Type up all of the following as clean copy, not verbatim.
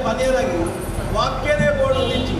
ಪನೆಯರಾಗಿ ವಾಕ್ಯನೇ board ನಿಂಚಿ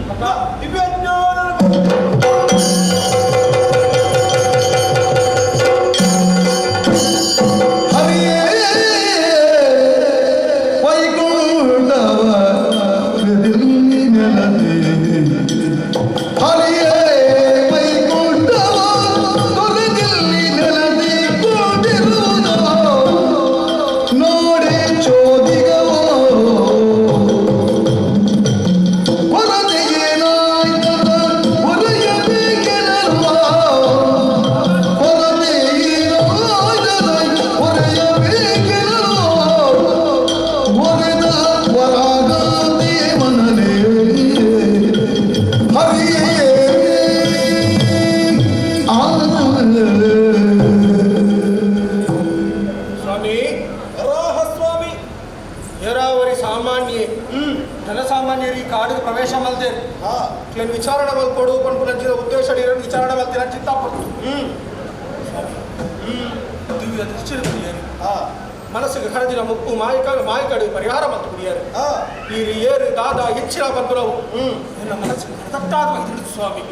ಜನಸಾಮಾನ್ಯರಿಗೆ ಕಾಡಿಗೆ ಪ್ರವೇಶ ಮಲ್ದೆ ವಿಚಾರಣೆ ಮಲ್ಕೊಡು ಪಂಪುಲಂಚಿದ ಉದ್ದೇಶ ವಿಚಾರಣೆ ಮಲ್ತಿನ ಚಿತ್ತಾಪಟ್ಟು ದಿವ್ಯ ದೃಷ್ಟಿ ಮನಸ್ಸಿಗೆ ಕಳೆದಿನ ಮುಪ್ಪು ಮಾಯಕಡೆ ಪರಿಹಾರ ಮತ್ತು ಕುಡಿಯರು ಈ ಏರು ದಾದ ಹೆಚ್ಚಿನ ಬಂಧುರವು ನನ್ನ ಮನಸ್ಸಿಗೆ ತಟ್ಟಾದ ಸ್ವಾಮಿ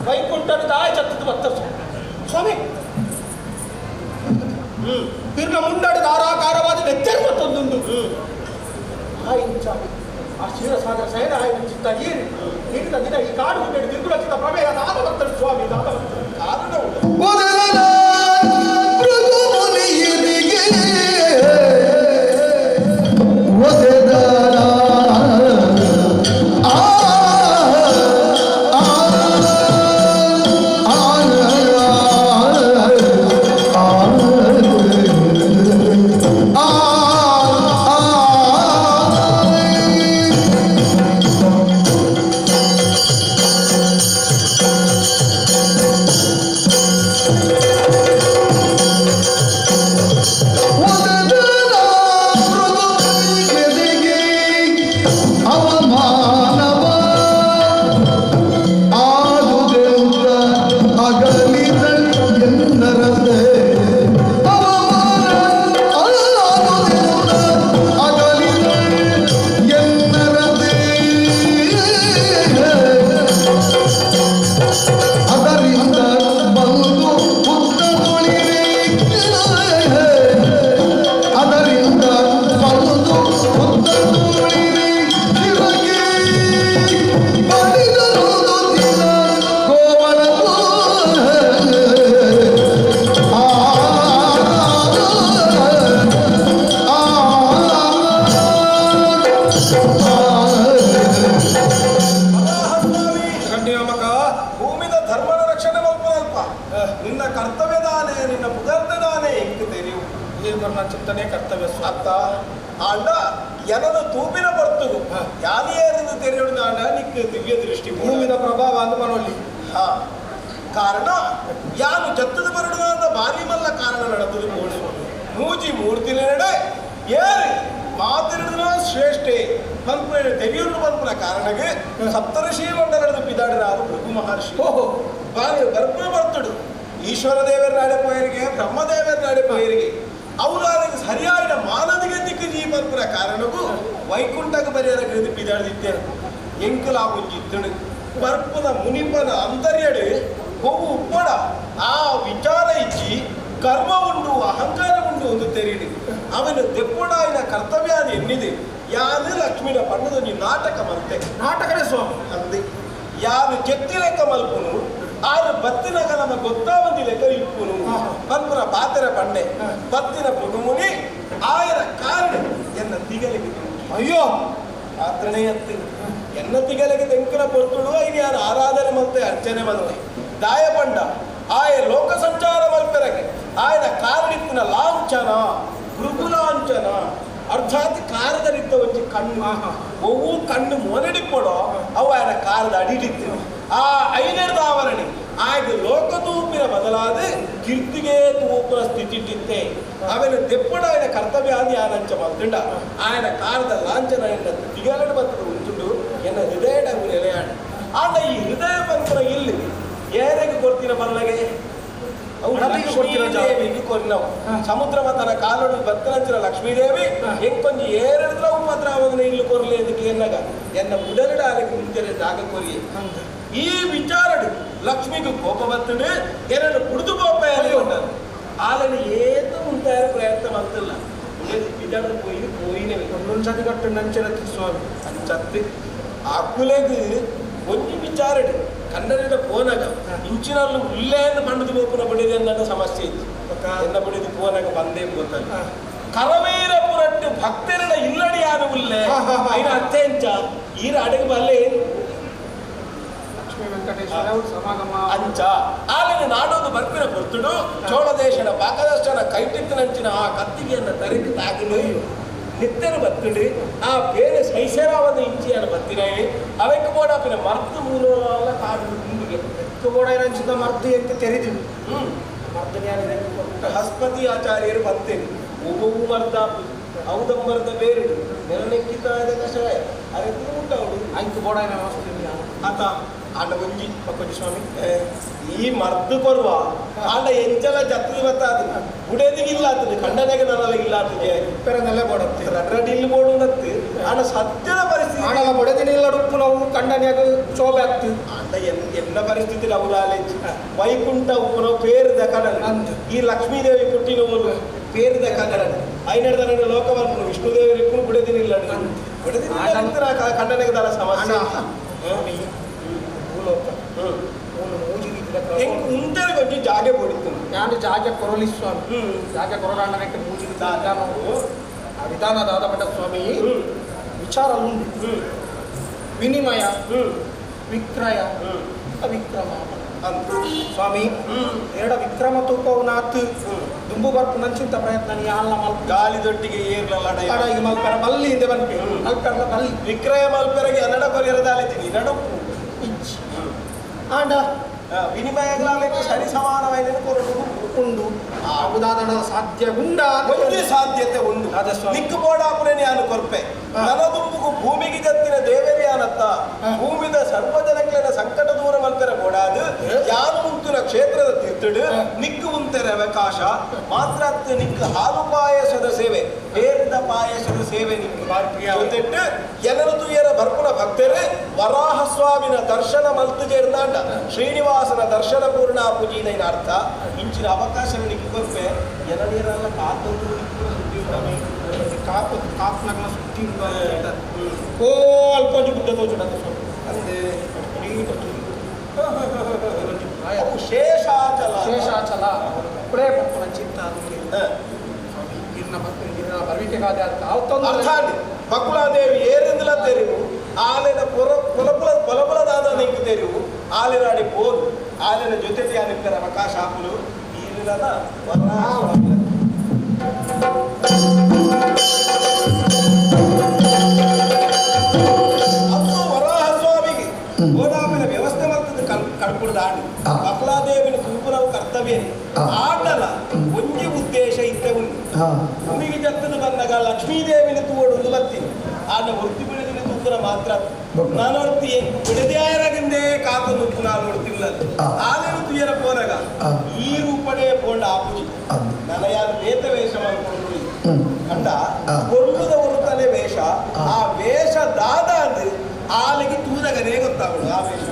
ವೈಕುಂಠನ ದಾಯ ಚತ್ತದ ಭಕ್ತ ಸ್ವಾಮಿ ತಿರ್ಗ ಮುಂಡಾಡಿ ಧಾರಾಕಾರವಾದ ನೆಚ್ಚರಿ ಮತ್ತೊಂದು ಆ ಕ್ಷೀರಸಾಗರ ಸೈನ ಚಿತ್ತ ನೀಡಿದ ದಿನ ಈ ಕಾಡು ಮುಂಡಾಡಿ ತಿರುಗುಲಚಿತ ಪ್ರಮೇಯ ದಾದ ಭಕ್ತರು ಸ್ವಾಮಿ ದಾದ ಭಕ್ತರು ಕಾರಣ ಚಿಂತನೆ ಕರ್ತವ್ಯ ಅತ್ತ ಆಂಡ ಎನದು ತೂಪಿನ ಬರ್ತದು ಯಾಲಿಯೇರಿದು ತೆರೆಯುಡು ನಾಡ ನಿಕ್ ದಿವ್ಯ ದೃಷ್ಟಿ ಭೂಮಿನ ಪ್ರಭಾವ ಅಂದ ಮನೋಲ್ಲಿ ಕಾರಣ ಯಾನು ಜತ್ತದ ಬರಡು ಅಂತ ಭಾರಿ ಮಲ್ಲ ಕಾರಣ ನಡೆದು ಮೂಜಿ ಮೂರ್ತಿ ನಡೆ ಏರಿ ಮಾತಿನ ಶ್ರೇಷ್ಠೆ ಪಂಪನ ತೆರೆಯುಡು ಪಂಪನ ಕಾರಣಗೆ ಸಪ್ತಋಷಿ ಮಂಡಲದ ಪಿದಾಡಿರಾರು ಭೃಗು ಮಹರ್ಷಿ ಬರ್ಪ ಬರ್ತಡು ಈಶ್ವರ ದೇವರ ನಾಡೆ ಪೋಯರಿಗೆ ಬ್ರಹ್ಮದೇವರ ನಾಡೆ ಪೋಯರಿಗೆ ಅವರಿಗೆ ಸರಿಯಾದ ಮಾನದಿಗೆ ದಿಕ್ಕು ಜೀವನ ಕಾರಣಕ್ಕೂ ವೈಕುಂಠಕ್ಕೆ ಬರೆಯರ ಕರೆದು ಪಿದಾಡ್ದಿದ್ದೇನೆ ಎಂಕಲ ಮುಂಚಿತ್ತಡು ಬರ್ಪದ ಮುನಿಪನ ಅಂತರ್ಯಡು ಬಹು ಉಪ್ಪಡ ಆ ವಿಚಾರ ಇಚ್ಚಿ ಕರ್ಮ ಉಂಡು ಅಹಂಕಾರ ಉಂಡು ಒಂದು ತೆರೀಡಿ ಅವನು ತೆಪ್ಪುಡಾಯಿನ ಕರ್ತವ್ಯ ಎನ್ನಿದೆ ಯಾರು ಲಕ್ಷ್ಮಿನ ಪಣ್ಣದ ನೀ ನಾಟಕ ಮಲ್ತೆ ನಾಟಕನೇ ಸ್ವಾಮಿ ಅಂದೆ ಯಾರು ಕೆತ್ತಿ ಲೆಕ್ಕ ಮಲ್ಪುನು ಆರು ಬತ್ತಿನ ನಮ್ಮ ಗೊತ್ತಾವಂದಿ ಲೆಕ್ಕ ಇಪ್ಪುನು ಪಂಪುನ ಪಾತ್ರ ಪಂಡೆ ಬತ್ತಿನ ಪುಗುಮುನಿ ಆಯರ ಕಾರಣ ಎನ್ನ ತಿಗಲಿಗೆ ಅಯ್ಯೋ ಆತನೇ ಎತ್ತಿ ಎನ್ನ ತಿಗಲಿಗೆ ತೆಂಕನ ಪೊರ್ತುಡು ಐದು ಯಾರು ಆರಾಧನೆ ಮತ್ತೆ ಅರ್ಚನೆ ಮಲ್ತೆ ದಾಯ ಪಂಡ ಆಯ ಲೋಕ ಸಂಚಾರ ಮಲ್ಪೆರಗೆ ಆಯನ ಕಾರಣಿತ್ತಿನ ಲಾಂಛನ ಭೃಗುಲಾಂಛನ ಅರ್ಥಾತ್ ಕಾರದ ರೀತ ಒಂದು ಕಣ್ಣು ಒವ್ವು ಕಣ್ಣು ಮೊನಡಿಕೊಡೋ ಅವು ಆಯನ ಕಾರದ ಅಡಿಡಿತ್ತು ಆ ಐನರದ ಆವರಣೆ ಆಗ ಲೋಕತೂಪಿನ ಬದಲಾದ ಕೀರ್ತಿಗೆ ತೂಪುನ ಸ್ಥಿತಿ ಇಟ್ಟಿತ್ತೆ ಅವನ ತೆಪ್ಪಡ ఆయన ಕರ್ತವ್ಯಾದಿ ಆನಂಚ ಮಲ್ತುಂಡ ఆయన ಕಾರದ ಲಾಂಛನ ಎನ್ನ ತಿಗಲಡ ಬತ್ತದ ಉಂಟುಂಡು ಎನ್ನ ಹೃದಯಡ ನೆಲೆಯಾಡ ಆಗ ಈ ಹೃದಯ ಬಂತರ ಇಲ್ಲಿ ಏನೆಗೆ ಕೊಡ್ತೀರ ಬಲ್ಲಗೆ ಹಣದಿಗೆ ಕೊಡ್ತೀರ ಲಕ್ಷ್ಮೀದೇವಿಗೆ ಕೊರಿನವು ಹಾ. ಸಮುದ್ರ ಮತನ ಕಾಲೊಡು ಬತ್ತನಂಚಿನ ಲಕ್ಷ್ಮೀದೇವಿ ಹಾ. ಎಂಕೊಂಜಿ ಏರಿದ್ರ ಉಪದ್ರ ಅವನ ಇಲ್ಲು ಕೊರ್ಲಿ ಅದಕ್ಕೆ ಎನ್ನಗ ಎನ್ನ ಉಡಲಿಡ ಅದಕ್ಕೆ ಮುಂಚೆ ಜಾಗ ಕೊರಿಯೆ ಈ ವಿಚಾರಡು ಲಕ್ಷ್ಮಿಗೆ ಕೋಪ ಬರ್ತದೆ ಎರಡು ಕುಡಿದು ಕೋಪ ಉಂಟದು ಆಲಲ್ಲಿ ಏತು ಉಂಟಾಯ ಪ್ರಯತ್ನ ಮಾಡ್ತಿಲ್ಲ ವಿಚಾರ പോയിനെ ಒಂದೊಂದ್ಸತಿ ಕಟ್ಟು ನಂಚಿನ ಸ್ವಾಮಿ ಅಂಚತ್ತಿ ಅಕ್ಕುಲೆಗೆ ಒಂದು ವಿಚಾರಡು ಕನ್ನಡದ ಪೋನಾಗ ಇಂಚಿನಲ್ಲಿ ಉಲ್ಲೇನು ಪಂಡದು ಬೋಪುನ ಬಡಿದೆ ಅನ್ನೋ ಸಮಸ್ಯೆ ಇತ್ತು ಎನ್ನ ಬಡಿದು ಪೋನಾಗ ಬಂದೇ ಗೊತ್ತಲ್ಲ ಕರವೀರಪುರಟ್ಟು ಭಕ್ತರನ ಇಲ್ಲಡಿ ಯಾರು ಉಲ್ಲೆ ಐನ ಅತ್ಯಂಚ ಈರ ಅಡಗೆ ಬಲ್ಲೆ ಲಕ್ಷ್ಮೀ ವೆಂಕಟೇಶ್ವರ ಸಮಾಗಮ ಅಂಚ ಆಮೇಲೆ ನಾಡೋದು ಬರ್ಪಿನ ಹೊರ್ತುಡು ಚೋಳ ದೇಶದ ಪಾಕದಷ್ಟನ ಕೈಟಿತ್ತಿನಂಚಿನ ಆ ಕತ್ತಿಗೆಯನ್ನು ತರಿದು ತಾಗಿಲು ನಿತ್ಯನು ಬತ್ತುಡು ಆ ಬೇರೆ ಶೈಶರಾವದ ಇಂಚಿಯನ್ನು ಬತ್ತಿನಾಯಿ ಅವಕ್ಕೆ ಕೂಡ ಪಿನ ಮರ್ತು ಮೂಲ ಕಾಡು ಗುಂಡಿಗೆ ಕೂಡ ಏನಂಚಿದ ಮರ್ದು ಅಂತ ತೆರೆದಿದ್ದು ಮರ್ದನೆ ಹಸ್ಪತಿ ಆಚಾರ್ಯರು ಬರ್ತೇನೆ ಒಬ್ಬೊಬ್ಬ ಮರ್ದ ಔದಂಬರದ ಬೇರೆ ನೆಲನೆಕ್ಕಿತಾದ ಕಷಾಯ ಅದಕ್ಕೆ ಊಟ ಅವಳು ಆಯ್ತು ಕೂಡ ಏನೋ ಆತ ಆಂಡ ಒಂಜಿ ಪಕ್ಕೊಂಜಿ ಸ್ವಾಮಿ ಈ ಮರ್ದು ಕೊರುವ ಆಂಡ ಎಂಚಲ ಜತ್ರಿ ಬತ್ತಾದು ಗುಡೇದಿಗೆ ಇಲ್ಲ ಆಗ್ತದೆ ಖಂಡನೆಗೆ ನನ್ನಲ್ಲ ಇಲ್ಲ ಆಗ್ತದೆ ಪೆರನೆಲ್ಲ ಬೋಡತ್ತೆ ರಡ್ರಡ್ ಇಲ್ಲಿ ಬೋಡುಂದತ್ತು ಆಂಡ ಸತ್ಯದ ಪರಿಸ್ಥಿತಿ ಆಡಲ ಬಡದಿನ ಇಲ್ಲ ಉಪ್ಪು ನಾವು ಖಂಡನೆಯಾಗ ಶೋಭೆ ಆಗ್ತದೆ ಆಂಡ ಎಲ್ಲ ಪರಿಸ್ಥಿತಿ ನಾವು ನಾಲೆಜ್ ವೈಕುಂಠ ಉಪ್ಪು ಪೇರಿದ ಕಡಲ್ ಈ ಲಕ್ಷ್ಮೀದೇವಿ ಪುಟ್ಟಿನ ಪೇರಿದ ಕಡಲ್ ಐನಡ್ದ ನನ್ನ ಲೋಕವನ್ನು ವಿಷ್ಣುದೇವಿ ಇಪ್ಪು ಗುಡದಿನ ಇಲ್ಲ ಗುಡದಿನ ಖಂಡನೆಗೆ ದರ ಸಮಸ್ಯೆ ಮುಂದೆ ಕೊಚ್ಚಿ ಜಾಗೆ ಪಡಿತು ನಾನು ಜಾಗ ಕೊರಲಿ ಸ್ವಾಮಿ ಜಾಗ ಕೊರಲಾಂಡನಕ್ಕೆ ಮೂಜಿಗೆ ವಿಧಾನದಾದ ಮಠ ಸ್ವಾಮಿ ವಿಚಾರ ಉಂಟು ವಿನಿಮಯ ವಿಕ್ರಯ ಅವಿಕ್ರಮ ಸ್ವಾಮಿ ಎರಡ ವಿಕ್ರಮ ತೂಕವನಾತ್ ದುಂಬು ಬರ್ಪು ನಂಚಿಂತ ಪ್ರಯತ್ನ ನೀ ಅಲ್ಲ ಮಲ್ಪ ಗಾಲಿ ದೊಟ್ಟಿಗೆ ಏರ್ಲಲ್ಲ ಈಗ ಮಲ್ಪೆರ ಬಲ್ಲಿ ಹಿಂದೆ ಬಂದ್ವಿ ಮಲ್ಪೆರ ಬಲ್ಲಿ ವಿಕ್ರಯ ಮಲ್ಪೆರಗೆ ನಡ ಕೊರಿಯರದಾಲಿದ್ದೀನಿ ನಡಪ್ಪು ಆಂಡ ವಿನಿಮಯಗಳಾಗಲಿಕ್ಕೆ ಸರಿ ಸಮಾನವಾದ ಕೊರಡು ಉಂಡು ಉದಾಹರಣ ಸಾಧ್ಯ ಉಂಡ ಒಂದು ಸಾಧ್ಯತೆ ಉಂಡು ನಿಕ್ಕು ಬೋಡಾಪುರೆ ನಾನು ಕೊರ್ಪೆ ನನದುಂಬುಗು ಭೂಮಿಗೆ ಜತ್ತಿನ ದೇವೇರಿ ಆನತ್ತ ಭೂಮಿದ ಸರ್ವಜನಕ್ಲೆನ ಸಂಕಟ ದೂರ ಮಲ್ಪೆರ ಬೋಡಾದು ಯಾನು ಮುಂತುನ ಕ್ಷೇತ್ರದ ತೀರ್ಥಡು ನಿಕ್ಕು ಮುಂತೆರ ಅವಕಾಶ ಮಾತ್ರ ನಿಕ್ಕು ಹಾಲು ಪಾಯಸದ ಸೇವೆ ಬೇರಿದ ಪಾಯಸದ ಸೇವೆ ನಿಕ್ಕು ಜೊತೆಟ್ಟು ಜನರು ತುಯರ ಬರ್ಪುನ ಭಕ್ತರು ವರಾಹ ಸ್ವಾಮಿನ ದರ್ಶನ ಮಲ್ತು ಜೇರ್ನಾಂಡ ಶ್ರೀನಿವಾಸನ ದರ್ಶನ ಪೂರ್ಣ ಪೂಜಿನ ಅರ್ಥ ಇಂಚಿನ ಅವಕಾಶ ನಿಕ್ಕು ಕೊರ್ಪೆ ಜನರೆಲ್ಲ ಕಾತಂದು ಕಾಪು ಕಾಪುನಗಳ ಸುದ್ದಿ ಓ ಅಲ್ಕೊಂಜಿ ಬುದ್ಧ ತೋಚುಡ ಅಂದೆ ಶೇಷಾಚಲ ಶೇಷಾಚಲ ಇప్పుడే ಪಪ್ಪನ ಚಿಂತ ಗಿರ್ನ ಭಕ್ತರು ಗಿರ್ನ ಬರವಿಕೆ ಕಾದೆ ಅರ್ಥ ಬಕುಳಾದೇವಿ ಏರಿಂದಲ ತೆರಿವು ಆಲಿನ పొలపులదాದ ನಿಂಕು ತೆರಿವು ಆಲಿನಾಡಿ ಬೋರು ಆಲಿನ ಜೊತೆಗೆ ನಿಂತರ ಅವಕಾಶ ಹಾಕಲು ಈಲಿನ ಅದು ವರಾಹ ಸ್ವಾಮಿಗೆ ಗೋದಾಮಿನ ವ್ಯವಸ್ಥೆ ಮಾಡ್ತದೆ ಕಡ್ಪುಡು ದಾಡಿ ಬಕುಳಾದೇವಿನ ತೂಪುರವು ಕರ್ತವ್ಯ ಆಡಲ ಒಂಜಿ ಉದ್ದೇಶ ಇತ್ತೆ ಉಂಟು ಭೂಮಿಗೆ ಜತ್ತನು ಬಂದಾಗ ಲಕ್ಷ್ಮೀದೇವಿನ ತೂವಡು ಬರ್ತೀನಿ ಆನ ಹೊರ್ತಿ ಬಿಡದಿನ ತೂಪುರ ಮಾತ್ರ ನಾನು ಹೊರ್ತಿ ಬಿಡದೆ ಆಯರಾಗಿಂದೇ ಕಾತು ನುಪ್ಪು ನಾನು ನೋಡ್ತಿಲ್ಲ ಆಲೇನು ತುಯ್ಯರ ಪೋನಗ ಈ ರೂಪಡೆ ಪೋಂಡ ಆಪುಜಿ ನನ್ನ ಯಾರು ವೇತ ವೇಷ ಮಾಡ್ಕೊಂಡು ಕಂಡ ಕೊಲ್ಲುದ ಹೊರತಲೆ ವೇಷ ಆ ವೇಷ ದಾದ ಅಂದ್ರೆ ಆಲಿಗೆ ತೂದಗನೇ ಗೊತ್ತಾಗುದು ಆ ವೇಷ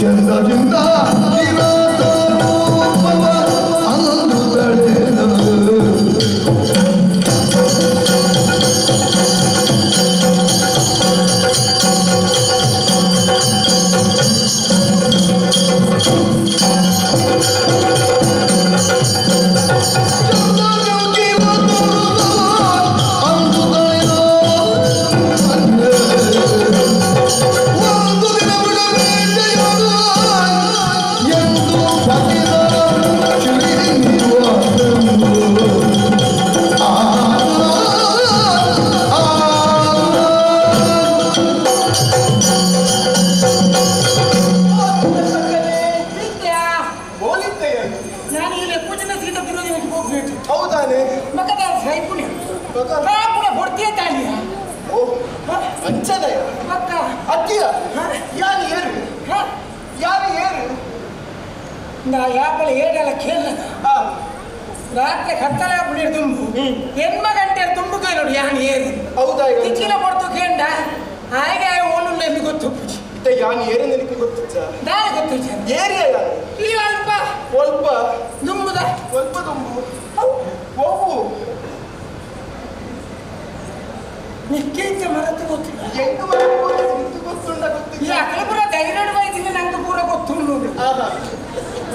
ಎಂದರಿಂದ ಕಿರಾತನೋಪವ ಅಂದು ತಡೆದರು. ನಾನು ಇಲ್ಲಿ ಪೂಜನ ಸೀಟ ತಿರುಗಿ ಹೋಗ್ಬೇಕು. ಹೌದಾನೆ ಮಗದ ಸೈಪುಣ್ಯ ಹೊಡ್ತೀಯ ತಾಳಿಯ ಓ ಅಂಚದಯ ಮಕ್ಕ ಅತ್ತಿಯ ಯಾರು ಏರು ಯಾರು ಏರು ನಾ ಯಾಪಳ ಏಡಲ್ಲ ಕೇಳದ ರಾತ್ರಿ ಕತ್ತಲ ಪುಣ್ಯ ತುಂಬು ಹೆಣ್ಮ ಗಂಟೆ ತುಂಬು ಕೈ ನೋಡಿ ಯಾನ್ ಏರು ಹೌದಾ ತಿಚ್ಚಿನ ಕೊಡ್ತು ಕೇಂಡ ಹಾಗೆ ಓನು ಎಂದು ಗೊತ್ತು ಯಾನ್ ಏರು ನಿನಗೆ ಗೊತ್ತಿಚ್ಚ ನಾನು ಗೊತ್ತು ಏರಿಯ ಈ ಅಲ್ಪ ಸ್ವಲ್ಪ ದುಂಬುದ ಸ್ವಲ್ಪ ತುಂಬು ಹೋಗು ನಿಕ್ಕೇಂಚ ಮರತ್ತು ಗೊತ್ತಿಲ್ಲ ಎಂಟು ನಿಂತು ಗೊತ್ತುಂಡ ಈ ಗೊತ್ತಿಲ್ಲ ಅಕ್ಕಲ ಪೂರ ಧೈರ್ಯ ವಯಸ್ಸಿನ ನಂಗೆ ಪೂರ ಗೊತ್ತುಂಡು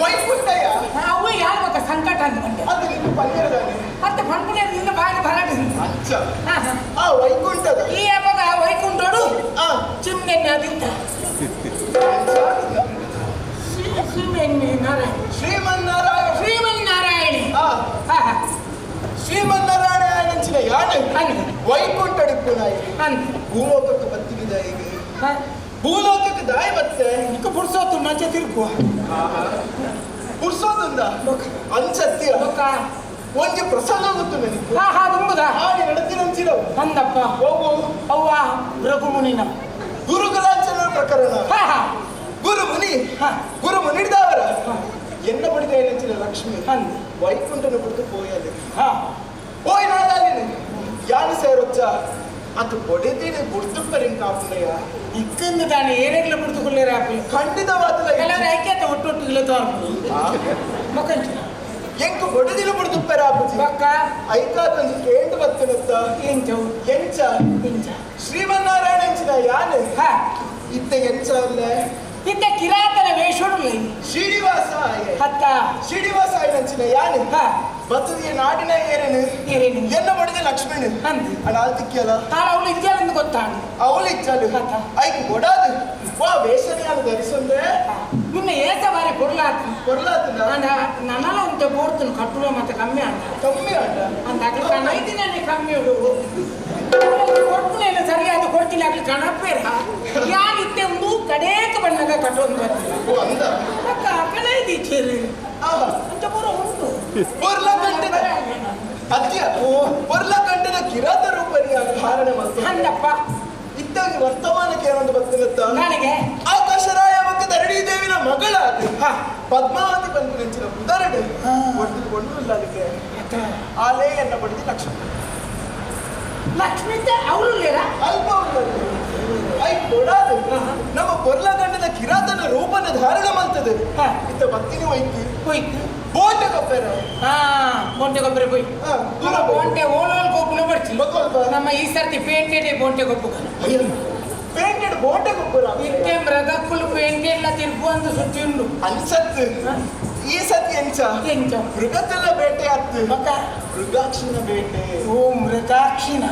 ವೈಕುಂಠಯ್ಯ ಅವು ಯಾರು ಗೊತ್ತ ಸಂಕಟ ಅಂತ ಬಂದೆ ಅದು ನಿನ್ನ ಪಲ್ಯದಾನೆ ಮತ್ತೆ ಪಂಪನಿಂದ ಬಾಯಿ ಭರಾಟೆ ಅಂಚ ಆ ವೈಕುಂಠದ ಈ ಹಬ್ಬದ ವೈಕುಂಠೋಡು ಆ ಚಿಮ್ನೆಣ್ಣೆ ಅದಿತ್ತ ಶ್ರೀಮೆಣ್ಣೆ ನಾರಾಯಣ ಶ್ರೀಮನ್ನಾರಾಯಣ ಶ್ರೀಮನ್ನಾರಾಯಣಿ ಶ್ರೀಮನ್ನಾರಾಯಣ ಅಂಚಿನ ಯಾನೆ ವೈಕುಂಠ ಡಿಪ್ಪುನಾಯಿ ಅಂತ ಭೂಲೋಕಕ್ಕೆ ಬತ್ತಿದ ಈಗ ಭೂಲೋಕಕ್ಕೆ ದಾಯ ಬತ್ತೆ ನಿಕ್ಕ ಪುಡ್ಸೋತು ಮಂಚೆ ತಿರುಗುವ ಪುರ್ಸೋದಿಂದ ಅನ್ಸತ್ಯ ಒಂಜಿ ಪ್ರಸಂಗ ಗೊತ್ತು ನನಗೆ ದುಂಬುದ ಆಡಿ ನಡೆದಿರಂಚಿರವು ಅಂದಪ್ಪ ಹೋಗು ಅವ್ವ ರಘುಮುನಿನ ಗುರುಗಳಾಚರಣೆ ಪ್ರಕರಣ ಗುರು ಮುನಿಡಿದವರ ಎನ್ನ ಪಡಿದ ಏನಂಚಿನ ಲಕ್ಷ್ಮಿ ವೈಕುಂಠನ ಬಿಟ್ಟು ಪೋಯಲಿ ಪೋಯ್ ನಾಡಾಲಿನ ಯಾನು ಸೇರೊಚ್ಚ ಅದು ಬೊಡೆದಿನ ಬುಡ್ದುಪ್ಪರಿನ ಕಾಪುನೆಯ ಇಕ್ಕಂದು ತಾನೆ ಏನೆಗ್ಲ ಬಿಡ್ದುಕೊಳ್ಳೇರ ಖಂಡಿತವಾದಲ್ಲ ಕೆಲವರ ಐಕ್ಯತ ಒಟ್ಟೊಟ್ಟಿಗೆ ತೋರ್ಪು ಮಕ್ಕಂಚ ಎಂಕ ಬೊಡೆದಿನ ಬುಡ್ದುಪ್ಪರ ಆಪುಜಿ ಪಕ್ಕ ಐಕಾದೊಂದು ಕೇಂದ್ರ ಬರ್ತನತ್ತ ಎಂಚವು ಎಂಚ ಎಂಚ ಶ್ರೀಮನ್ನಾರಾಯಣ ಎಂಚಿನ ಯಾನು ಇತ್ತ ಎಂಚ ಅಲ್ಲ ಇತ್ತ ಕಿರಾತನ ವೇಷೋಡು ಶ್ರೀನಿವಾಸ ಹತ್ತ ಶ್ರೀನಿವಾಸ ಎಂಚಿನ ಯಾನು ಬತ್ತದಿಯ ನಾಡಿನ ಏರೇನು ಎನ್ನ ಬಡಿದ ಲಕ್ಷ್ಮೀನು ಅಣ್ಣ ಆಲ್ತಿಕ್ಕಿಯಲ್ಲ ಅವಳು ಇದ್ಯಾಲೆಂದು ಗೊತ್ತಾಡು ಅವಳು ಇಚ್ಚಾಲು ಐಕ್ ಕೊಡಾದು ವಾ ವೇಷನೆಯನ್ನು ಧರಿಸಂದ್ರೆ ನಿನ್ನ ಏಸ ಬಾರಿ ಕೊರ್ಲಾತನ ನನ್ನಲ್ಲ ಉಂಟು ಬೋಡ್ತನು ಕಟ್ಟುವ ಮತ್ತೆ ಕಮ್ಮಿ ಅಂತ ಕಮ್ಮಿ ಅಣ್ಣ ಅಂತ ಐದಿನಲ್ಲಿ ಕಮ್ಮಿ ಕೊಡ್ಪುನೇನು ಸರಿಯಾದ ಕೊಡ್ತಿಲ್ಲ ಆಗ್ಲಿ ಕಣಪ್ಪೇರ ಯಾನಿತ್ತೆ ಒಂದು ಕಡೇಕ ಬಣ್ಣಗ ಕಟ್ಟೋದು ಬರ್ತಿಲ್ಲ ಅಂದ ಅಕ್ಕನ ಇದ್ದೀಚೇರಿ ಅಂತ ಪೂರ ಉಂಟು ಪೊರ್ಲಕಂಠದ ಅದ್ಯ ಪೊರ್ಲಕಂಠದ ಕಿರಾತ ರೂಪರಿಯ ಧಾರಣೆ ಮತ್ತು ಅಂದಪ್ಪ ಇದ್ದಾಗಿ ವರ್ತಮಾನಕ್ಕೆ ಏನೊಂದು ಬರ್ತಿರುತ್ತ ನನಗೆ ಆಕಾಶರಾಯ ಮತ್ತು ಧರಣಿ ದೇವಿನ ಮಗಳಾದ ಪದ್ಮಾವತಿ ಬಂದು ನೆಂಚಿನ ಉದಾಹರಣೆ ಒಡ್ದುಕೊಂಡು ಇಲ್ಲ ಅದಕ್ಕೆ ಆಲೇ ಎನ್ನ ಬಡಿದ ಲಕ್ಷ್ಮಿ ಲಕ್ಷ್ಮೀ ಅವಳು ಅಲ್ಪ ಐಕ್ ಕೊಡಾದು ನಮ್ಮ ಪೊರ್ಲಕಂಠದ ಕಿರಾತನ ರೂಪನ ಧಾರಣ ಮಾಡ್ತದೆ ಇತ್ತ ಭಕ್ತಿನಿ ವೈಕಿ ಹೋಯ್ತು ಬೋಟೆ ಗೊಬ್ಬರ ಬೋಂಟೆ ಗೊಬ್ಬರ ಹೋಯ್ ಬೋಂಟೆ ಓಳೋಲ್ ಗೊಬ್ಬರ ಬರ್ತಿ ನಮ್ಮ ಈ ಸರ್ತಿ ಪೇಂಟೆಡ್ ಬೋಂಟೆ ಗೊಬ್ಬರ ಪೇಂಟೆಡ್ ಬೋಟೆ ಗೊಬ್ಬರ ಇತ್ತೆ ಮೃಗಕ್ಕುಲು ಪೇಂಟೆ ಎಲ್ಲ ತಿರುಗು ಅಂತ ಸುದ್ದಿ ಉಂಡು ಅನ್ಸತ್ತು ಈ ಸತಿ ಎಂಚ ಮೃಗಕ್ಕೆಲ್ಲ ಬೇಟೆ ಆತ್ತು ಮೃಗಾಕ್ಷಿನ ಬೇಟೆ ಓ ಮೃಗಾಕ್ಷಿನ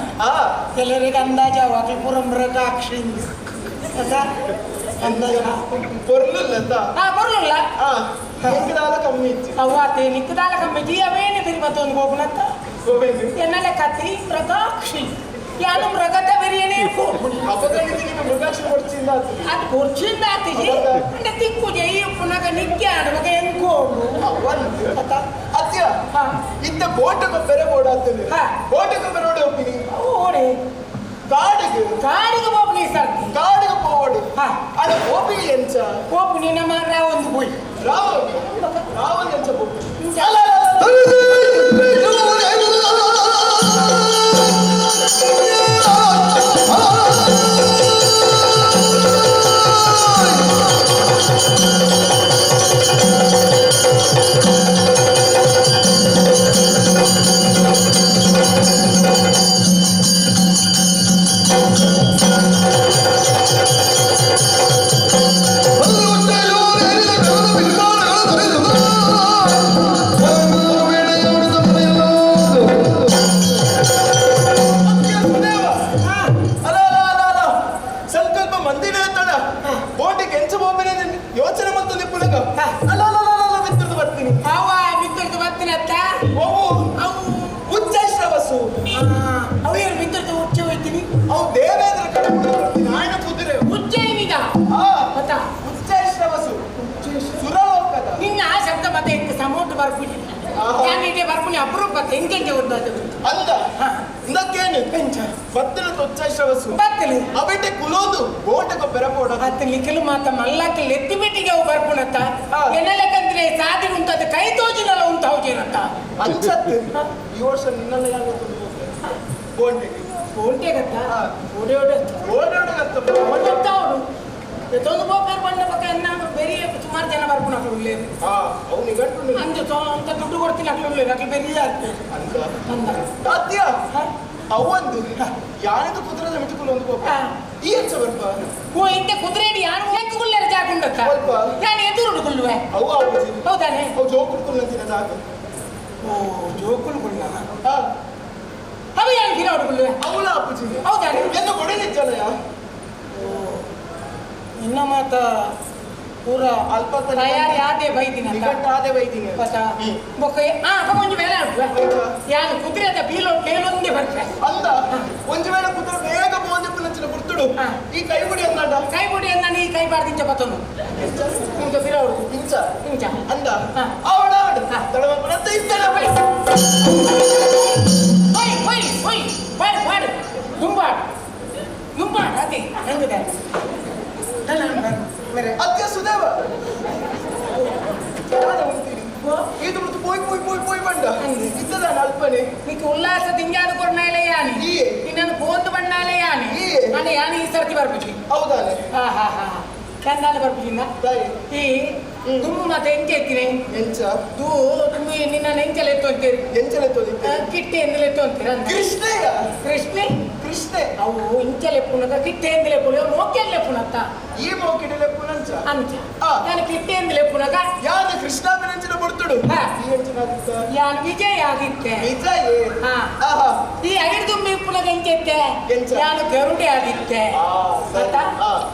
ಎಲ್ಲರಿಗೆ ಅಂದಾಜ ಅವಾಗಲೂ ಪೂರ ಮೃಗಾಕ್ಷಿ ಅಂದಾಜ ಬರ್ಲಿಲ್ಲ ಬರ್ಲಿಲ್ಲ ನಿಕ್ಕದಾಲ ಕಮ್ಮಿ ಇತ್ತು ಅವತ್ತೆ ನಿಕ್ಕದಾಲ ಕಮ್ಮಿ ಇತ್ತು ಅವೇನು ತಿರುಪತ್ತೊಂದು ಹೋಗ್ನತ್ತ ಎನ್ನಲೆ ಕತ್ತಿ ಮೃಗಾಕ್ಷಿ ಯಾನು ಮೃಗದ ಬೆರಿಯನೇ ಮೃಗಾಕ್ಷಿ ಕೊಡ್ಚಿಂದ ಅದು ಕೊಡ್ಚಿಂದ ಆತಿಜಿ ಅಂದ್ರೆ ತಿಕ್ಕುಜೆ ಈ ಪುನಗ ನಿಕ್ಕೆ ಆಡುವಾಗ ಎನ್ಕೋಡು ಅತ್ಯ ಇತ್ತ ಬೋಟಕ್ಕೆ ಬೆರೆ ಓಡಾಡ್ತೇನೆ ಬೋಟಕ್ಕೆ ಬೆರೆ ಓಡಿ ಹೋಗ್ತೀನಿ ಓಡಿ ಕಾಡಿಗೆ ಹೋಗ್ನಿ ಸರ್ತಿ ಕಾಡಿಗೆ ಹೋಗಿ ಅಡ ಹೋಗಿ ಎಂಚ ಹೋಗು ನಿನ್ನ ರಾವೊಂದು ಹೋಯ್ ರಾವಣ ಎಂಚ ಹೋಗಿ Oh ಒಮ್ಮೆ ಯೋಚನೆ ಮಾಡ್ತದೆ ಪುನಗ ಅಲ್ಲ ಮಿತ್ರದು ಬರ್ತೀನಿ ಅವ ಮಿತ್ರದ್ದು ಬರ್ತೀನಿ ಅತ್ತ ಓಹೋ ಉಚ್ಚೈಶ್ರವಸು ಅವು ಏನು ಮಿತ್ರದ್ದು ಉಚ್ಚ ಹೋಯ್ತೀನಿ ಅವು ದೇವೇಂದ್ರ ಕಡೆ ಬರ್ತೀನಿ ಆಯ್ನ ಕುದುರೆ ಉಜ್ಜಯಿನಿದ ಗೊತ್ತಾ ಉಚ್ಚೈಶ್ರವಸು ಸುರಲೋಕದ ನಿನ್ನ ಆ ಶಬ್ದ ಮತ್ತೆ ಇಂತ ಸಮೋಟ್ ಬರ್ಬಿಡಿ ನಾನು ಇದೆ ಬರ್ಬಿಡಿ ಅಪರೂಪ ಹೆಂಗೆ ಓದ್ಬಾರ್ದು ಅಂದ ಇಂದಕ್ಕೇನು ಬತ್ತಲು ಉಚ್ಚೈಶ್ರವಸು ಬತ್ತಲು ಅಬಿಟ್ಟೆ ಕುಲೋದು ಗೋಟಕ ಬೆರಪೋಡ ಅತ್ತಲ್ಲಿ ಕೆಲವು ಮಾತ ಮಲ್ಲಕ್ಕೆ ಎತ್ತಿ ಬಿಟ್ಟಿಗೆ ಅವು ಬರ್ಪುಣತ್ತ ಎನ್ನಲೆಕ್ಕಂದ್ರೆ ಸಾಧಿ ಉಂಟದ ಕೈ ತೋಜಿನಲ್ಲ ಉಂಟು ಹೌಜೇನತ್ತ ಅನ್ಸತ್ತೆ ಈ ವರ್ಷ ನಿನ್ನೆಲ್ಲ ಯಾರು ಗೋಂಟೆಗೆ ಓಂಟೆಗತ್ತ ಓಡೆ ಓಡಾಡಗತ್ತ ಓಡತ್ತ ಅವರು ತೊಂದು ಬೋಕರ್ ಬಂದ ಪಕ್ಕ ಎನ್ನ ಬೇರೆ ಸುಮಾರು ಜನ ಬರ್ಪುಣ ಅಕ್ಕಳು ಅವನಿಗೆ ಗಂಟು ಅಂದು ಅಂತ ದುಡ್ಡು ಕೊಡ್ತೀನಿ ಅಕ್ಕಳು ಅಕ್ಕಳು ಬೇರೆ ಅಂದ ಅತ್ಯ ಅವಂದು ಯಾನದು ಕುದುರೆದ ಮಿಟ್ಟುಕೊಂಡು ಒಂದು ಕೋಪ ಈ ಹೆಚ್ಚ ಬರ್ಪ ಓ ಇಂತೆ ಕುದುರೆಡಿ ಯಾರು ಎಕ್ಕುಗುಳ್ಳರ ಜಾಗುಂಡತ್ತ ನಾನು ಎದುರು ಹುಡುಗುಳ್ಳುವೆ ಅವು ಆಗುದು ಹೌದಾನೆ ಅವು ಜೋಕುಡ್ಕೊಂಡಂತಿನ ಜಾಗ ಓ ಜೋಕುಳ್ಗುಳ್ಳ ಅವ ಯಾರು ಗಿರ ಹುಡುಗುಳ್ಳುವೆ ಅವಳ ಅಪ್ಪುಜಿ ಹೌದಾನೆ ಎಂದು ಹೊಡೆದಿದ್ದಲ್ಲಯ್ಯ ಇನ್ನ ಮಾತ ಪೂರ ಅಲ್ಪ ತಯಾರಿ ಆದೆ ಬೈದಿನ ಆದೆ ಬೈದಿನ ಬೊಕ್ಕ ಒಂಜಿ ಮೇಲೆ ಆಡುವ ಯಾನು ಕುದುರೆದ ಬೀಲೋ ಮೇಲೊಂದೇ ಬರ್ತದೆ ಅಂದ ಒಂದು ವೇಳೆ ಕುದುರೆ ಬೇಗ ಬೋಂದಿಪ್ಪು ನಚ್ಚಿನ ಗುರ್ತುಡು ಈ ಕೈ ಗುಡಿ ಅಂದ ಕೈ ಬುಡಿ ಅಂದ ನೀ ಕೈ ಬಾರ್ದಿಂಚ ಬತ್ತನು ನಿಮ್ಗೆ ಬಿರ ಹುಡುಗು ಇಂಚ ಇಂಚ ಅಂದ ಅವಳ ತಡವ ಬರತ್ತ ಇದ್ದಲ್ಲ ಬೈ ಹೊಯ್ ಹೊಯ್ ಹೊಯ್ ಬಾಡು ಬಾಡು ಗುಂಬಾಡು ಅದೇ ಹೆಂಗಿದೆ ಅತ್ಯ ಸುದೇವ ಇದು ಬಿಟ್ಟು ಪೋಯ್ ಬಂಡ ಇದ್ದದ ಅಲ್ಪನೆ నీకు ఉల్లాస దింగాడు కొన్నాయిలే యాని నిన్ను పోందు బండాలే యాని అంటే యాని ఈ సర్ది బర్పుచి ಹೌದಾನೆ ಚಂದಾನ ಬರ್ಪಿಂದ ಈ ದುಮ್ಮು ಮತ್ತೆ ಎಂಚೆ ಎತ್ತಿನೆ ಎಂಚ ದೂ ದುಮ್ಮು ನಿನ್ನ ನೆಂಚಲೆತ್ತು ಅಂತೀರಿ ಎಂಚಲೆತ್ತೋದಿತ್ತೆ ಕಿಟ್ಟೆ ಎಂದಲೆತ್ತು ಅಂತೀರ ಕೃಷ್ಣಯ್ಯ ಕೃಷ್ಣೆ ಅವು ಇಂಚಲೆಪ್ಪುನಕ ಕಿಟ್ಟೆ ಎಂದಲೆಪ್ಪುನ ಮೋಕೆಲ್ಲೆಪ್ಪುನತ್ತ ಈ ಮೋಕಿಡಲೆ ಪುನಂಚ ಅಂಚ ನಾನು ಕಿಟ್ಟೆ ಎಂದಲೆಪ್ಪುನಕ ಯಾನ ಕೃಷ್ಣಾಭಿನಂಚನ ಕೊಡ್ತುಡು ಯಾನು ವಿಜಯ ಆಗಿತ್ತೆ ವಿಜಯ ಈ ಐದು ದುಮ್ಮಿ ಪುನಕ ಎಂಚೆತ್ತೆ ಯಾನು ಗರುಡೆ ಆಗಿತ್ತೆ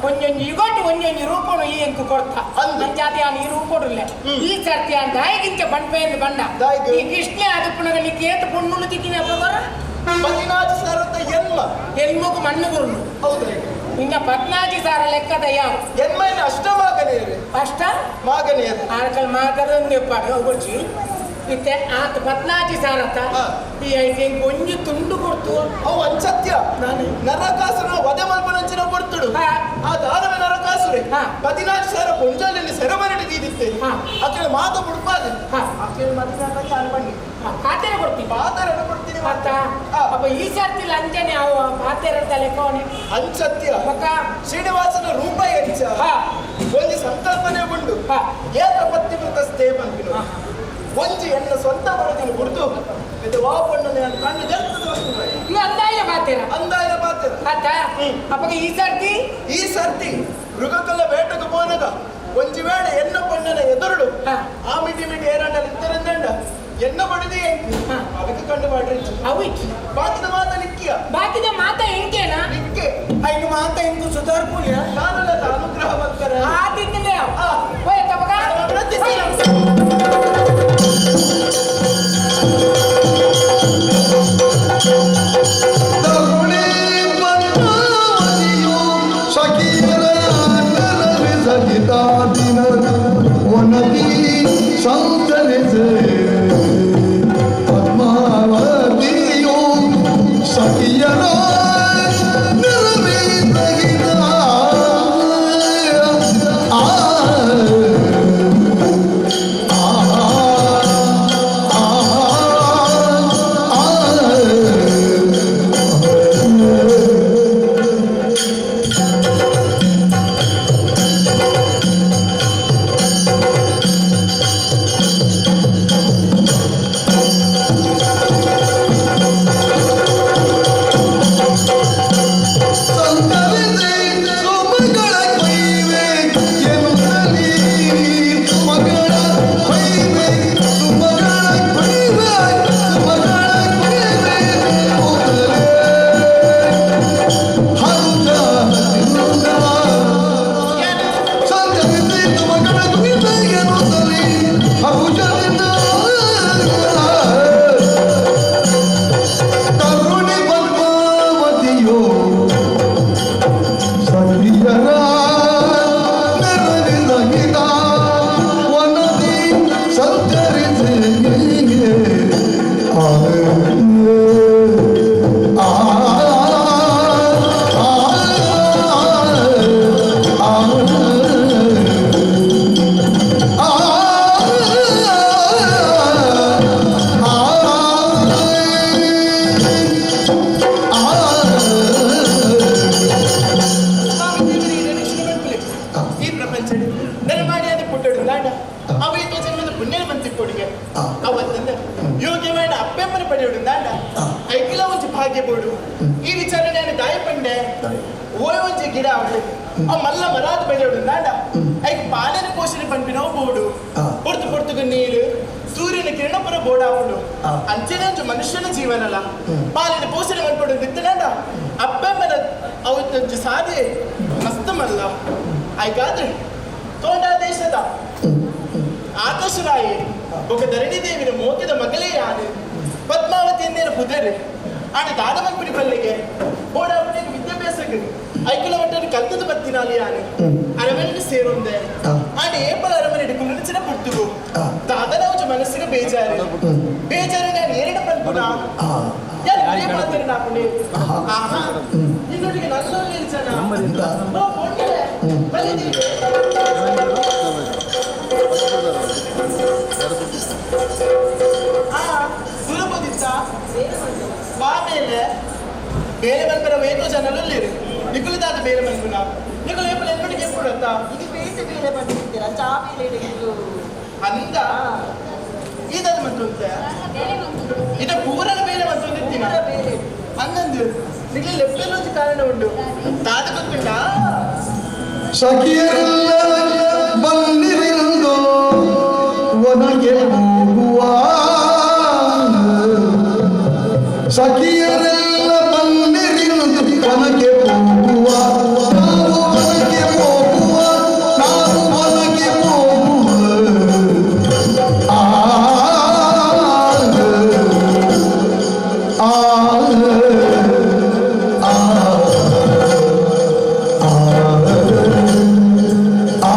ಒಂದೊಂದು ಯುಗಟ್ಟು ಒಂದೊಂದು ರೂಪನು ಈ ಎಂಕು ಕೊಡ್ತಾ ಅಂಚಾತಿ ಯಾನು ಈ ರೂಪಡುಲ್ಲ ಈ ಸರ್ತಿ ಆ ದಾಯಿಗಿಂಚ ಬಂಡ್ಪೆಂದು ಬಂಡ ಈ ಕೃಷ್ಣ ಅದು ಪುನಕ ನೀ ಕೇತು ಪುಣ್ಣುಳು ತಿಕ್ಕಿನ ಬರ 14,000 ಎಲ್ಮುಗು ಮಣ್ಣು ಗುರುನು ಹೌದ್ರಿ ಇನ್ನ 14,000 ಲೆಕ್ಕದ ಯಾವ ಎನ್ಮೈನ ಅಷ್ಟಮಾಗನೇರಿ ಅಷ್ಟ ಮಾಗನೇರಿ ಆಕಲ್ ಮಾತಾಡೊಂದು ಪಾಡು ಒಬ್ಬರ್ಜಿ ಇತ್ತೆ ಆತ 14,000 ಈ ಐತೆ ಒಂಜಿ ತುಂಡು ಕೊಡ್ತು ಅವು ಅಂಚತ್ಯ ನರಕಾಸುರ ವಧೆ ಮಲ್ಪನಂಚಿನ ಕೊಡ್ತುಡು ಆ ದಾನವೇ ನರಕಾಸುರೆ 14,000 ಕೊಂಜಾಲಲ್ಲಿ ಸೆರೆಮನೆ ದೀದಿತ್ತೆ ಆಕೆಯ ಮಾತು ಬಿಡ್ಬಾರ್ದು ಆಕೆಯ ಮದುವೆ ಯಾರು ಬನ್ನಿ ಪಾತೆರ ಕೊಡ್ತೀನಿ ಪಾತೆರ ಕೊಡ್ತೀನಿ ಮತ್ತ ಅಪ್ಪ ಈ ಸರ್ತಿ ಲಂಚನೆ ಅವ ಪಾತೆರ ಲೆಕ್ಕವನೆ ಅಂಚತ್ಯ ಶ್ರೀನಿವಾಸನ ರೂಪ ಹೆಚ್ಚ ಒಂದು ಸಂಕಲ್ಪನೆ ಉಂಡು ಏಕಪತ್ನಿಕೃತ ಸ್ಥೇಪನ್ಪಿನು ಒಂಜಿ ಎನ್ನ ಸ್ವಂತ ಬರೋದಿನ ಕುರಿತು ಇದು ವಾಪಣ್ಣನೆ ಅಂತ ಕಣ್ಣು ನೀವು ಅಂದಾಯ ಪಾತೆರ ಪಾತೆರ ಅಪ್ಪ ಈ ಸರ್ತಿ ಮೃಗಕಲ್ಲ ಬೇಟకు పోనಗ ಒಂಜಿ ವೇಳೆ ಎನ್ನ ಪಣ್ಣನ ಎದುರುಡು ಆ ಮಿಟಿ ಏರಂಡ ಇದ್ದರಂದಂಡ ಎನ್ನ ಬಡಿದಿ ಅದಕ್ಕೆ ಕಂಡು ಮಾಡ್ರಿ ಬಾಕಿದ ಮಾತ ನಿಕ್ಕಿಯ ಬಾಕಿದ ಮಾತ ಎಂಕೇನಾ ನಿಕ್ಕೆ ಐದು ಮಾತ ಎಂಕು ಸುಧಾರ್ಪುಲ್ಯ ನಾನಲ್ಲ ಅನುಗ್ರಹ ಬಂತರ ಆ ತಿಂದಿಲ್ಲ ಹೋಯ್ತ ಮಗ ನನ್ನ ಮಾಡಿ ಅದು ಪುಟ್ಟಡು ನಾಡ ಅವತ್ತು ಜನ್ಮದ ಪುಣ್ಯ ಮಂತಿ ಕೊಡುಗೆ ಅವತ್ತಂದ ಯೋಗ್ಯವಾದ ಅಪ್ಪೆಮ್ಮನ ಪಡೆಯೋಡು ನಾಡ ಐಕಿಲ ಒಂಚು ಭಾಗ್ಯ ಬೋಡು ಈ ವಿಚಾರ ನಾನು ದಾಯ ಪಂಡೆ ಓಯ್ ಒಂಚು ಗಿಡ ಅವಳು ಆ ಮಲ್ಲ ಮರಾದ ಬೆಳೆಯೋಡು ನಾಡ ಐಕ್ ಪಾಲನ ಪೋಷಣೆ ಪಂಪಿನ ಬೋಡು ಪೊರ್ತುಗ ನೀರು ಸೂರ್ಯನ ಕಿರಣ ಪುರ ಬೋಡ ಅವಳು ಅಂಚನೆ ಒಂಚು ಮನುಷ್ಯನ ಜೀವನಲ್ಲ ಪಾಲನ ಪೋಷಣೆ ಮಾಡ್ಕೊಡು ನಿತ್ತನಾಡ ಅಪ್ಪೆಮ್ಮನ ಅವತ್ತೊಂಚು ಸಾಧೆ ಮಸ್ತ ಮಲ್ಲ ಆಯ್ಕಾದ್ರೆ ತೋಂಡ ದೇಶದ ಆಕಾಶರಾಯಿ ఒక ಧರಣಿ ದೇವಿನ ಮೋಕದ ಮಗಳೇ ಆನೆ ಪದ್ಮಾವತಿ ಎಂದೇನ ಪುದರೆ ಆನೆ ದಾನಮಂಪುಡಿ ಪಲ್ಲಿಗೆ ಓಡಾಪುಡಿಗೆ ವಿದ್ಯಾಭ್ಯಾಸಕ್ಕೆ ಐಕಲ ಒಟ್ಟನ್ನು ಕಲ್ತದ ಬತ್ತಿನಾಲಿ ಆನೆ ಅರಮನೆಗೆ ಸೇರೊಂದೆ ಆನೆ ಏಪಲ ಅರಮನೆ ಹಿಡ್ಕೊಂಡು ನಿಲ್ಚಿನ ಪುಟ್ಟುಗು ದಾದನ ಒಂಚು ಮನಸ್ಸಿಗೆ ಬೇಜಾರು ನಾನು ಏರಿನ ಪಂಪುನ ಯಾರು ಮನೆ ಮಾಡ್ತಾರೆ ನಾಪುಣಿ ಆಹಾ ಇನ್ನೊಟ್ಟಿಗೆ ನಲ್ಲೋ ನಿಲ್ಸನ ಓ ಪೊಟ್ಟೆ ಬಲ್ಲಿದ್ದೀವಿ ಸುಲಭದಿತ್ತ ಬಾಮೇಲೆ ಬೇರೆ ಬಂದರ ವೇತೋ ಜನರಲ್ಲಿ ನಿಗುಲಿದಾದ ಬೇರೆ ಬಂದು ನಿಗುಲು ಏಪಲ ಎಪ್ಪಡಿಗೆ ಎಪ್ಪುಡತ್ತ ಇದು ಬೇಟೆ ಬೇರೆ ಬಂದಿದ್ದೀರಾ ಚಾ ಬೇರೆ ಅಂದ ಇದನ್ನು ಬಂತು ಇದು ಪೂರನ ಬೇರೆ ಬಂತು ಬೇರೆ ಹಂಗಂದು ನಿಗುಲು ಲೆಫ್ಟ್ ಕಾರಣ ಉಂಟು ತಾತ ಗೊತ್ತುಂಟಾ ಸಖಿಯರೆಲ್ಲ ಬಂದಿರಿಂದು ಒನಗೆ ಹೋಗುವ ಸಖಿಯರೆಲ್ಲ ಬಂದಿರಿಂದು ಒನಗೆ ಹೋಗುವ ನಾವು ಒನಗೆ ಹೋಗುವ ನಾವು ಒನಗೆ ಹೋಗುವ ಆ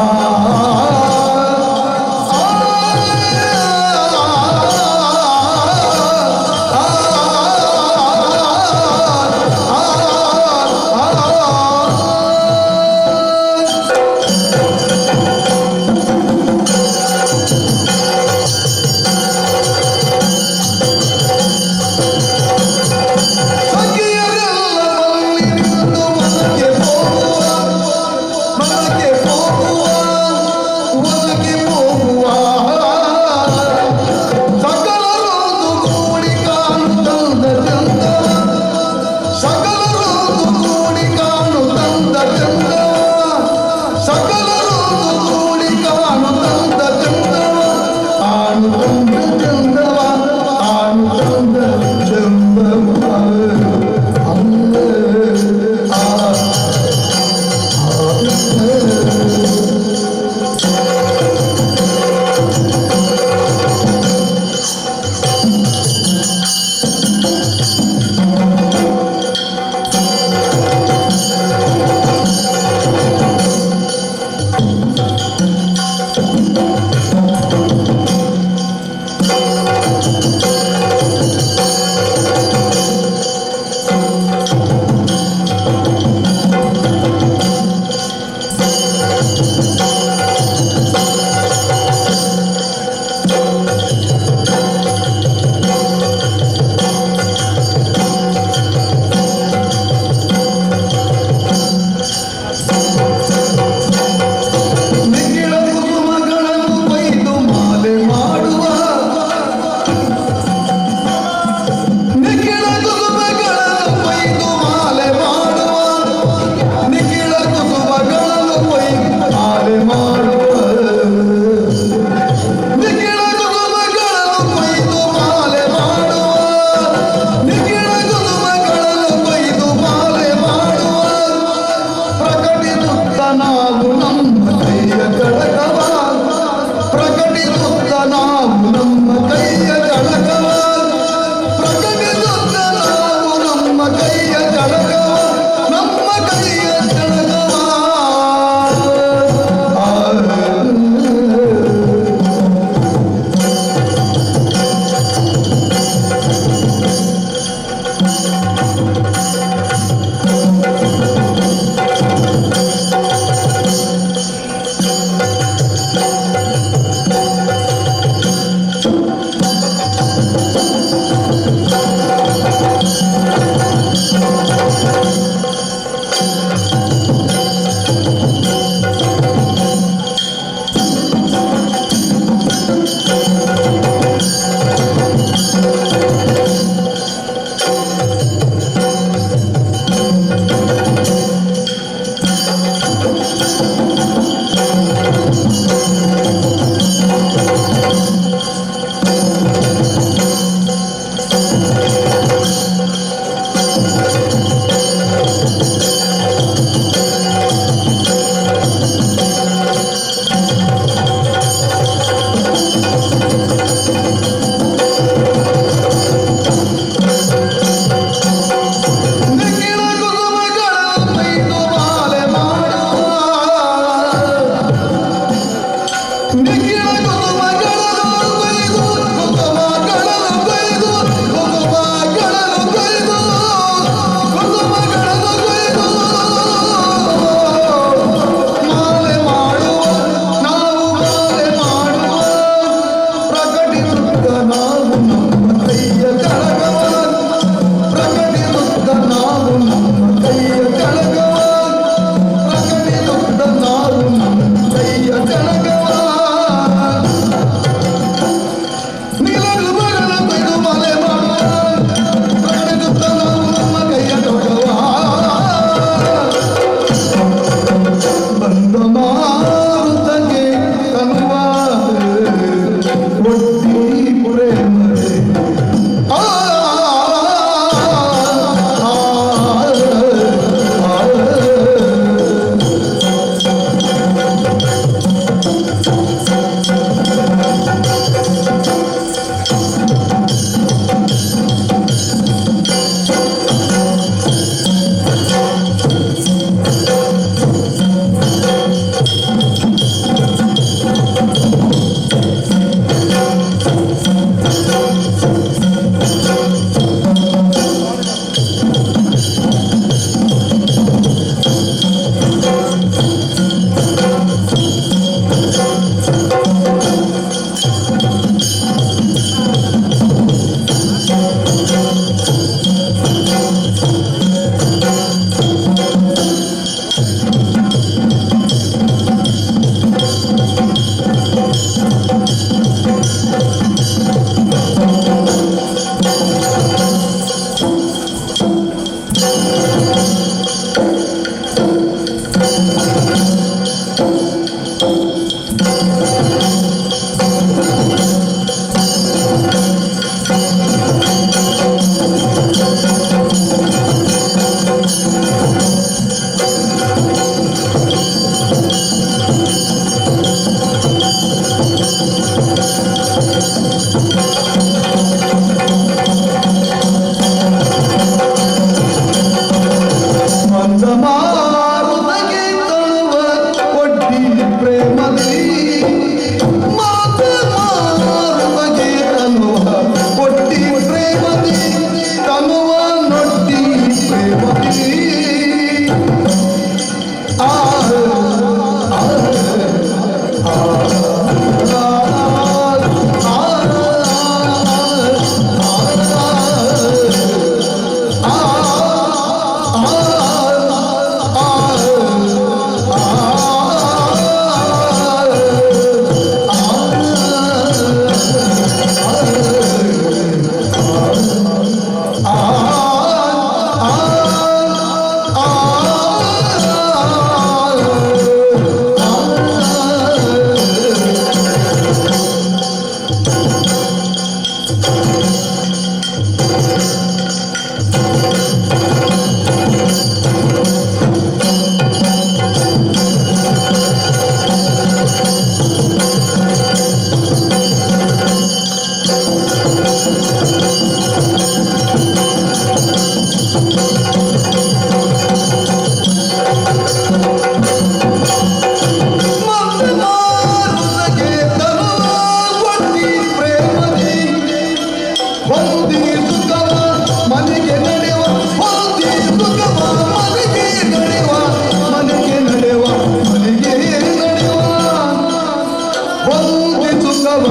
ವಂದಿಸುತ್ತವ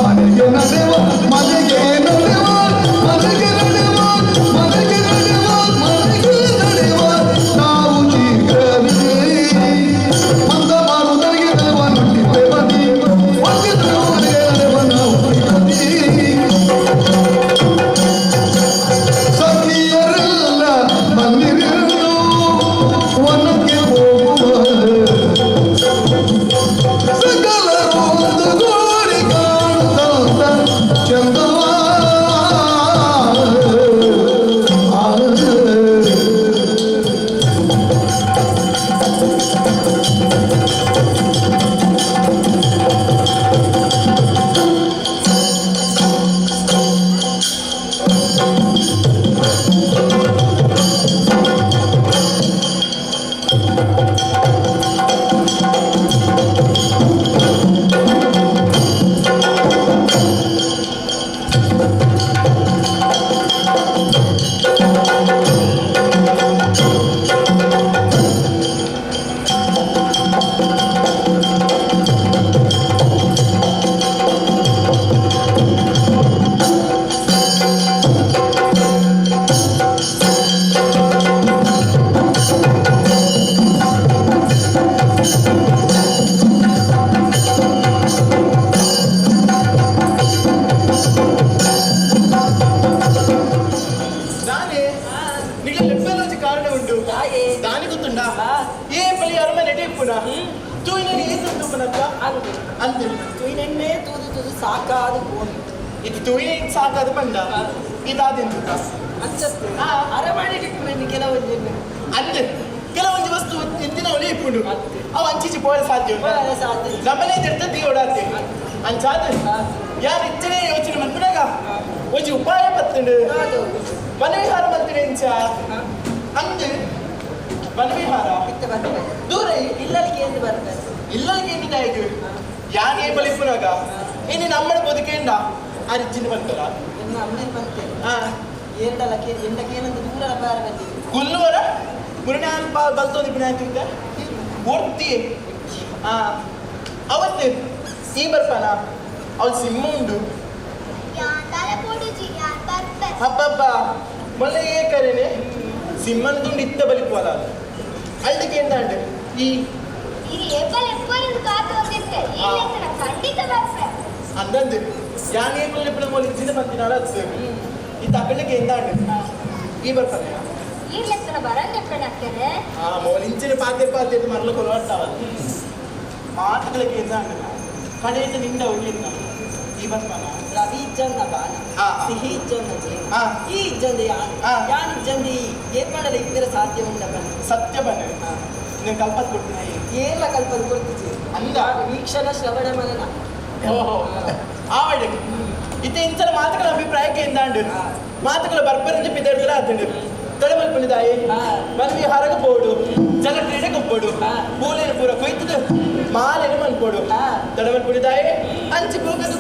ಮನೆಗೆ ನಡೆವ ಮನೆಗೆ ನಡೆವ ಮನೆಗೆ ನಡೆವ ಮನೆಗೆ ನಡೆವ ಮನೆಗೆ ನಡೆವ ನಾವು ಶೀಘ್ರವೇ ಮಂದ ಮಾಡುವುದರಿಗೆ ನಡೆವ ನುಡಿವೆ ಬದಿ ವಂದಿಸುವವರಿಗೆ ನಡೆವ ನಾವು ಬದಿ ಸಖಿಯರೆಲ್ಲ ಬಂದಿರಲು ವನಕ್ಕೆ ಹೋಗುವ ಸಕಲರು ಒಂದು ಗೋಡಿ ಕಾಣುತ್ತ ಚಂದವ ನಾನೇ ನಿಮಗೆ ಲೆಪ್ಪೆಲ್ಲೊಂದು ಕಾರಣ ಉಂಟು ದಾನಿ ಗೊತ್ತುಂಡಾ ಏ ಬಳಿ ಅರಮನೆ ನೆಡೆಪುನ ತೂಯಿನ ಏನು ತುಪ್ಪನಕ್ಕ ಅಂತೆ ತುಯ್ನೆಣ್ಣೆ ತೂದು ತೂದು ಸಾಕಾದ ಗೋಣಿ ಇದು ತೂಯಿನ ಸಾಕಾದ ಬಂದ ಇದಾದೆಂದು ಅಚ್ಚತ್ತು ಅರಮನೆ ಡಿಪ್ಪು ಕೆಲವೊಂದು ಅಂತೆ ಕೆಲವೊಂದು ವಸ್ತು ಎತ್ತಿನ ಒಲೆ ಇಪ್ಪುಂಡು ಅವು ಅಂಚಿಸಿ ಪೋರ ಸಾಧ್ಯ ಉಂಟು ಸಾಧ್ಯ ನಮ್ಮನೆ ತಿರ್ತಿ ಓಡಾಡ್ತೆ ಅಂಚಾದ ಯಾರು ಇಚ್ಚನೆ ಯೋಚನೆ ಮಾಡ್ಬಿಡಾಗ ಒಂಜಿ ಉಪಾಯ ಬತ್ತುಂಡು ವನವಿಹಾರ ಮಾಡ್ತೀನಿ ಇಂಚ ಅಂದು ವನವಿಹಾರ ಇತ್ತ ಬರ್ತದೆ ದೂರ ಇಲ್ಲಲ್ಲಿಗೆ ಎಂದು ಬರ್ತದೆ ಇಲ್ಲಗೆ ಏನಿದಾಯ್ತು ಯಾನೇ ಬಲಿಪುನಾಗ ಇನ್ನು ನಮ್ಮನ ಬದುಕೇಂಡ ಅರಿಜಿನ ಬಂತಲ್ಲ ಇನ್ನು ಅಮ್ಮನೆ ಬಂತೆ ಹಾ ಎರಡಲಕ್ಕೆ ಎಂಡಕ್ಕೇನಂತ ದೂರ ಬಾರ ಬಂದಿದೆ ಗುಲ್ಲುವರ ಮುರುಣ ಬಲ್ತೋದಿ ಬಿನಾಯ್ತಿದ್ದ ಒರ್ತಿ ಹಾ ಅವತ್ತು ಈ ಬರ್ಪಾನ ಅವಳು ಸಿಂಹ ಉಂಡು ಹಬ್ಬಬ್ಬ ಮೊನ್ನೆ ಏಕರೇನೆ ಸಿಂಹನ ದುಂಡು ಇತ್ತ ಬಲಿಪೋಲ ಅಳ್ದಕ್ಕೆ ಎಂತ ಅಂಡೆ ಈ ಅಂದಂದು ಯಾನ್ ಏಪಲ್ ಎಪ್ಪಳ ಮೊಲಿ ಚಿನ್ನ ಬಂತಿನ ಅಳತ್ತು ಈ ತಕ್ಕಳಿಗೆ ಎಂತ ಅಂಡೆ ಈ ಬರ್ಪಾನೆ ಆ ಮೊಲಿಂಚಿನ ಪಾತೆ ಮರಳು ಕೊಲ್ವಾಡ್ತಾವ ಮಾತುಗಳಿಗೆ ಎಂತ ಅಂಡೆ ಕಡೆಯಿಂದ ನಿಂದ ಉಳಿಯಿಂದ ಈ ಬರ್ಪಾನ ರವಿ ಇಜ್ಜಂದ ಬಾಣ ಸಿಹಿ ಇಜ್ಜಂದ ಈ ಇಜ್ಜಂದ ಯಾನ್ ಇಜ್ಜಂದ ಈ ಏಪಡಲ ಇಬ್ಬರ ಸಾಧ್ಯ ಉಂಟ ಬನ್ನಿ ಸತ್ಯ ಬನ್ನಿ నేను కల్పత కొడుతున్నాయి ఏళ్ళ కల్పది కొడుతుంది అంద వీక్షణ శ్రవణ మనన ಓಹೋ ಆವಡೆ ಇತ್ತೆ ಇಂಚನ ಮಾತುಗಳ ಅಭಿಪ್ರಾಯಕ್ಕೆ ಎಂದಾಂಡು ಮಾತುಗಳ ಬರ್ಬರಂಜಿ ಪಿದೆಡ್ಲ ಆತಂಡು ತಡಮಲ್ಪುಣಿದಾಯಿ ಮನ್ವಿ ಹರಗ ಪೋಡು ಜಲ ಕ್ರೀಡೆಗೆ ಪೋಡು ಪೂಲೇನ ಪೂರ ಕೊಯ್ತದ ಮಾಲೇನ ಮನ್ಪೋಡು ತಡಮಲ್ಪುಣಿದಾಯಿ ಅಂಚಿ ಹೋಗದು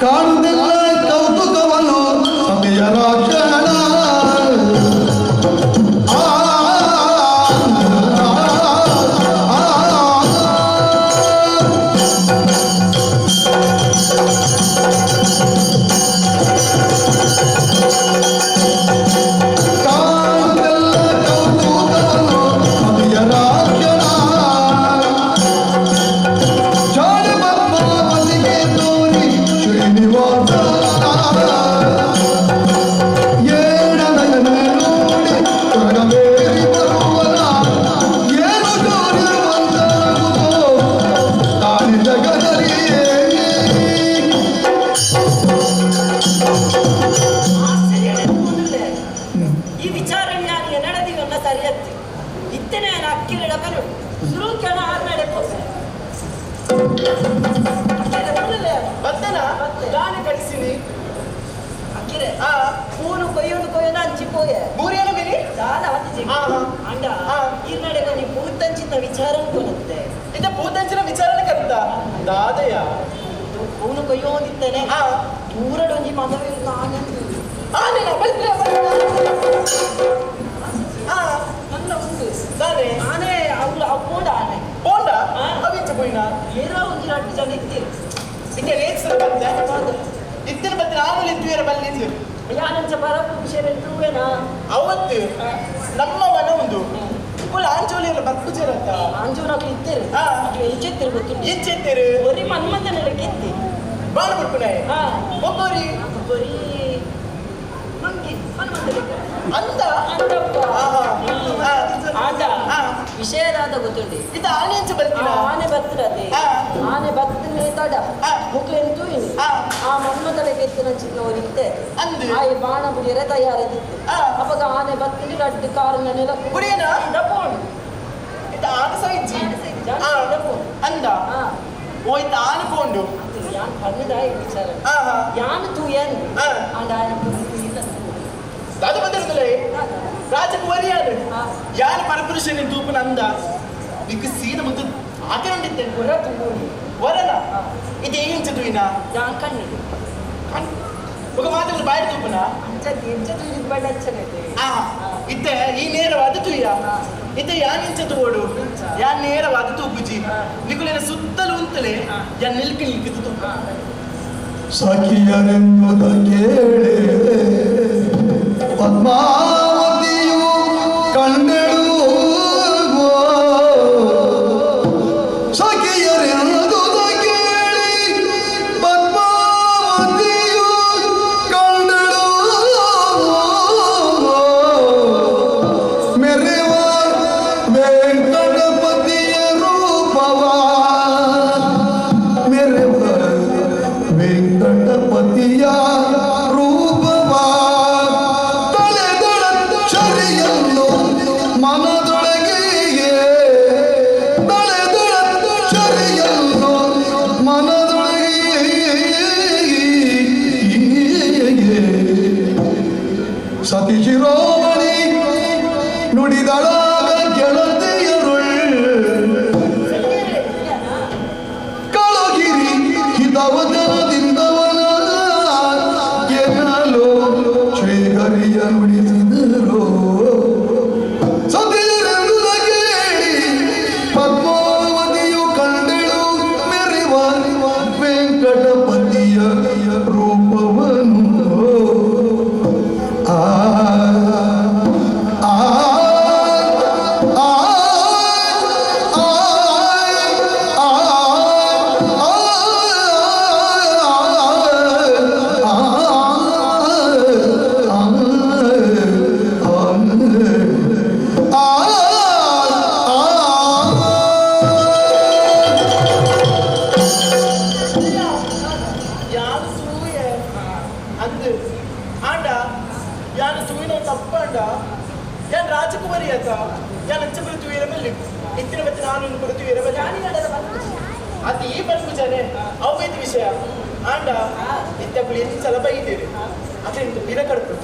ಕಾಣುವುದೆಲ್ಲ ಕೌತುಕವನು ಸತಿಯ ರಾಕ್ಷಣ ಈ ವಿಚಾರಣ್ಯಾನಿಯ ನಡೆದಿವನ್ನ ಸರಿಯತ್ತಿ ಇತ್ತನೇ ಅಕ್ಕಿರಡ ಬರು ಸುರುಕಣ ಆರ್ನಡೆ ಬತ್ತನ ಗಾನ ಕಳಿಸಿನಿ ಅಕ್ಕಿರೆ ಪೂನು ಕೊಯ್ಯೋದು ಹಂಚಿಪೋಯ ಮೂರೇನು ಬಿರಿ ದಾದ ಹತ್ತಿ ಅಂಡ ಈ ನಡೆ కొని ಪೂತಂಚಿನ ವಿಚಾರ ಕೊಡುತ್ತೆ ಇದ ಪೂತಂಚಿನ ವಿಚಾರಣೆ ಕರ್ತ ದಾದಯ ಪೂನು ಕೊಯ್ಯೋದಿತ್ತೇನೆ ದೂರಡೊಂಜಿ ಮದುವೆ ನಾನು ಆನೆ ನನ್ನ ಉಂಟು ದಾನೆ ಆನೆ ಅವ್ರು ಅಪ್ಪೋಡ ಆನೆ ಬೋಂಡ ಅವಿಂಚ ಪೋಯಿನ ಏರ ಒಂಜಿ 2 ಜನ ಇದ್ದೀರಿ ಇತ್ತೆ ರೇಕ್ಸರ ಬಂದೆ ಇತ್ತಿನ ಬಂದ ನಾನು ಇದ್ವೇರ ಬಲ್ಲಿದ್ದು ಯಾನಂಚ ಬರಪ್ಪು ವಿಷಯ ತೂವೇನಾ ಅವತ್ತು ನಮ್ಮ ಮನ ಒಂದು ಫುಲ್ ಆಂಚೋಲಿಯಲ್ಲ ಬರ್ಪುಜರತ್ತ ಆಂಜೂರಾಗ ಇದ್ದೀರಿ ಅದು ಎಂಚೆತ್ತಿರಿ ಗೊತ್ತು ಎಂಚೆತ್ತೇರು ಬರೀ ಮನ್ಮಂತನೆಲ್ಲ ಗೆದ್ದಿ ಬಾಳ ಬಿಡ್ಪುನೆ ಒಬ್ಬರಿ ಬರೀ ಮಂಗಿ ಮನ್ಮಂತನೆಲ್ಲ ಅಂತ ಅಂದಪ್ಪ ಆದ ಹಾ. ವಿಷಯದಾದ ಗೊತ್ತುಂಡಿ ಇದು ಆನೆ ಅಂಚ ಬರ್ತೀನ ಆನೆ ಬರ್ತದೆ ಆನೆ ಬರ್ತನೆ ತಡ ಮುಕ್ಲೆಂತೂ ಇನಿ ಆ ಮನ್ಮತನ ಗೆತ್ತಿನ ಚಿನ್ನವರಿತ್ತೆ ಅಂದು ಆ ಬಾಣ ಬುಡಿಯರೆ ತಯಾರಿದ್ದಿತ್ತು ಅವಾಗ ಆನೆ ಬರ್ತನೆ ರಡ್ಡು ಕಾರಣ ನೆಲ ಬುಡಿಯನ ಡಪೋಣು ಇದು ಆನೆ ಸೈಜಿ ಡಪೋಣು ಅಂದ ಹೋಯ್ತು ಆನ್ಕೊಂಡು ಯಾನ್ ಪನ್ನದ ವಿಚಾರ ಯಾನ್ ತೂ ಏನ್ ಅಂಡ ಅದು ಬಂದಿರುತ್ತಲೇ ರಾಜಕುಮಾರಿಯಾನು ಯಾರು ಪರಪುರುಷನ ತೂಪನ ಅಂದ ನಿಕ್ಕ ಸೀನ ಮುಂದೆ ಆತನೊಂಡಿದ್ದೆ ಹೊರ ತೂಡಿ ವರನ ಇದು ಏಂಚದು ಇನ್ನ ಯಾನ್ ಕಣ್ಣಿಗೆ ఒక మాటలు బయట చూపునా ಇತ್ತೆ ಈ ನೇರವಾದ ತುಯ್ಯ ಇತ್ತೆ ಯಾನಿಂಚದು ಓಡು ಯಾ ನೇರವಾದ ತೂಗುಜಿ ನಿಗುಲಿನ ಸುತ್ತಲೂ ಉಂತಲೇ ಯಾ ನಿಲ್ಕಿ ನಿಲ್ಕಿತು ತೂಕ ಸಖಿಯರೆಂಬುದ ಕೇಳೆ ಪದ್ಮಾವತಿಯು ಕಂಡೆಳು ಸಖಿಯರೆಂಬುದ ಕೇಳಿ ಪದ್ಮಾವತಿಯು ಕಂಡೆಳು ಮೆರೆವ ವೆಂಕಟಪತಿಯ ರೂಪವ ಮೆರೆವ ವೆಂಕಟಪತಿಯ ರೂಪವ ತಲೆದಳ ಚರಿಯನ್ನು ಮನದೊಳಗೆ ತಲೆದಳ ಚರಿಯನ್ನು ಮನದೊಳಗೆ ಸತಿ ಶಿರೋಮಣಿ ನುಡಿದಳಾಗ ಗೆಳತಿಯರುಳ್ ಕಳಗಿರಿ ಹಿತವಚನದಿಂದವನ ಎನ್ನಲು ಶ್ರೀಹರಿಯ ನುಡಿಸಿದರು ಸತಿಯರೆಂಬುದ ಕೇಳಿ ಪದ್ಮಾವತಿಯು ಕಂಡೆಳು ಮೆರೆವ ವೆಂಕಟಪತಿಯ ರೂಪವನು ಆ ಆ ಯಾನು ತೂಯ ಅಂದು ಆಂಡ ಯಾನು ತೂಯಿನ ತಪ್ಪಂಡ ಯಾನ್ ರಾಜಕುಮಾರಿ ಆತ ಯಾನ್ ಅಂಚಪುರ ತೂಯಿರ ಮೇಲೆ ಇತ್ತಿನ ಮತ್ತೆ ನಾನು ಕೂಡ ತೂಯಿರ ಮೇಲೆ ಅದು ಈ ಬಂದು ಜನೆ ಅವೈದ ವಿಷಯ ಆಂಡ ಇತ್ತಗಳು ಎಂಚಲ ಬೈದಿರಿ ಅದ್ರಿಂದ ಬಿರ ಕಡ್ತು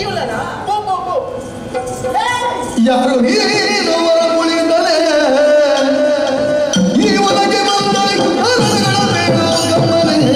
ಇವಲನ ಪೋ ಪೋ ಪೋ ಯಾರು ನೀನು ಒಳಗುಳಿದಲೆ ಈ ಒಳಗೆ ಬಂದ ಗಮನೆ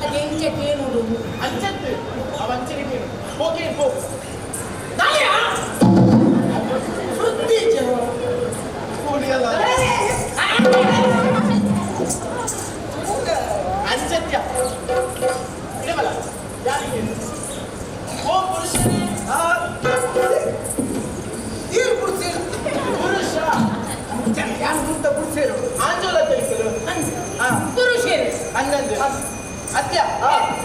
ಅದೆಂಚೇನು ಅಂಚತ್ತು ಅವ ಅಂಚನಿಗೆ ಹೋಗಿ ಪೋ ಕುಡಿಯಲ್ಲ ಅಂಚತ್ಯ ಇಡಬಲ್ಲ ಯಾರಿಗೆ ಓ ಪುರುಷನೇ ಈ ಪುರುಷ ಪುರುಷ ಯಾರು ಗುಂತ ಪುರುಷರು ಆಂಜೋಲ ತಿಳಿಸಲು ಪುರುಷರು ಹಂಗಂದ್ರೆ ಅತ್ಯ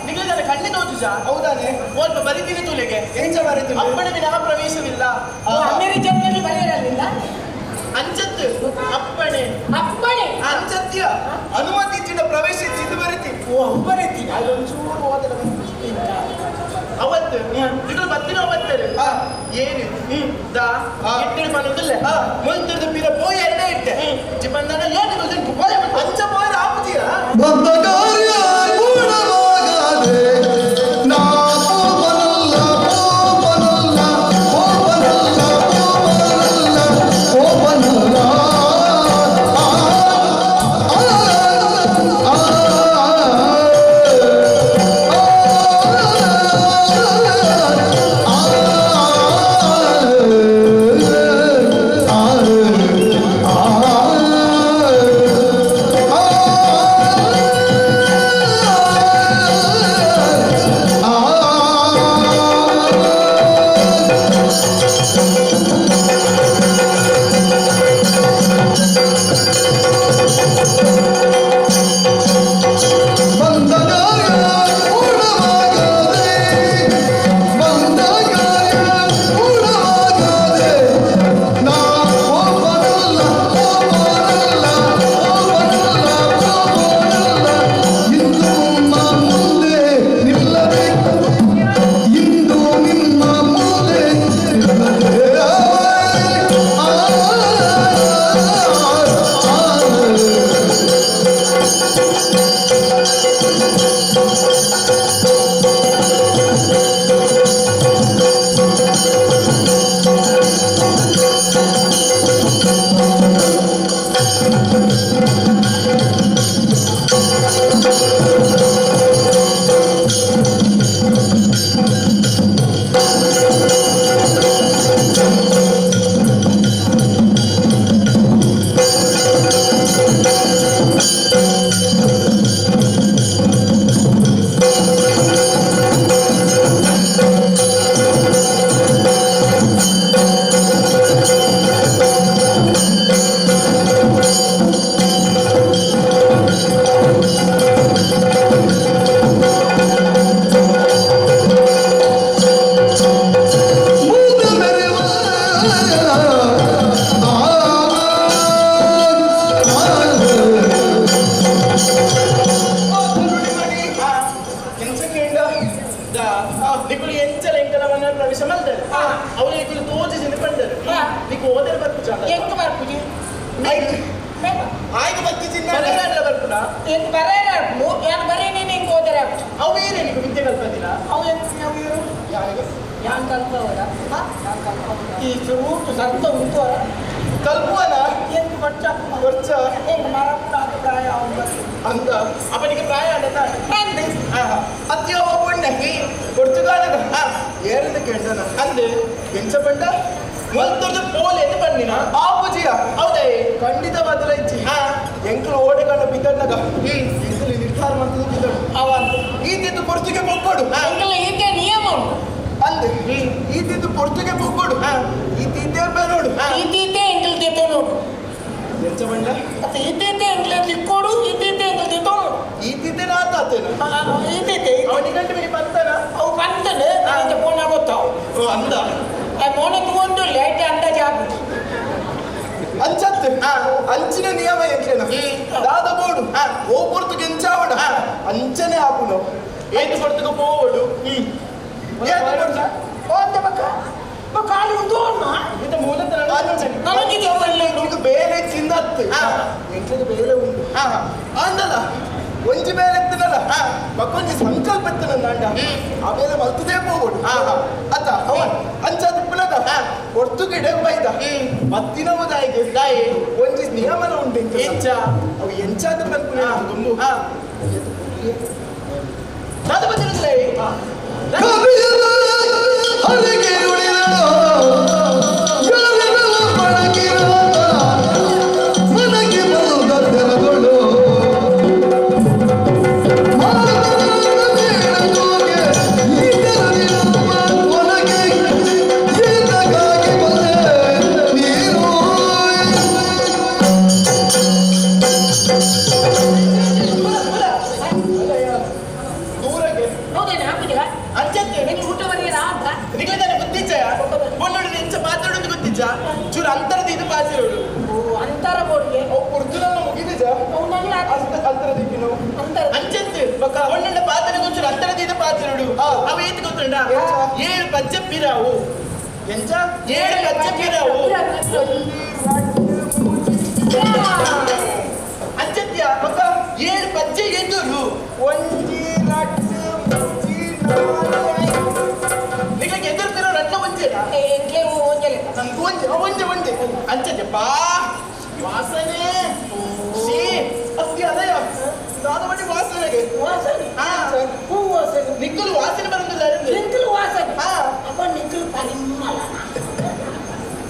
ನಿಮಗೆ ಕಣ್ಣೆ ತೋಜುಜ ಹೌದಾನೆ ಸ್ವಲ್ಪ ಬರಿತೀನಿ ತುಲೆಗೆ ಎಂಚ ಬರೀತೀನಿ ಅಪ್ಪಣೆ ವಿನಃ ಪ್ರವೇಶವಿಲ್ಲ ಅಮೆರಿಕನ್ನಲ್ಲಿ ಬರೆಯಲಿಲ್ಲ ಅಂಚತ್ತು ಅಪ್ಪಣೆ ಅಪ್ಪಣೆ ಅಂಚತ್ಯ ಅನುಮತಿಸಿದ ಪ್ರವೇಶಿಸಿದ್ದು ಬರೀತಿ ಒಬ್ಬರತಿ ಅದೊಂಚೂರು ಹೋದರೆ ಅವತ್ತು ಇದು ಬತ್ತಿನ ಅವತ್ತರು ಏನು ದಾ ಇಟ್ಟಿನ ಮನದಲ್ಲ ಮುಂತಿರ್ದು ಪಿರ ಪೋಯ ಎರಡೇ ಇಟ್ಟೆ ಚಿಪ್ಪಂದನ ಏನು ಅಂಚ ಪೋಯರ ಆಪುತ್ತೀರಾ ಬಂದ ಕಾರ್ಯ ಗುಣವಾಗದೆ ನಾ ಹೋಗನಲ್ಲ ಹೋಗನಲ್ಲ ಹೋಗನಲ್ಲ ಹೋಗನಲ್ಲ ನಿಕ್ಕಳು ಎಂಚಲ ಎಂಕಲವನ್ನ ಪ್ರವೇಶ ಮಾಡ್ತಾರೆ ಅವರು ನಿಕ್ಕಳು ತೋಜಿ ಸಿನಿಪಂಡರು ನಿಕ್ಕು ಓದಲು ಬರ್ಪುಜ ಎಂತ ಬರ್ಪುಜಿ ಆಯ್ತು ಬತ್ತಿ ಚಿನ್ನ ಬರೆಯಲ್ಲ ಬರ್ಪುಡ ಎಂತ ಬರೆಯಲ್ಲ ಯಾರು ಬರೀ ನೀನು ಹೆಂಗೆ ಹೋದರೆ ಅವು ಏನೇ ನಿಕ್ಕು ವಿದ್ಯೆ ಕಲ್ಪದಿಲ್ಲ ಅವು ಎಂತ ನಾವು ಇವರು ಯಾರಿಗೆ ಯಾನ್ ಕಲ್ಪವರ ಈ ರೂಟು ಸಂತ ಉಂಟು ಕಲ್ಪುವನ ಎಂತ ಬಚ್ಚ ವರ್ಷ ಹೆಂಗೆ ಮರಪುಡ ಪ್ರಾಯ ಅಂತ ಅವನಿಗೆ ಪ್ರಾಯ ಅಲ್ಲ ಅತ್ಯ ಒಬ್ಬಣ್ಣಿ ಪೊರ್ತುಗಾಲದ ಏರಿಂದ ಕೇಳ್ತಾನ ಅಂದೆ ಎಂಚ ಪಂಡ ಮೊಲ್ತೊರ್ದು ಪೋಲ್ ಎಂದು ಬಣ್ಣಿನ ಆ ಪೂಜಿಯ ಹೌದೇ ಖಂಡಿತವಾದ ಇಚ್ಚಿ ಎಂಕಲು ಓಡೆಗಳ ಬಿದ್ದಣ್ಣಗ ಎಂಕಲು ನಿರ್ಧಾರ ಮಾಡ್ತದ ಬಿದ್ದಳು ಅವಂತ ಈತಿದ್ದು ಪೊರ್ತುಗೆ ಮೊಕ್ಕೊಡು ಅಂಕಲ್ ಈಕೆ ನಿಯಮ ಉಂಟು ಅಂದೆ ಈತಿದ್ದು ಪೊರ್ತುಗೆ ಮೊಕ್ಕೊಡು ಈತಿದ್ದೇ ನೋಡು ಇದ್ದಿದ್ದೆ ಎಂಕಲ್ ತಿತ್ತೋ ನೋಡು ಎಂಚ ಪಂಡ ಮತ್ತೆ ಇದ್ದಿದ್ದೆ ಎಂಕಲ್ ತಿಕ್ಕೋಡು ಇದ್ದಿದ್ದೆ ಎಂಕಲ್ ತಿತ್ತೋ ನೋಡು ಈತಿದ್ದೆ ನಾತಾತೇನ ಇದ್ದಿದ್ದೆ ಅವನಿಗಂಟು ಮೇಲೆ ಬಂತಾನ ಅವು ಬಂತದೆ ನನಗೆ ಫೋನ್ ಗೊತ್ತಾವು ಅಂದ ಮೊನ್ನೆ ತಗೊಂಡು ಲೈಟ್ ಅಂದಾಜು ಆಗ್ಬಿಟ್ಟು ಅಂಚತ್ತು ಅಂಚಿನ ನಿಯಮ ಎಂಚೇನ ದಾದ ಬೋಡು ಓ ಪೊರ್ತುಗೆ ಎಂಚಾವಡ ಅಂಚನೆ ಆಪುನು ಏತು ಪೊರ್ತುಗೆ ಪೋವಡು ಕಾಲು ಉಂಟು ಇದು ಮೂಲತನ ನನಗೆ ಬೇರೆ ಚಿಂದತ್ತು ಎಂಟ್ಲಿಗೆ ಬೇರೆ ಉಂಟು ಅಂದಲ್ಲ ಒಂಜಿ ಬೇರೆ ಎತ್ತನಲ್ಲ ಮಕ್ಕೊಂಜಿ ಸಂಕಲ್ಪ ಎತ್ತನ ನಾಂಡ ಆ ಬೇರೆ ಮಲ್ತದೇ ಹೋಗೋಡು ಅತ್ತ ಅಂಚಾದ ಪುಲದ ಒರ್ತುಗಿಡೆ ಬೈದ ಮತ್ತಿನ ಉದಾಯಿಗೆ ದಾಯಿ ಒಂಜಿ ನಿಯಮನ ಉಂಟು ಎಂಚ ಅವು ಎಂಚಾದ ಬಂದು ತುಂಬು ಹೌದೇನಾ ಹಾಕುದಿಲ್ಲ ಅಂಚತ್ತೆ ನಿಂಗೆ ಊಟ ಬರೀರ ಅಂತ ನಿಗದಾನೆ ಗೊತ್ತಿಚ್ಚಯ ಮೊನ್ನೋಡು ನೆಂಚ ಪಾತ್ರೋಡು ಗೊತ್ತಿಚ್ಚ ಚೂರು ಅಂತರದ ಇದು ಪಾತಿರೋಡು ಓ ಅಂತರ ಬೋರ್ಗೆ ಉರ್ದುನ ಮುಗಿದಿಜ ಅವನಲ್ಲಿ ಅಂತರದ ಇನ್ನು ಅಂತರ ಅಂಚತ್ತೆ ಒಳ್ಳೆ ಪಾತ್ರೆ ಗೊಂಚೂರು ಅಂತರದ ಇದು ಪಾತಿರೋಡು ಅವ ಏತ್ ಗೊತ್ತುಂಡ 7 ಪಚ್ಚಪ್ಪಿರಾವು ಎಂಚ 7 ಪಚ್ಚಪ್ಪಿರಾವು ಅಂಚತ್ಯ ಮಕ್ಕ 7 ಪಚ್ಚೆ ಎದುರು ಒಂಜಿ ನಟ್ಟು ನಿಮಗೆ ಎದುರ್ತಿರೋ ರಟ್ನ ಒಂಜೆನಾ ಒಂಜೆ ಅಂಚತೆ ಬಾ ವಾಸನೆ ಶ್ರೀ ಅಸ್ತಿ ಅದಯ ದಾದಮಡಿ ವಾಸನೆಗೆ ಹೂ ವಾಸನೆ ನಿಕ್ಕಲು ವಾಸನೆ ಬರುದಿಲ್ಲ ನಿಂಕಲು ವಾಸನೆ ಅಪ್ಪ ನಿಂಕಲು ಪರಿಮಳ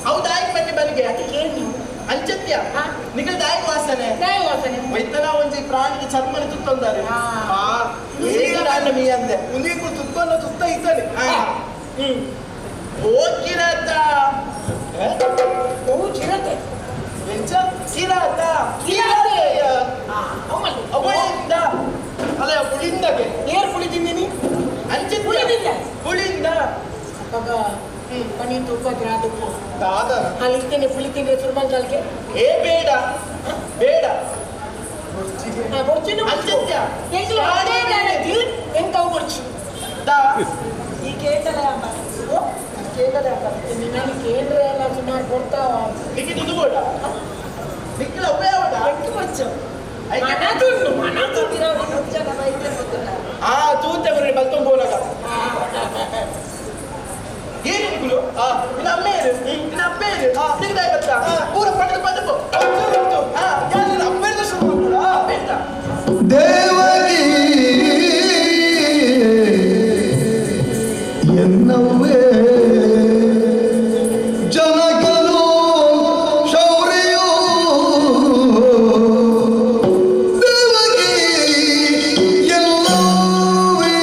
ಹೌದಾಯ್ತು ಬನ್ನಿ ಬನ್ನಿಗೆ ಅದಕ್ಕೆ ಏನು ನೀವು ಅಂಚತ್ಯ ನಿಖಲ್ ದಾಯಕ ವಾಸನೆ ವಾಸನೆ ವೈತನ ಒಂಜಿ ಪ್ರಾಣಿಗೆ ಚರ್ಮನೆ ತುತ್ತೊಂದಾರೆ ಈಗ ನಾನು ಮೀ ಅಂದೆ ಉಂದಿಗೂ ತುತ್ತೊಂದ ತುತ್ತ ಇದ್ದಾನೆ ಓ ಕಿರಾತ ಓ ಚಿರತೆ ಎಂಚ ಕಿರಾತ ಕಿರಾತೆಯ ಅವಳಿಂದ ಅಲ್ಲ ಪುಳಿಂದಗೆ ಏರ್ ಕುಳಿತಿದ್ದೀನಿ ಅಂಚಿತ್ ಪುಳಿದಿಂದ ಪುಳಿಂದ ಅವಾಗ ಪನಿ ತುಪ್ಪ ಅದಕ್ಕೂ ದಾದ ಅಲ್ಲಿರ್ತೇನೆ ಪುಳಿತೀನಿ ಸುರ್ಮಂಗಲ್ಗೆ ಏ ಬೇಡ ಬೇಡ ಬೊರ್ಚಿನ ಅಂಚಿತ್ಯ ಎಂತ ಬೊರ್ಚು ದಾ ಈ ಕೇಂದ್ರ ನಾನು ಕೇಂದ್ರ ಎಲ್ಲ ಸುಮಾರು ಕೊಡ್ತಾವ ನಿಕ್ಕೆ ದುಡ್ಡು ಬೋಡ ನಿಕ್ಕಲ ಉಪಯೋಗ ಬೊರ್ಚು ಮನ ತುಂಬಿರೋ ಜನ ಬೈದ್ರೆ ಗೊತ್ತಿಲ್ಲ ತೂತೆ ಬರೀ ಬಲ್ತೊಂದು ಬೋಲಾಗ ಏನು ನಿಕ್ಕಲು ನಿನ್ನ ಅಮ್ಮೇರು ನಿನ್ನ ಅಪ್ಪೇರು ನಿನ್ನ ಬತ್ತ ಪೂರ ಪಡೆದು ಬಂದು ಯಾರು ಅಪ್ಪೇರ್ದ ಶುರು ಮಾಡ್ಕೊಡ ಅಪ್ಪೇರ್ದ ದೇವಗಿ ಎನ್ನವೇ ಜನಕನು ಶೌರ್ಯೋ ದೇವಗಿ ಎಲ್ಲವೇ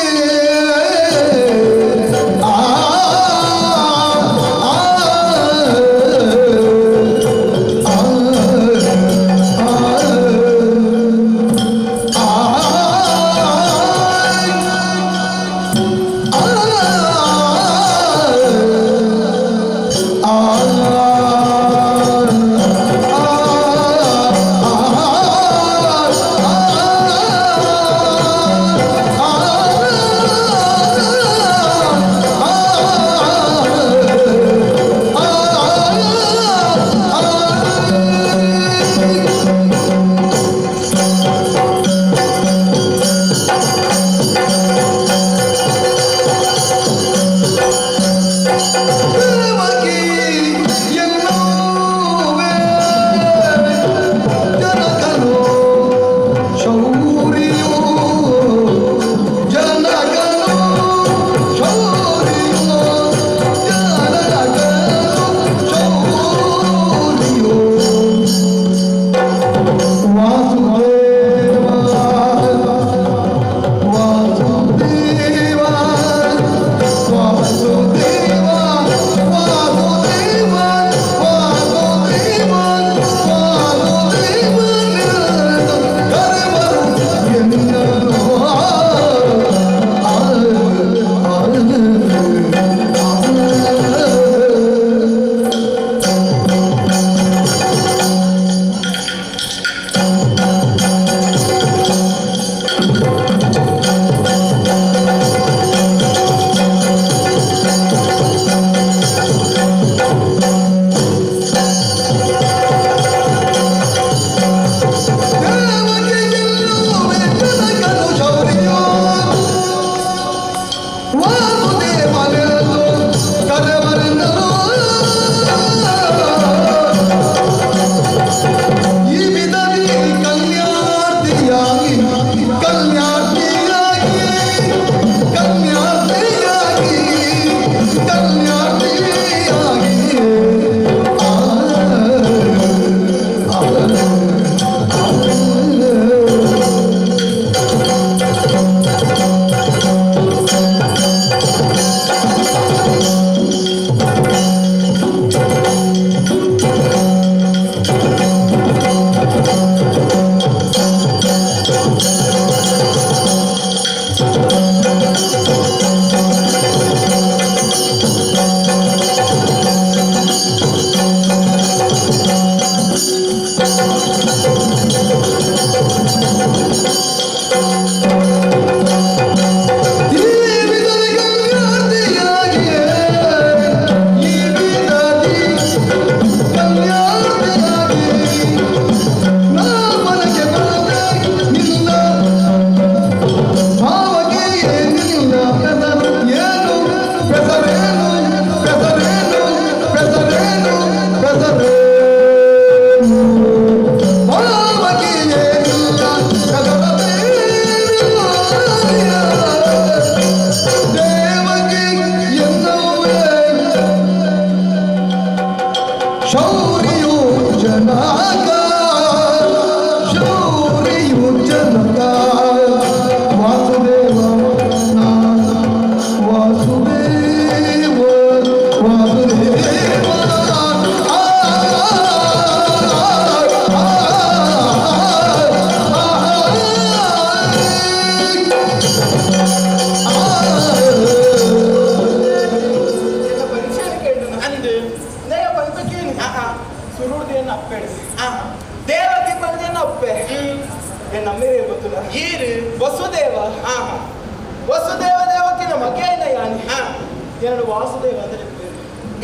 ಎರಡು ವಾಸುದೇವ ಅಂದ್ರೆ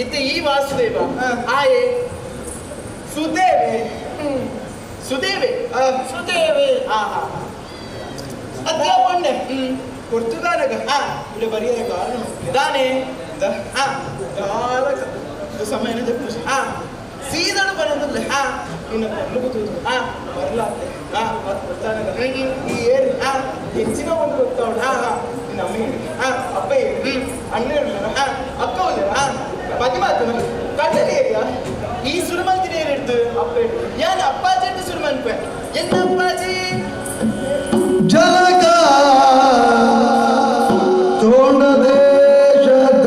ಇತ್ತೆ ಈ ವಾಸುದೇವ ಆಯೆ ಸುದೇವೆ ಸುದೇವೆ ಸುದೇವಿ ಅದ್ಯಾಪಣ್ಣೆ ಕೊಡ್ತುದಾನಗ ಇಲ್ಲಿ ಬರಿಯ ಕಾರಣ ದಾನೆ ಸಮಯನ ಜಪ್ಪು ಸೀದಣ ಬರೋದಿಲ್ಲ ಇನ್ನು ಬರ್ಲು ಬರ್ಲಾಗ್ತದೆ ಬರ್ತಾನಗ ಈ ಏರಿ ಹೆಚ್ಚಿನ ಒಂದು ಗೊತ್ತಾವಣ ನಿನ್ನ ಅಮ್ಮ ಹೇಳಿ ಅಪ್ಪ ಹೇಳಿ ಅಣ್ಣ ಹೇಳಿಲ್ಲ ಅಕ್ಕ ಹೋಗ್ಲಿಲ್ಲ ಬಗ್ಗೆ ಮಾತು ಕಣ್ಣಲ್ಲಿ ಈ ಸುರುಮಂತಿನ ಏನಿಡ್ತು ಅಪ್ಪ ಹೇಳಿ ಯಾನ ಅಪ್ಪಾಜಿ ಅಂತ ಸುರುಮಂತ್ವೆ ಎನ್ನ ಅಪ್ಪಾಜಿ ಜನಕ ತೋಂಡ ದೇಶದ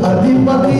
ಅಧಿಪತಿ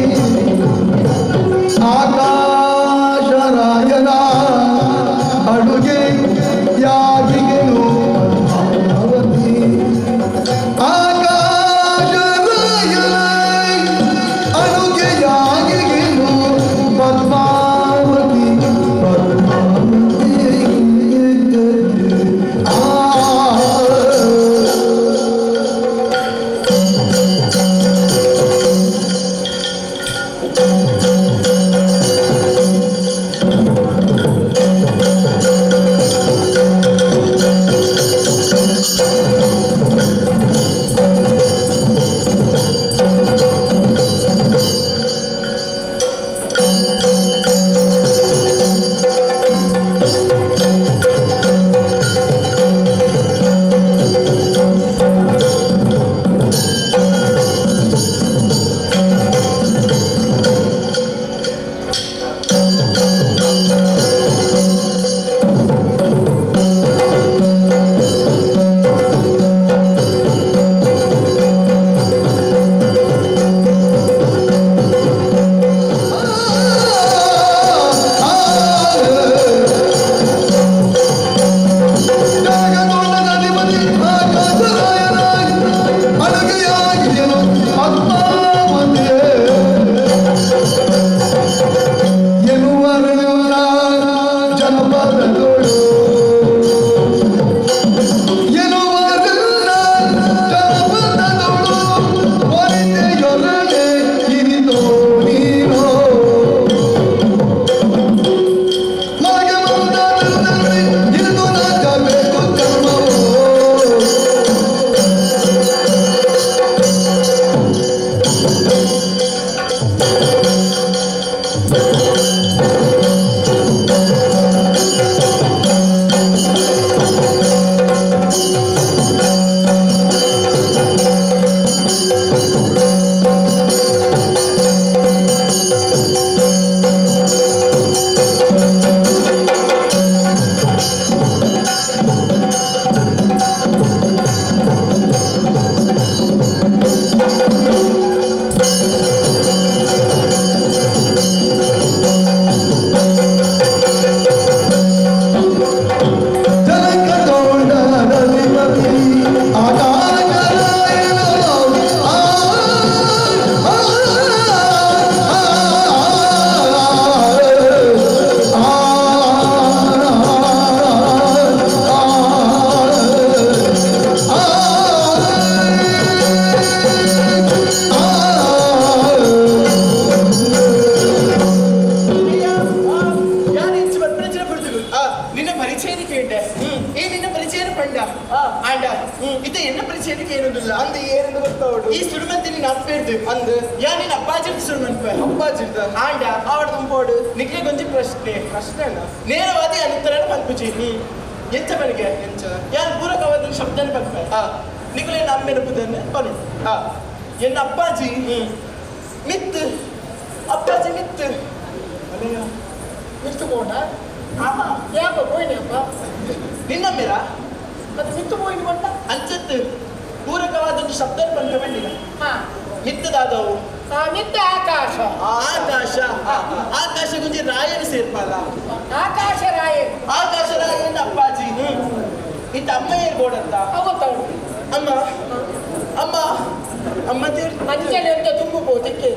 ಈ ಸುಡುಮಂತಿನಿ ನಪ್ಪೇರ್ದು ಅಂದು ಯಾನಿ ಅಪ್ಪಾಜಿರ್ದು ಸುಡುಮಂತ್ವೆ ಅಪ್ಪಾಜಿರ್ದ ಆಂಡ ಅವಡ ದುಂಬೋಡು ನಿಕ್ಲೆ ಗೊಂಜಿ ಪ್ರಶ್ನೆ ನೇರವಾದಿ ಅನುತ್ತರನ ಪಂಪುಜಿ ಎಂಚ ಬರಿಗೆ ಎಂಚ ಯಾನ್ ಪೂರಕವಾದ ಶಬ್ದನ ಪಂಪೆ ನಿಗುಲೆ ನಮ್ಮೆನಪುದನ್ನು ಬನು ಎನ್ನ ಅಪ್ಪಾಜಿ ಮಿತ್ ಅಪ್ಪಾಜಿ ಮಿತ್ ಮಿತ್ತು ಬೋಡ ಯಾಕ ಬೋಯ್ನಪ್ಪ ನಿನ್ನ ಮೇರ ಮತ್ತೆ ಮಿತ್ತು ಬೋಯ್ನ ಬಂದ ಅಂಚತ್ತು ಪೂರಕವಾದೊಂದು ಶಬ್ದ ಬಂದ ಬಂದಿಲ್ಲ ಹಾ ಮಿತ್ತದಾದವು ಮಿತ್ತ ಆಕಾಶ ಆಕಾಶ ಆಕಾಶ ಗುಂಜಿ ರಾಯರು ಸೇರ್ಪಾಲ ಆಕಾಶ ರಾಯರು ಆಕಾಶ ರಾಯನ ಅಪ್ಪಾಜಿ ಇತ್ತ ಅಮ್ಮ ಏರ್ಬೋಡಂತ ಅವತ್ತವಳು ಅಮ್ಮ ಅಮ್ಮ ಅಮ್ಮ ಮಂಚಳಿ ಅಂತ ತುಂಬಬೋದಕ್ಕೆ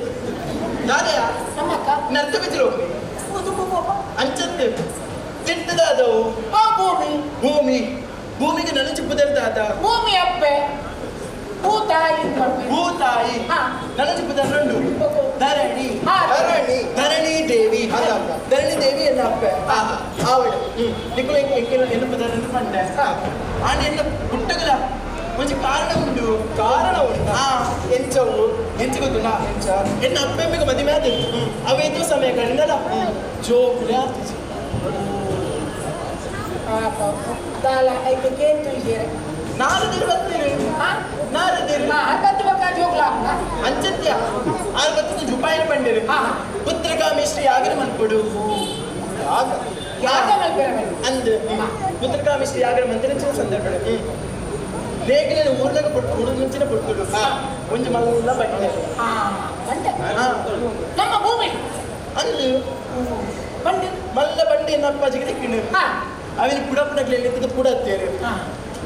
ನಾನೆಯ ನಮ್ಮಕ್ಕ ನರ್ತ ಬಿದ್ರು ತುಂಬಬೋಪ ಅಂಚತ್ತು ತಿಟ್ಟದಾದವು ಆ ಭೂಮಿ ಭೂಮಿ ಭೂಮಿಗೆ ನನಚು ಪುದರ್ದಾದ ಭೂಮಿ ಅಪ್ಪೆ ಭೂತಾಯಿ ಭೂತಾಯಿ ನನಚು ಪುದರ್ರಂಡು ಧರಣಿ ಧರಣಿ ದೇವಿ ಧರಣಿ ದೇವಿ ಎನ್ನ ಅಪ್ಪ ಆವಡು ನಿಕ್ಕಳು ಎನ್ನ ಪುದರ್ರಂಡು ಪಂಡೆ ಆಂಡ ಎನ್ನ ಪುಟ್ಟಗಲ ಒಂಚ ಕಾರಣ ಉಂಟು ಎಂಚವು ಎಂಚ ಗೊತ್ತುನಾ ಎನ್ನ ಅಪ್ಪೆಮ್ಮಿಗೆ ಮದುವೆ ಆದಿತ್ತು ಅವೇದು ಸಮಯ ಕಂಡಲ್ಲ ಜೋಕುಲೆ ಆಗ್ತಿತ್ತು ದಾಲ ಐದು ಕೇಂದ್ರ ಇದ್ದೀರ ನಾರದಿರು ಬರ್ತೀರಿ ನಾರದಿರು ಹತ್ತು ಬೇಕಾದ ಹೋಗ್ಲಾ ಅಂಚತ್ಯ ಆರು ಬರ್ತದೆ ಜುಪಾಯಿನ ಪಂಡಿರು ಪುತ್ರಕಾಮೇಶ್ವರಿ ಯಾಗನ ಮನ್ಕೊಡು ಯಾಗ ಮಲ್ಪೆರವೆ ಅಂದು ಪುತ್ರಕಾಮೇಶ್ವರಿ ಯಾಗನ ಮಂದಿರ ಸಂದರ್ಭ ರೇಗಿನ ಊರ್ದಾಗ ಹುಡುಗ ಮುಂಚಿನ ಪುಟ್ಟುಡು ಒಂಜಿ ಮಲ್ಲ ಬಟ್ಟೆ ನಮ್ಮ ಭೂಮಿ ಅಂದು ಬಂಡಿ ಮಲ್ಲ ಬಂಡಿ ಏನಪ್ಪ ಜಿಗಿದ ಕಿಣ್ಣು ಅವನು ಪುಡ ಪುಡಗ್ಲೆಲ್ಲಿ ಪುಡ ಹತ್ತೇರು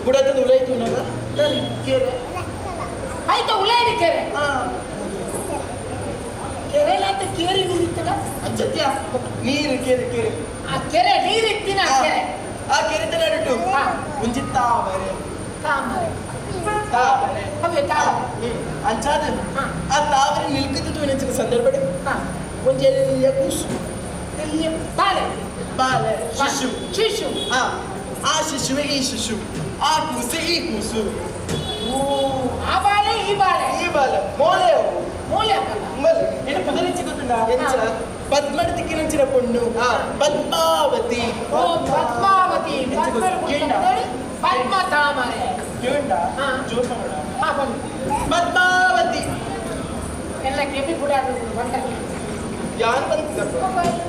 ಪುಡ ಹತ್ತದ ಉಳಾಯ್ತು ನಾಗ ಕೇರೆ ಆಯ್ತು ಉಳಾಡಿ ಕೆರೆ ಕೆರೆ ಅಂತ ಕೇರಿ ನೀರಿತ್ತದ ಅಂಚತ್ಯ ನೀರು ಕೇರೆ ಕೇರೆ ಆ ಕೆರೆ ನೀರಿತ್ತಿನ ಕೆರೆ ಆ ಕೆರೆ ತನಡಿಟ್ಟು ಒಂಜಿ ತಾವರೆ ತಾಮರೆ ತಾವರೆ ಅವೇ ತಾವರೆ ಅಂಚಾದ ಆ ತಾವರೆ ನಿಲ್ಕಿತ್ತು ನೆಚ್ಚಿನ ಸಂದರ್ಭ ಒಂಜಿ ಎಲ್ಲಿಯ ಕೂಸು ಇಲ್ಲಿ ಬಾಲೆ ಬಾಲೆ ಶಿಶು ಶಿಶು ಆ ಶಿಶುವೆ ಈ ಶಿಶು ಆ ಕೂಸು ಈ ಕೂಸು ಆ ಬಾಲೆ ಈ ಬಾಲೆ ಈ ಬಾಲೆ ಮೋಲೆ ಅವು ಮೂಲೆ ಹಾಕಲ್ಲ ಮಲ್ಲಿ ಏನು ಪದರಿಚಿ ಗೊತ್ತುಂಡ ಎಂಚ ಪದ್ಮಡಿ ದಿಕ್ಕಿನಂಚಿನ ಪೊಣ್ಣು ಪದ್ಮಾವತಿ ಓ ಪದ್ಮಾವತಿ ಪದ್ಮ ತಾಮರೆ ಕೇಂಡ ಜೋಶ ಮಾಡ ಬನ್ನಿ ಪದ್ಮಾವತಿ ಎಲ್ಲ ಕೆಮ್ಮಿ ಕೂಡ ಬಂದ ಯಾರು ಬಂತ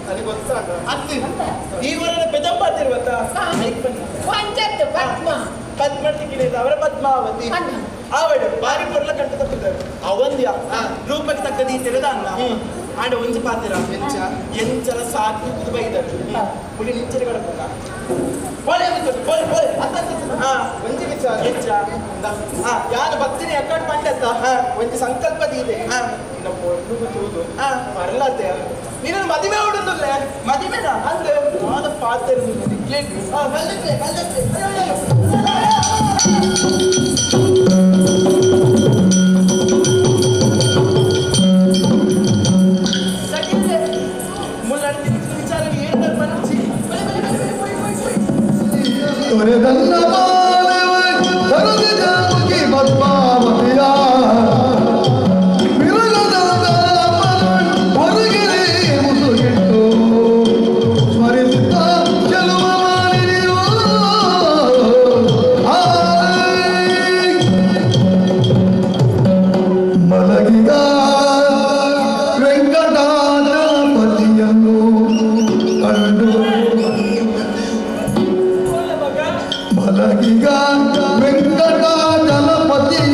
ನನಗೆ ಗೊತ್ತಾಗ ಅತ್ತಿ ಈ ಊರಿನ ಬೆದಂಬಾತಿರುವತ್ತ ಪಂಚತ್ ಪದ್ಮ ಪದ್ಮಟಿಕಿನ ಅವರ ಪದ್ಮಾವತಿ ಅವಳು ಬಾರಿ ಪೊರ್ಲ ಕಂಡು ತಪ್ಪಿದ್ದಾರೆ ಅವಂದ್ಯ ರೂಪಕ್ಕೆ ತಕ್ಕದಿ ತೆರೆದ ಅನ್ನ ಆಂಡ ಒಂಜಿ ಪಾತಿರ ಎಂಚಲ ಸಾಕು ಬೈದರು ಪುಡಿ ನಿಂಚರಿ ಕಡಪಲ್ಲ ಪೋಲೆ ಪೋಲೆ ಪೋಲೆ ಒಂಜಿ ವಿಚಾರ ಎಂಚ ಯಾರು ಭಕ್ತಿನಿ ಅಕ್ಕಡ್ ಪಂಡತ್ತ ಒಂಜಿ ಸಂಕಲ್ಪದಿ ಇದೆ ಇನ್ನ ಪೊರ್ಲು ತೂದು ಬರ್ಲತ್ತೆ ನೀನು ಮದುವೆ ಹುಡುಗಲ್ಲ ಮದುವೆನ ಅಂದ್ರೆ ನಾದ ಪಾತ್ರ ಕಲ್ಲತ್ತೆ ಕಲ್ಲತ್ತೆ ಮಲಗಿಗ ವೆಂಕಟಾಚಲಪತಿಯ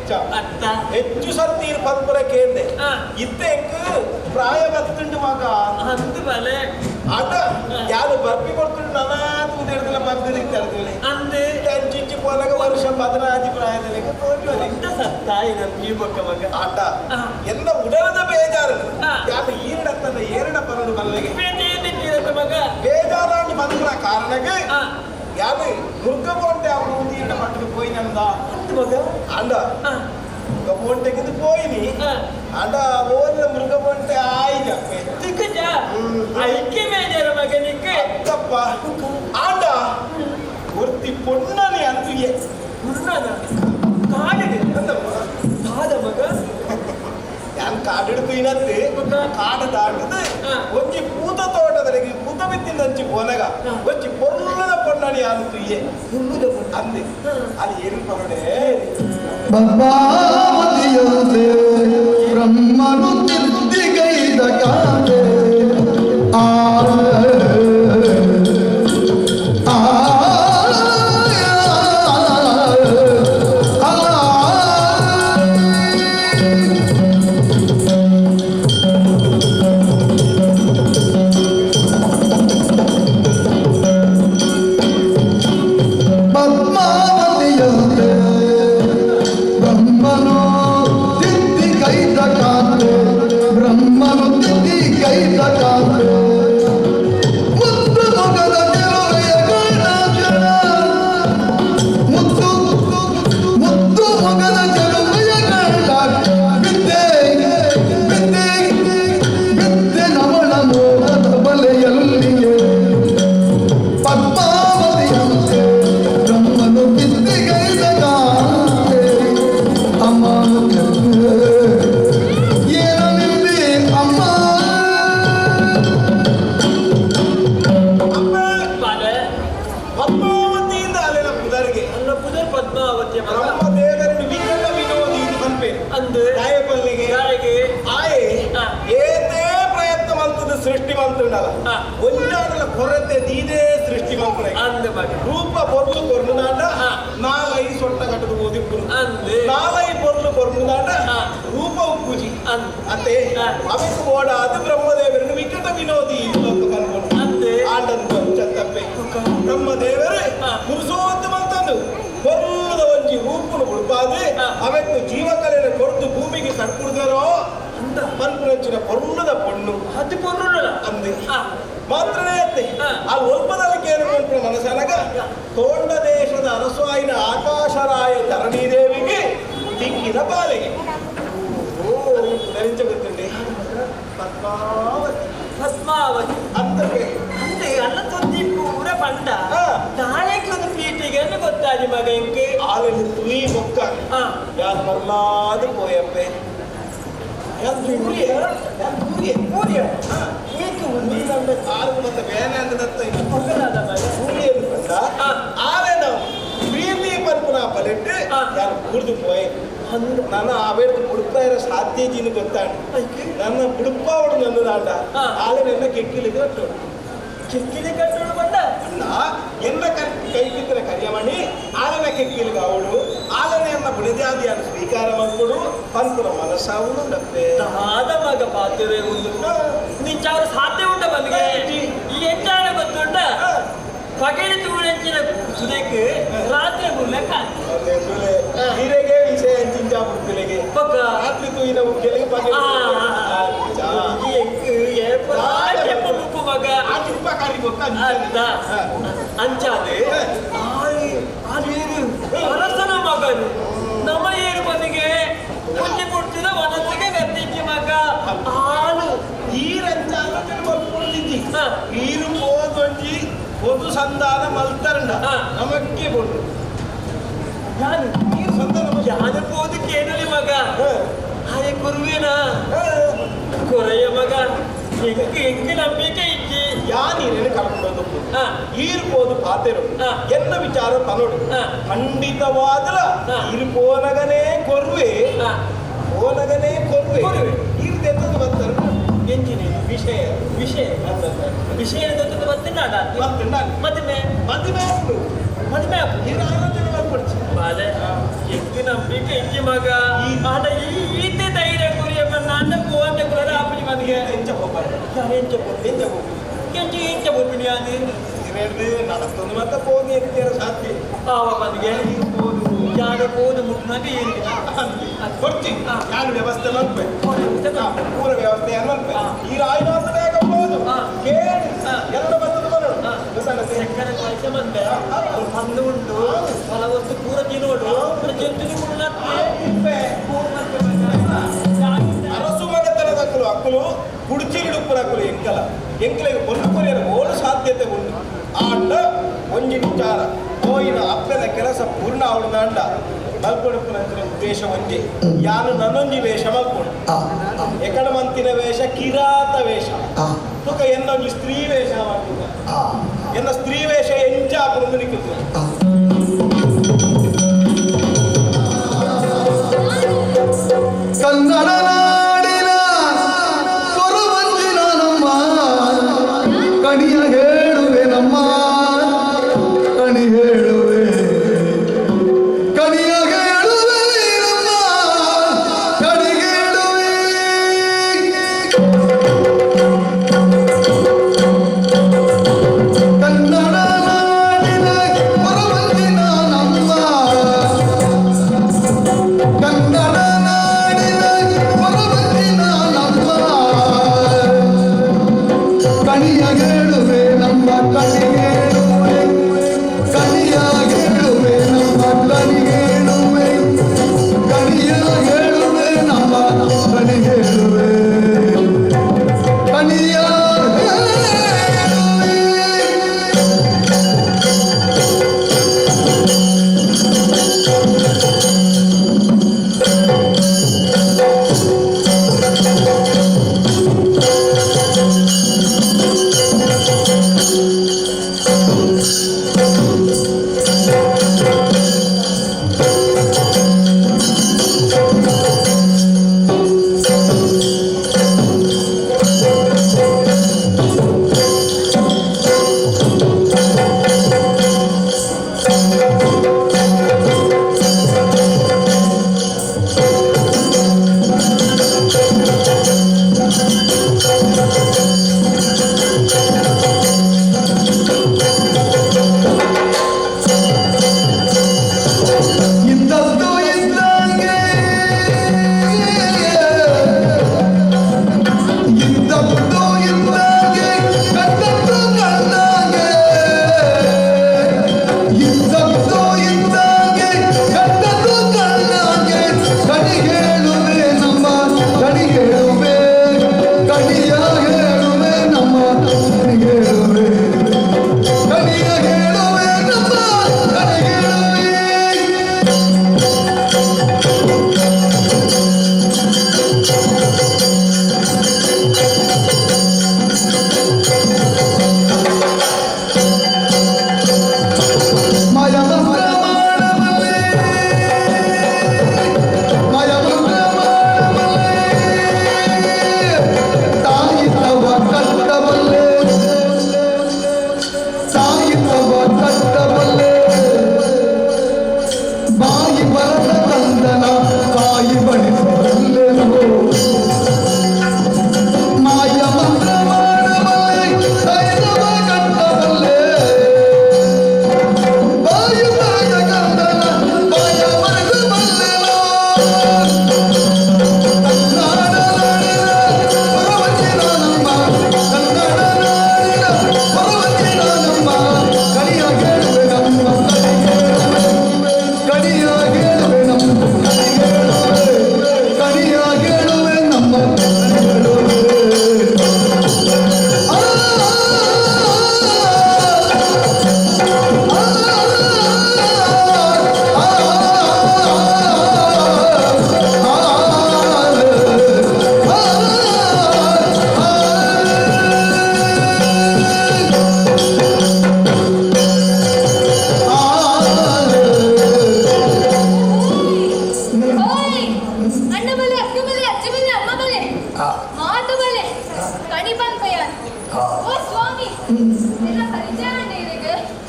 ಹೆಚ್ಚ ಅತ್ತ ಹೆಚ್ಚು ಸರ್ತಿ ಪಂಪರ ಕೇಂದೆ ಆ. ಇತ್ತೆಂಕ್ ಪ್ರಾಯ ಬರ್ತುಂಡು ಮಗ ಅಂದು ಬಲೆ ಆಟ ಯಾರು ಬರ್ಪಿ ಕೊಡ್ತುಂಡು ನಾನಾತು ಹಿಡಿದಿಲ್ಲ ಮಗ್ಗದ ಇತ್ತರ್ದಿಲ್ಲ ಅಂದು ಚಿಚ್ಚಿ ಪೋಲಾಗ ವರ್ಷ 16 ಪ್ರಾಯದಲ್ಲಿ ಎಂತ ಸತ್ತಾಯಿ ನನ್ ಈ ಬೊಕ್ಕ ಮಗ ಆಟ ಆ. ಎಲ್ಲ ಉಡಲದ ಬೇಜಾರು ಆ. ಯಾರು ಈರಡತ್ತದ ಏರಡ ಪರಡು ಬಲ್ಲಗೆ ಬೇಜಾರಿಟ್ಟಿರತ್ತ ಮಗ ಬೇಜಾರಾಗಿ ಬಂದ್ರ ಕಾರಣಕ್ಕೆ ಆ. ಯಾರು ಮುರುಗಬೋಂಟೆ ಅವರು ನೀರಿನ ಮಟ್ಟಿಗೆ போய் ನಂದ ಅಂದು ಮಗ ಅಂಡ ಆ. ಮುರುಗಬೋಂಟೆಗೆ போயிನಿ ಆ. ಅಂಡ ಓಲ್ಲ ಮುರುಗಬೋಂಟೆ ಆಯ್ದ ತಿಕ್ಕಜ ಐಕ್ಯ ಬೇಜಾರ ಮಗ ನಿಕ್ಕೆ ಅತ್ತಪ್ಪ ಆಂಡ ಒರ್ತಿ ಪೊಣ್ಣನಿ ಅಂತಿಗೆ ಮುರ್ನಾನ ಕಾಡಿದೆ ಕಾದ ಮಗ ಯಾನ್ ಕಾಡಿಡ್ತು ಇನತ್ತೆ ಕಾಡು ದಾಟದು ಹಾ. ಒಂಜಿ ಪೂತ ತೋಟದರೆಗೆ ಪೂತ ಬಿತ್ತಿಂದ ಹಂಚಿ ಪೋನಗ ಹಾ. ಒಂಜಿ ಪೊರ್ಲದ ಪೊಣ್ಣನಿ ಅಂತು ಇಯೆ ಹುಲ್ಲುದ ಅಂದೆ ಹಾ. ಅಲ್ಲಿ ಏನು ಪರಡೆ ಪದ್ಮಾವತಿಯಂತೆ ಬ್ರಹ್ಮನು ತಿದ್ದಿಗೈದ ಕಾದೆ ಆ ಪದ್ಮಾವತಿಯಂತೆ ಬ್ರಹ್ಮನು ತಿದ್ದಿಗೈದ ಕಾದೆ ಬ್ರಹ್ಮನು ತಿದ್ದಿಗೈದ ಕಾದೆ ಮುದ್ದು ಮೊಗದ ಗೆಲುವೆಯ ಗಣಾಚರ ಮುದ್ದು ಮುದ್ದು ಮೊಗದ ಗೆಲುವೆಯ ಗಂಡ ಬಿದ್ದೆ ಬಿದ್ದೆ ಬಿದ್ದೆ ನವಳ ಮೋಹದ ಬಲೆಯಲ್ಲಿಯೇ ಪದ್ಮಾವತಿಯಂತೆ ಬ್ರಹ್ಮನು ಬಿದ್ದಿಗೈದ ಕಾದೆ ಅಮ್ಮ ಏನನಿಲ್ಲಿ ಅಮ್ಮ ಬಾಲೆ ಪದ್ಮಾವತಿಯಿಂದ ಅಲ್ಲಿನ ಪುದರಿಗೆ ನನ್ನ ಪುದರ್ ಪದ್ಮಾವತಿಯ ಮಗ ಬ್ರಹ್ಮದೇವರನ್ನು ವಿಕಟ ವಿನೋದಿ ಇದು ಬಂಪೆ ಅಂದು ದಾಯಪಲ್ಲಿಗೆ ಗಾಳಿಗೆ ಆಯೆ ಹಾ. ಏತೇ ಪ್ರಯತ್ನ ಮಂತದ ಸೃಷ್ಟಿ ಮಂತ್ರುಂಡಲ್ಲ ಹಾ. ಒಂಜಾಡಲ ಕೊರತೆ ನೀನೇ ಸೃಷ್ಟಿ ಮಂತ್ರ ಅಂದು ಮಗ ರೂಪ ಪೊರ್ಲು ಕೊರ್ನುದಾಂಡ ಹಾ. ನಾಲೈ ಸೊಟ್ಟ ಕಟ್ಟದು ಓದಿಪ್ಪುರು ಅಂದು ನಾಲೈ ಪೊರ್ಲು ಕೊರ್ನುದಾಂಡ ಹಾ. ರೂಪ ಉಪ್ಪುಜಿ ಅಂದು ಅಂತೆ ಹಾ. ಅವಿತು ಓಡ ಅದು ಬ್ರಹ್ಮದೇವರನ್ನು ವಿಕಟ ವಿನೋದಿ ಲೋಕ ಬಂದ್ಕೊಂಡು ಅಂದು ಆಂಡಂದು ಚತ್ತಪ್ಪೆ ಬ್ರಹ್ಮದೇವರು ಹಾ. ಪುರುಷೋತ್ತಮ ಅಂತಂದು ಕೊಲ್ಲದ ಒಂಜಿ ರೂಪನು ಉಳ್ಪಾದೆ ಹಾ. ಅವತ್ತು ಜೀವಕಲೆಯನ್ನು ಕೊಡ್ದು ಭೂಮಿಗೆ ಕಟ್ಬಿಡ್ದಾರೋ ಅಂತ ಮನ್ಪುರಂಚಿನ ಪೊರ್ಲದ ಪೊಣ್ಣು ಅದು ಪೊರ್ರುಲ್ಲ ಅಂದೆ ಆ. ಮಾತ್ರನೇ ಅತ್ತೆ ಹಾ. ಆ ಒಲ್ಪದಲ್ಲಿಗೆ ಏನು ಮನ್ಪುರ ಮನಸ್ಸನಗ ತೋಂಡ ದೇಶದ ಅರಸಾಯಿನ ಆಕಾಶರಾಯ ಧರಣೀದೇವಿಗೆ ತಿಕ್ಕಿದ ಬಾಲೆಗೆ ಧರಿಂಚ ಗೊತ್ತುಂಡೆ ಪದ್ಮಾವತಿ ಪದ್ಮಾವತಿ ಅಂತಕ್ಕೆ ಅಂದೆ ಅಲ್ಲ ತೊಂದಿ ಪೂರ ಪಂಡ ಹಾ. ನಾಳೆಗೆ ಒಂದು ಪೀಟಿಗೆ ಗೊತ್ತಾದಿ ಮಗ ಇಂಕೆ ಆಲಲ್ಲಿ ತುಯಿ ಮೊಕ್ಕ ಆ. ಯಾರು ಮರ್ಲಾದು ಪೋಯಪ್ಪೆ ಆರು ಮತ್ತೆ ಬೇನೆ ಅಂತದತ್ತ ಹೊಗಲಾದ ಮಗ ಸೂರ್ಯನು ಕಂಡ ಹಾ. ಆರೆ ನಾವು ಪ್ರೀತಿ ಪರ್ಪುನ ಪಲಿಟ್ಟು ಹಾ. ಯಾರು ಕುಡಿದು ಪೋಯ್ ನನ್ನ ಆವೇಡ್ದು ಬುಡುಪ ಇರೋ ಸಾಧ್ಯ ಜೀನು ಗೊತ್ತಾಂಡು ನನ್ನ ಬುಡುಪ ಅವಳು ನನ್ನದಾಂಡ ಹಾ. ಆಲೆ ನನ್ನ ಕೆಕ್ಕಿಲಿಗೆ ಕಟ್ಟೋಡು ಕಿಕ್ಕಿಲಿ ಕಟ್ಟೋಡು ಬಂದ ಅಣ್ಣ ಎನ್ನ ಕೈ ಬಿದ್ದರೆ ಕರಿಯಮಣಿ ಆಲನ ಕೆಕ್ಕಿಲಿಗೆ ಅವಳು ಆಲನೆಯನ್ನ ಬುಡಜಾದಿಯನ್ನು ಸ್ವೀಕಾರ ಮಾಡ್ಕೊಡು ಪಂಪುರ ಮನಸ್ಸಾವಳು ಡಪ್ಪೆ ಆದ ಮಗ ಪಾತ್ರವೇ ಒಂದು ನಿಂಚಾವ ಸಾಧ್ಯ ಉಂಟ ಬಂದಿಗೆ ಈ ಎಂಟಾಣ ಗೊತ್ತುಂಟ ಪಗಡಿ ತೂಳೆಂಚಿನ ಸುದಕ್ಕೆ ರಾತ್ರಿ ಮುಲ್ಲಕ ಹಿರೆಗೆ ವಿಷಯ ಚಿಂಚಾ ಬುಕ್ಕಿಲೆಗೆ ಪಕ್ಕ ರಾತ್ರಿ ತೂಯಿನ ಬುಕ್ಕಿಲೆಗೆ ಪಗಡಿ ಮುಕ್ಕು ಮಗ ಅದ ಅಂಚಾದೆ ಅರಸನ ಮಗನು ನಮ್ಮ ಏರು ಬದಿಗೆ ಮುಂಚೆ ಕೊಡ್ತಿದ ಮನಸ್ಸಿಗೆ ಗರ್ತಿಕ್ಕಿ ಮಗ ಹಾಲು ಈರಂಚಾಲ ತಿರುಗಿ ಹಾ. ಈರು ಹೋದೊಂಜಿ ಒಂದು ಸಂಧಾನ ಮಲ್ತರಂಡ ಹಾ. ನಮಕ್ಕೆ ಕೊಂಡು ಯಾನು ನೀರು ಸಂಧಾನ ಯಾನ ಹೋದ ಕೇಳಲಿ ಮಗ ಹಾಗೆ ಕುರುವೇನ ಕೊರೆಯ ಮಗ ಹೆಂಗೆ ನಂಬಿಕೆ ಇಕ್ಕಿ ಯಾನೀರೇನು ಕಳ್ಕೊಂಡು ಹಾ. ಈರ್ಬೋದು ಪಾತೆರು ಹಾ. ಎನ್ನ ವಿಚಾರ ತನೋಡು ಹಾ. ಖಂಡಿತವಾದ್ರ ಹಾ. ಇರ್ಪೋನಗನೇ ಕೊರ್ವೆ ಹಾ. ಓನಗನೇ ಕೊರ್ವೆ ಕೊರ್ವೆ. ಇರ್ದೆತ್ತದು ಬರ್ತಾರೆ ಎಂಚಿನಿ ವಿಷಯ ವಿಷಯ ವಿಷಯ ಗೊತ್ತಿಲ್ಲ ಮತ್ತೆ ನಾನು ಮದುವೆ ಮದುವೆ ಆಗ್ಬಿಡು ಮದುವೆ ಇದು ಆಲೋಚನೆ ಮಾಡ್ಕೊಡ್ছি ಬಾಲೆ ಹೆಂಗೆ ನಂಬಿಕೆ ಎಂಚಿ ಮಗ ಆಟ ಈತೆ ಧೈರ್ಯ ಕುರಿಯಪ್ಪ ನನ್ನ ಕೋಟ ಕೂಡ ಆಪಣಿ ಮನೆಗೆ ಎಂಚ ಹೋಗ್ಬಾರ್ದು ಎಂಚ ಎಂಚಿ ಎಂಚ ಬರ್ಬಿಡಿ ಅದು ನಲತ್ತೊಂದು ಮತ್ತೆ ಫೋನ್ ಎತ್ತಿರ ಸಾಧ್ಯ ಆವ ಮನೆಗೆ ಯಾರು ಫೋನ್ ಮುಟ್ಟಿನಾಗ ಏನು ಕೊಡ್ತೀನಿ ನಾನು ವ್ಯವಸ್ಥೆ ಮಾಡ್ಬೇಕು ಪೂರ ವ್ಯವಸ್ಥೆ ಮಾಡ್ಬೇಕು ಈ ರಾಯವಾಸ ಬೇಗ ಹೋದು ಕೇಳಿ ಎಲ್ಲ ಬಂದದ್ದು ಬರೋದು ಸೆಕ್ಕನ ಕಾಯ್ಸೆ ಬಂದೆ ಅವ್ರು ಬಂದು ಉಂಟು ಹೊಲವತ್ತು ಪೂರ ತಿನ್ನೋಡು ಜಂತುಲಿ ಅರಸು ಮನೆತನದ ಅಕ್ಕಲು ಕುಡಿಚಿಗಿಡು ಪುರಕ್ಕಲು ಎಂಕಲಿಗೆ ಒಂದು ಕೊರಿಯರ ಓಡು ಸಾಧ್ಯತೆ ಉಂಟು ಆಂಡ ಒಂಜಿ ವಿಚಾರ ಹೋಯಿನ ಅಪ್ಪನ ಕೆಲಸ ಪೂರ್ಣ ಅವಳು ಅಂಡ ಮಲ್ಪಡುಪ್ಪನ ಉದ್ದೇಶ ಒಂಜಿ ಯಾನು ನನ್ನೊಂಜಿ ವೇಷ ಮಲ್ಪುಡು ಎಕಡ ಮಂತಿನ ವೇಷ ಕಿರಾತ ವೇಷ ತುಕ ಎನ್ನೊಂಜಿ ಸ್ತ್ರೀ ವೇಷ ಮಾಡ್ತಿದ್ದ ಎನ್ನ ಸ್ತ್ರೀ ವೇಷ ಎಂಚ ಪುರಂದು ನಿಕ್ಕುತ್ತದೆ ಕನ್ನಡ ನಾಡಿನ ಕೊರವಂಜಿನ ನಮ್ಮ ಕಣಿಯ ಹೇಳುವೆ ನಮ್ಮ ಕಣಿ ಹೇಳುವೆ ಕಣಿಯ ಹೇಳುವೆ ನಮ್ಮ ಕಣಿ ಹೇಳುವೆ ಕನ್ನಡ ನಾಡಿನ ಕೊರವಂಜಿನ ನಮ್ಮ ಕನ್ನಡ ಕಣಿಯ ಹೇಳುವೆ ನಮ್ಮ ಕಣಿ ಹೇಳುವೆ ಕಣಿಯ ಹೇಳುವೆ ನಮ್ಮ ಕಣಿ ಹೇಳುವೆ ಕಣಿಯ ಹೇಳುವೆ ನಮ್ಮ ಕಣಿ ಹೇಳುವೆ ಕಣಿಯ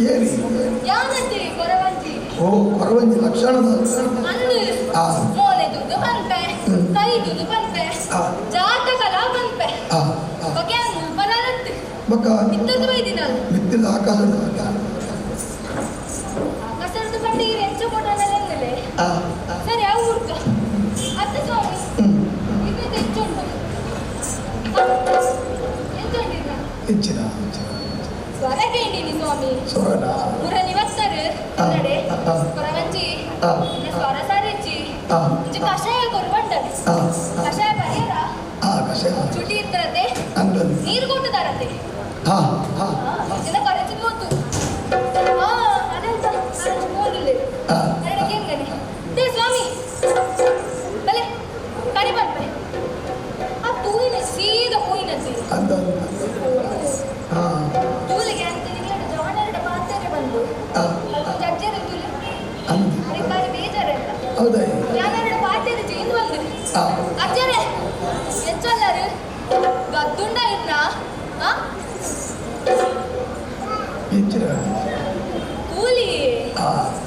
ಏರಿ ಯಾನಂತೆ ಕೊರವಂಜಿ ಓ ಕೊರವಂಜಿ ಲಕ್ಷಣದ ಅಂದು ಮೋನೆದುದು ಬಂತೆ ಕೈದುದು ಬಂತೆ ಜಾತಕಲ ಬಂತೆ ಬಗೆ ಬಲಾಲತ್ತು ಬಿತ್ತದು ಬೈದಿನ ಬಿತ್ತಿಲ್ಲ ಆಕಾಶದ ಆಕಾಶದ ಬಂಡಿಗೆ ಹೆಚ್ಚ ಕೊಟ್ಟನಲ್ಲೇ ಸರಿ ಯಾವ ಊರ್ಗ ಅತ್ತ ಸ್ವಾಮಿ ಇದು ಹೆಚ್ಚುಂಟು ಎಂತುಂಡಿಲ್ಲ ಹೆಚ್ಚಿನ ಸ್ವರಗೇಂಡಿನಿ ಸ್ವಾಮಿ ಸ್ವರನ ಮುರನಿವತ್ತರು ಕನ್ನಡೆ ಕೊರವಂಜಿ ಸ್ವರ ಸಾರಿಚ್ಚಿ ಇಂಚ ಕಷಾಯ ಕೊರ್ಬಂಡನೆ ಕಷಾಯ ಪರಿಯರ ಚುಟಿ ಇರ್ತರತೆ ನೀರು ಕೊಟ್ಟದಾರತೆ ಇದನ್ನ ಕರೆಚಿ ಹೋತು ಅದೆಂತ ಕರೆಚಿ ಹೋಗಲಿಲ್ಲ ನನಗೆ ಹೆಂಗನೆ ದೇ ಸ್ವಾಮಿ ಬಲೆ ಕರಿ ಬಂದ್ಬೆ ಆ ತೂಯಿನ ಸೀದಾ ಹೂಯಿನಂತೆ ತೂಲಿಗೆ ಅಂತ ನಿಂಗಳ ಜಾಣರ ಪಾತ್ರೆ ಬಂದು ಜಜ್ಜರ ತೂಲಿ ಅರೆ ಬೇಜಾರಲ್ಲ ಹೌದಾ ಯಾನೆರಡು ಪಾತ್ರೆ ಚೇಂಜ್ ಬಂದು ಅಜ್ಜರೇ ಎಂಚಲ್ಲರು ಗದ್ದುಂಡ ಇನ್ನ ಕೂಲಿ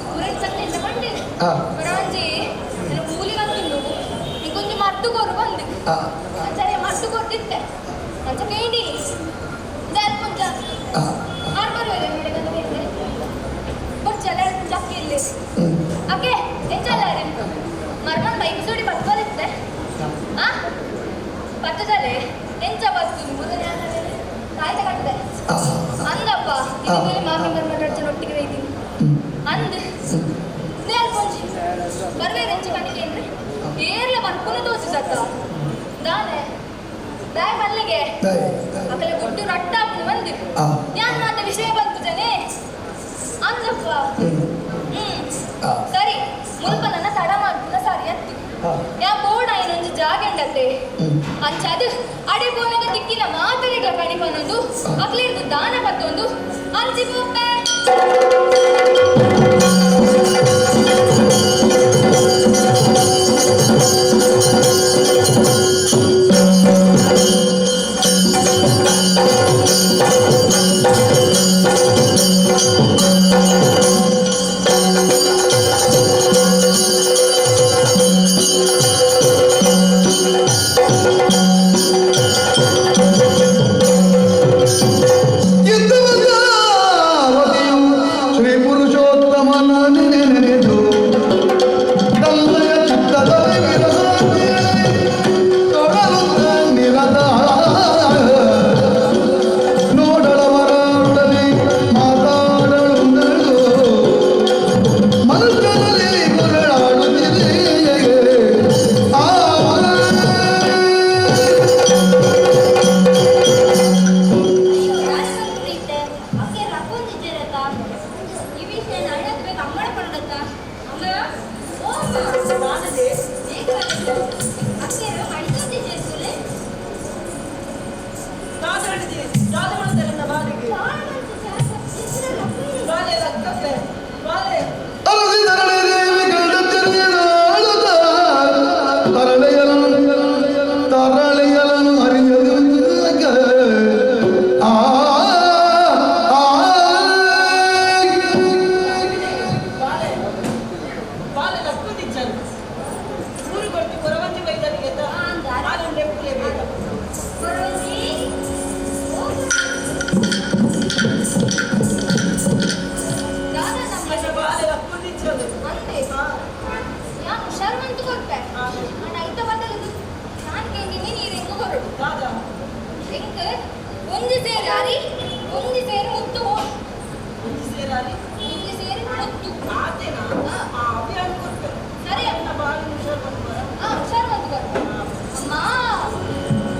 ಊರಿನ ಸಕ್ಲಿಂದ ಬಂದೆ ಪರಾಂಜಿ ಕೂಲಿ ಬಂದು ನಿಂಗೊಂದು ಮರ್ತು ಕೊರು ಬಂದು ಅಂಚರೆ ಮರ್ತು ಕೊಟ್ಟಿದ್ದೆ ಅಂಚ ಕೇಂಡಿ ಕೊಂಚ ಆಡ್ಬರುವರೆ ಮೇಡಗಂದು ಬೇರೆ ಕೊಚ್ಚಲ್ಲ ಚಕ್ಕಿಲ್ಲಿ ಓಕೆ ಎಂಚಲ್ಲರು ಮರ್ಮನ್ ಬೈಕ್ ಸೋಡಿ ಬರ್ತಲಿತ್ತೆ ಪತ್ತದಲ್ಲೇ ಎಂಚ ಬತ್ತು ಕಾಯ್ದೆ ಕಟ್ಟದೆ ಅಂದಪ್ಪ ಇದಕ್ಕೆ ಮಾಮಿ ಮರ್ಮನ ಒಟ್ಟಿಗೆ ಬೈತೀನಿ ಅಂದ್ ಕೊಂಚಿ ಬರ್ವೇರೆ ಎಂಚ ಕಂಡಿದ್ದೇನ್ರಿ ಏರ್ಲ ಬರ್ಕೊಂಡು ತೋಚಿ ಸತ್ತ ದಾನೆ ದಾಯ ಮಲ್ಲಿಗೆ ಅಕಲೆ ಗುಡ್ಡು ರಟ್ಟಾಪು ಬಂದು ಯಾನ್ ಮಾತ ವಿಷಯ ಬಂತು ಜನೇ ಅಂದಪ್ಪ ಸರಿ ಮುಲ್ಪ ನನ್ನ ತಡ ಮಾಡ್ತಿಲ್ಲ ಸರಿ ಅತ್ತಿ ಯಾ ಬೋರ್ಡ್ ಏನೊಂದು ಜಾಗಂಡತೆ ಅಂಚದು ಅಡೆ ಬೋನಗ ದಿಕ್ಕಿನ ಮಾತಲಿಗ ಕಣಿಪನೊಂದು ಅಕ್ಲಿರ್ದು ದಾನ ಬತ್ತೊಂದು ಅಂಚಿ ಪೂಪೆ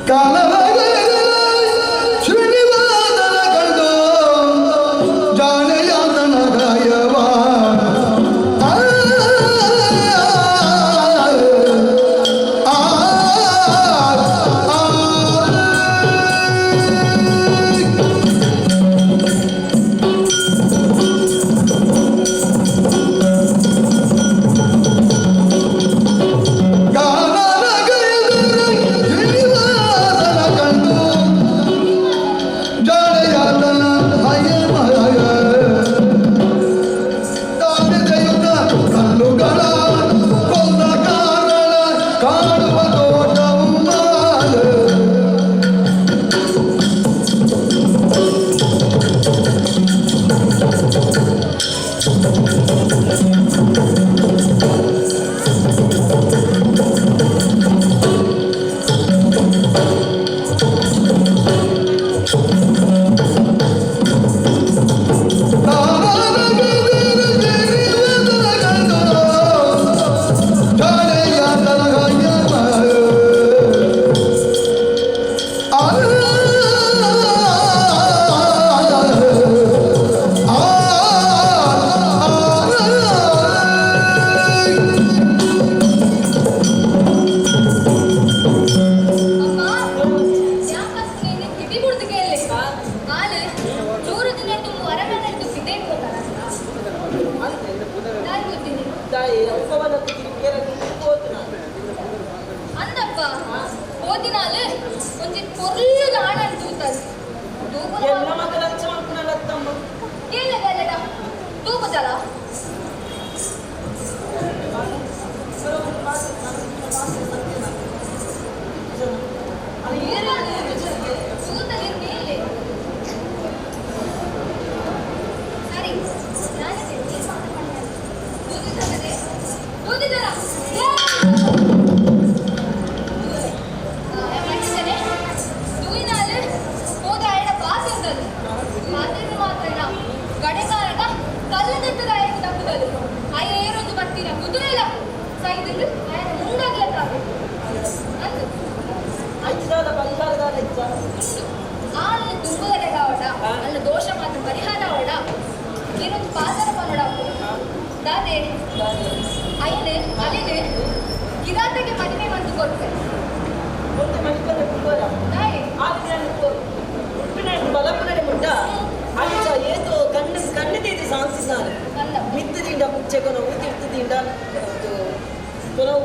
ಕಾಲ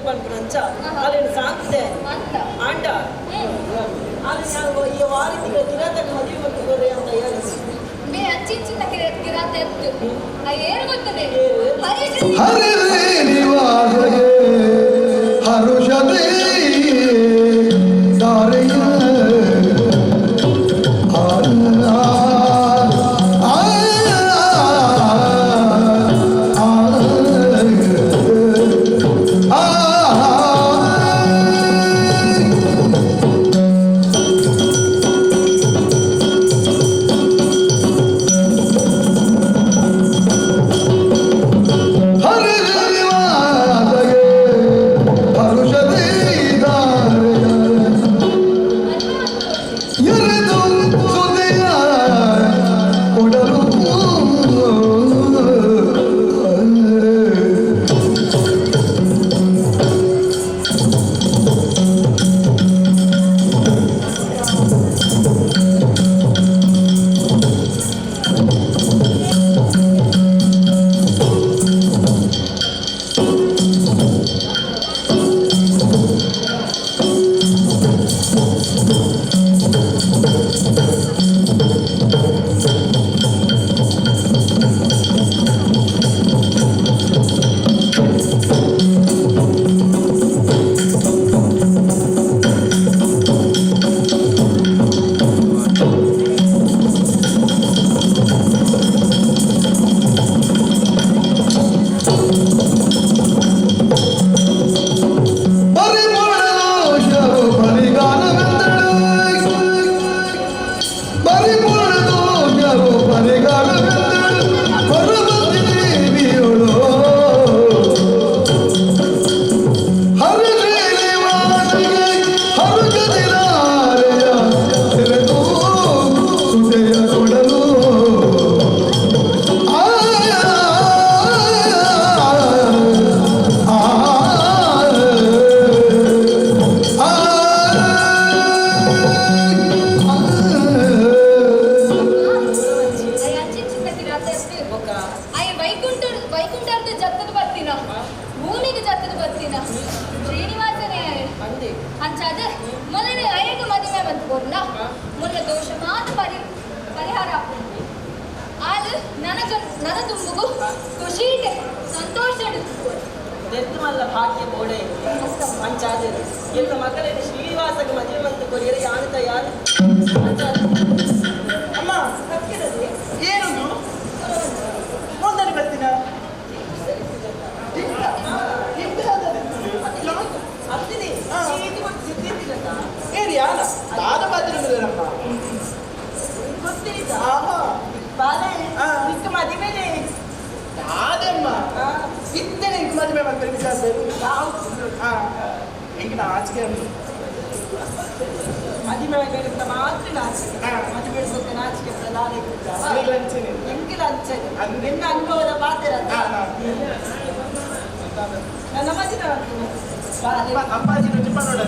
ಪಂಚ ಅಲ್ಲಿನ ಸಾಕ್ತೆ ಅಂತ ಆಂಡ ಅಲ್ಲಿ ನಾವು ಈ ವಾರದಿಂದ ಕಿರಾತಕ್ಕೆ ಮದುವೆ ಮಾಡ್ತಿದ್ದಾರೆ ಅಂತ ಹೇಳಿ ಬೇ ಅಂಚಿಂಚಿನ ಕಿರಾತ ಎತ್ತು ಏನು ಗೊತ್ತದೆ ಹರಿವಾಸಗೆ ಹರುಷದೇ ದಾರೆಯ ಭಾಗ್ಯ ಬೋಡೆ ಪಂಚಾಯತ್ ಎಲ್ಲ ಮಕ್ಕಳಿಗೆ ಶ್ರೀನಿವಾಸಗೆ ಮದುವೆ ಮಂತು ಕೊರಿಯರೆ ಯಾರು ತಯಾರು ಅಮ್ಮ ತಪ್ಪಿರದೆ ಏನು ಮೊದಲು ಬರ್ತೀನ ಅರ್ತಿದೆ ಏರಿ ಯಾರ ದಾದ ಬಾತ್ರೂಮ್ ಗೊತ್ತಿಲ್ಲ ಬಾಲೆ ನಿಕ್ಕ ಮದುವೆನೆ ಯಾದಮ್ಮ ಇದ್ದೇನೆ ಇಂಕ ಮದುವೆ ಮಾಡ್ತಾರೆ ವಿಚಾರ ಈಗ ನಾ ಆಚೆಗೆ ಮದುವೆ ಬೇಡ ಮಾತ್ರ ನಾಚಿಕೆ ಮದುವೆ ಸ್ವಲ್ಪ ನಾಚಿಕೆ ಎಂಕಿಲ ಅಂಚನೆ ನಿನ್ನ ಅನುಭವದ ಪಾತ್ರ ನನ್ನ ಮಜಿನ ಅಪ್ಪಾಜಿ ಟಿಪ್ಪ ನೋಡ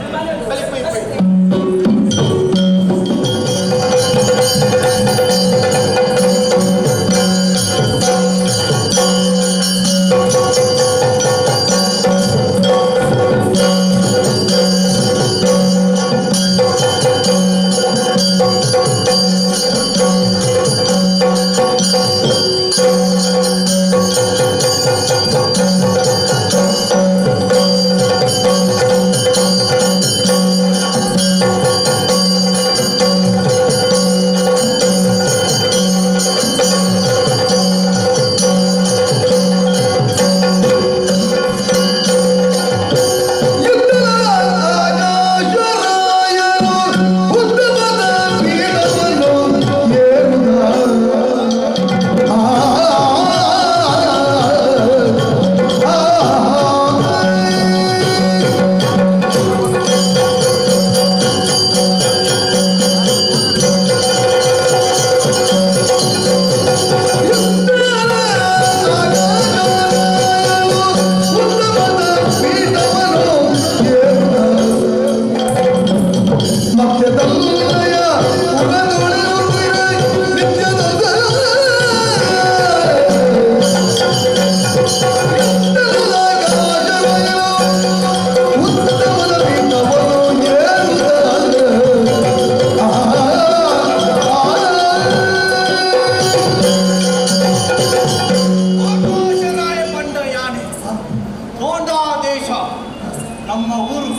ನಮ್ಮ ಊರು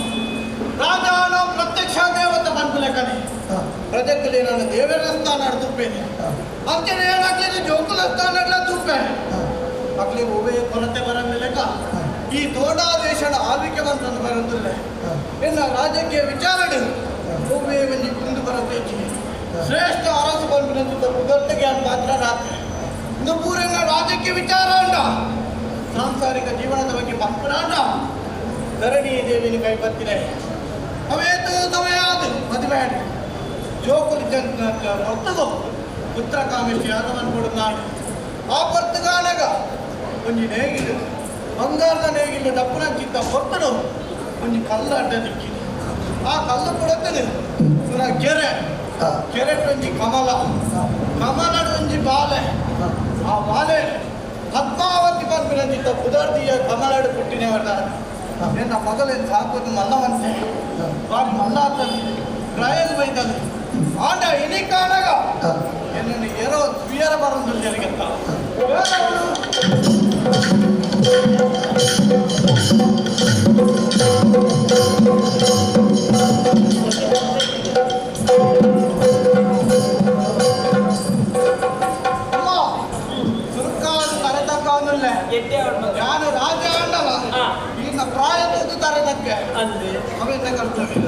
ರಾಜಾನ ಪ್ರತ್ಯಕ್ಷ ದೇವತೆ ಬಂದ್ಲೆ ಕಣೆ ಪ್ರಜೆಗಳಲ್ಲಿ ನಾನು ದೇವರ ಸ್ಥಾನ ತುಪ್ಪೇನೆ ಅಂಚನೆ ಏನಾಗ್ಲಿಲ್ಲ ಜೋಕುಲ ಸ್ಥಾನ ತುಪ್ಪೇನೆ ಮಕ್ಳಿಗೆ ಉಭಯ ಕೊರತೆ ಬರ ಮೇಲೆ ಈ ದೋಡಾದೇಶದ ಆಳ್ವಿಕೆ ಬಂತಂದು ಬರುತ್ತಿಲ್ಲ ಇನ್ನು ರಾಜಕೀಯ ವಿಚಾರಣೆ ಉಭಯ ಮಂದಿ ಮುಂದೆ ಬರಬೇಕು ಶ್ರೇಷ್ಠ ಅರಸು ಬಂದಿದ್ದ ಪುಗರ್ತಿಗೆ ಮಾತ್ರ ರಾತ್ರಿ ಇಂದು ಪೂರಿನ ರಾಜಕೀಯ ವಿಚಾರ ಉಂಟ ಸಾಂಸಾರಿಕ ಜೀವನದ ಬಗ್ಗೆ ಪಂಪನಾಟ ಧರಣಿ ದೇವಿನ ಕೈ ಬರ್ತಿದೆ ಅವೇತು ಸಮಯ ಅದು ಮದುವೆ ಜೋಕುಲಿ ಜನ ಹೊತ್ತದು ಪುತ್ರ ಕಾಮೇಶಿ ಯಾದವನ್ ಕೊಡು ನಾಡು ಆ ಪರ್ತಗಾನಗ ಒಂಜಿ ನೇಗಿಲು ಬಂಗಾರದ ನೇಗಿಲು ದಪ್ಪನಂಚಿದ್ದ ಹೊತ್ತನು ಒಂಜಿ ಕಲ್ಲು ಅಡ್ಡ ದಿಕ್ಕಿದೆ ಆ ಕಲ್ಲು ಕೊಡುತ್ತದೆ ಕೆರೆ ಕೆರೆ ಒಂಜಿ ಕಮಲ ಕಮಲದ ಒಂಜಿ ಬಾಲೆ ಆ ಬಾಲೆ ಪದ್ಮಾವತಿ ಬಂದಿದ್ದ ಪುದರ್ದಿಯ ಕಮಲಾಡು ಪುಟ್ಟಿನವರ ನನ್ನ ಮಗಲೇನು ಸಾಕೋದು ಮಲ್ಲವಂತೆ ಬಾರಿ ಮಲ್ಲ ಟ್ರಯಲ್ ಬೈದಲ್ಲಿ ಆಟ ಇನಿ ಕಾಣಾಗ ಎನ್ನನ್ನು ಏನೋ ಸ್ವೀಯರ ಬರೋದು ಜನಗಂತ ಸುರ್ಕಾದ ತರತಕ್ಕವನ್ನಲ್ಲ ನಾನು ರಾಜ ಅಂಡಲ್ಲ ಇನ್ನ ಪ್ರಾಯ ತುದು ತರದಕ್ಕೆ ಅಂದ್ರೆ ಅವೆಂತ ಕರ್ತವ್ಯ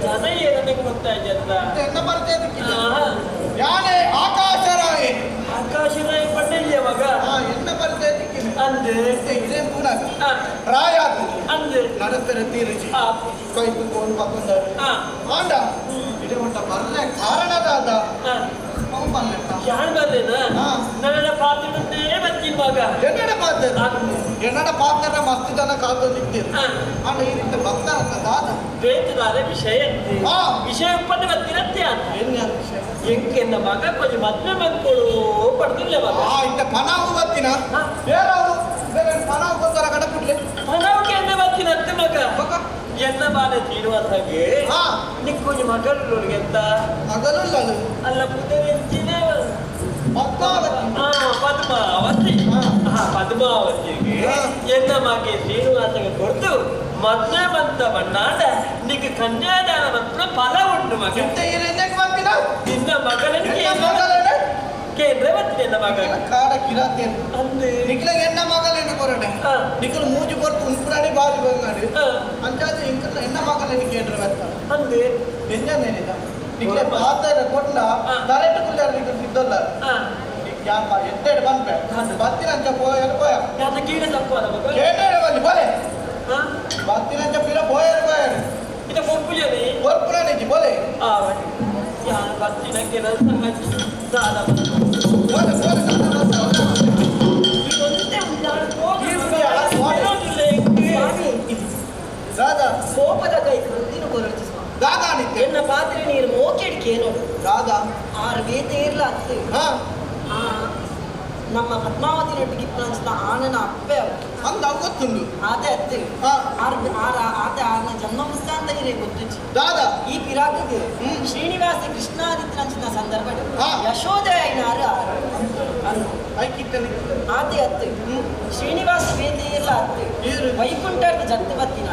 ಜನ ಏನಕ್ಕೆ ಗೊತ್ತಾಯ್ತು ಎನ್ನ ಬರ್ತೇನೆ ಯಾನೇ ಆಕಾಶರಾಯಿ ಆಕಾಶರಾಯಿ ಪಂಡಿಲ್ಯ ಮಗ ಎನ್ನ ಬರ್ತೇನೆ ಅಂದ್ರೆ ಇದೇ ಕೂಡ ಪ್ರಾಯ ಅಂದ್ರೆ ನಡತರ ತೀರಿಸಿ ಕೈ ತುಂಬಿಕೊಂಡು ಬಂದರು ಆಂಡ ಇದೇ ಉಂಟ ಬರ್ಲೆ ಕಾರಣದಾದ ಯಾರು ಬರ್ಲೇನಾ ನನ್ನ ಪಾತ್ರನೇ ಬರ್ತೀನಿ ಮಗ ಎನ್ನಡ ಪಾತ್ರ ಎನ್ನಡ ಪಾತ್ರ ಮಸ್ತ್ ಜನ ಕಾದು ನಿಂತಿರು ಆಂಡ ಈ ರೀತಿ ಬರ್ತಾರ ದಾದ ಬೇತದಾರ ವಿಷಯ ವಿಷಯ ಉಪ್ಪನ್ನು ಬರ್ತಿರತ್ತೆ ಅಂತ ಎಂಕೆನ್ನ ಮಗ ಕೊಂಚ ಮದ್ವೆ ಬಂದ್ಕೊಡು ಪಡ್ದಿಲ್ಲ ಮಗ ಇಂತ ಪನಾವು ಬರ್ತೀನ ಬೇರವರು ಬೇರೆ ಪನಾವು ಬಂದಾರ ಕಡೆ ಬಿಡ್ಲಿ ಪನಾವುಗೆ ಎನ್ನ ಬರ್ತೀನಂತೆ ಮಗ ಎನ್ನ ಬಾಲೆ ತೀರುವಂತಾಗೆ ನಿಕ್ಕೊಂಜ ಮಗಳು ಎಂತ ಮಗಳು ಅಲ್ಲ ಪುದರಿಂಚಿನೇ ಪದ್ಮಾವತಿ ಪದ್ಮಾವತಿಗೆ ಎನ್ನ ಮಗೆ ಶ್ರೀನಿವಾಸಗೆ ಕೊಡ್ತು ಮದ್ವೆ ಬಂತ ಬಣ್ಣಾಡ ನಿಕ್ಕೆ ಕನ್ಯಾದಾನ ಮಾತ್ರ ಫಲ ಉಂಟು ಮಗ ಬರ್ತೀನ ನಿನ್ನ ಮಗನಿಗೆ ಕೇಂದ್ರ ಬರ್ತೀನಿ ಎನ್ನ ಮಗ ಕಾಡ ಕಿರಾತೇನು ಅಂದ್ರೆ ನಿಖಿಲಾಗ ಎನ್ನ ಮಗಲೇನು ಕೊರಡೆ ನಿಖಲು ಮೂಜು ಕೊರ್ತು ಉಂಪುರಾಡಿ ಬಾರಿ ಬಂಗಾಡಿ ಅಂಚಾದ ಇಂಕಲ್ಲ ಎನ್ನ ಮಗಲೇನು ಕೇಂದ್ರ ಬರ್ತಾನೆ ಅಂದ್ರೆ ಎಂಜನೇನಿದ ನಿಖಲೆ ಪಾತ್ರ ಕೊಟ್ಟ ಕರೆಕ್ಟ್ ಕುಲ್ಲಾರ ನಿಖಲು ಸಿದ್ದಲ್ಲ ಯಾಕ ಎತ್ತೇಡು ಬಂದ್ಬೆ ಬರ್ತೀನಂತ ಪೋಯ ಯಾತ ಕೀಡ ತಪ್ಪಲ್ಲ ಮಗ ಕೇಟೇಡು ಬಂದು ಬೋಲೆ ಬರ್ತೀನಂತ ಪಿರ ಪೋಯ ಇದು ಕೊಪ್ಪುಜನೆ ಕೊರ್ಪುರಾಣಿಜಿ ಬೋಲೆ ಯಾರು ಬರ್ತೀನ ಕೆಲಸ ಸಾಲ ರಾಧಾ ಕೋಪದ ಕೈ ನೀನು ಕೊರಚಿಸುವ ರಾಧಾ ನಿತ್ಯ ಎನ್ನ ಪಾತ್ರೆ ನೀರು ಮೋಕೆಡಿಕೇನು ರಾಧಾ ಆರು ಬೇತೆ ಇರ್ಲ ಅತ್ತೆ ನಮ್ಮ ಪದ್ಮಾವತಿ ನೊಟ್ಟಿಗೆ ಇಪ್ಪನ ಆನನ ಅಪ್ಪೆ ಅಂದ ಗೊತ್ತುಂಡು ಅದೇ ಅತ್ತೆ ಆತ ಆನ ಜನ್ಮ ಮುಸ್ತಾಂತ ಇರೇ ಗೊತ್ತಿಚ್ಚಿ ರಾಧಾ ಈ ಪಿರಾಕಕ್ಕೆ ಶ್ರೀನಿವಾಸ ಕೃಷ್ಣಾದಿತ್ಯನ ಸಂದರ್ಭ ಯಶೋಧ ಐನಾರ ಐಕಿತ್ತಲಿ ಆತೆ ಅತ್ತೆ ಶ್ರೀನಿವಾಸ ಬೇತೆ ಇರ್ಲ ಅತ್ತೆ ವೈಕುಂಠಕ್ಕೆ ಜತ್ತು ಬತ್ತಿನ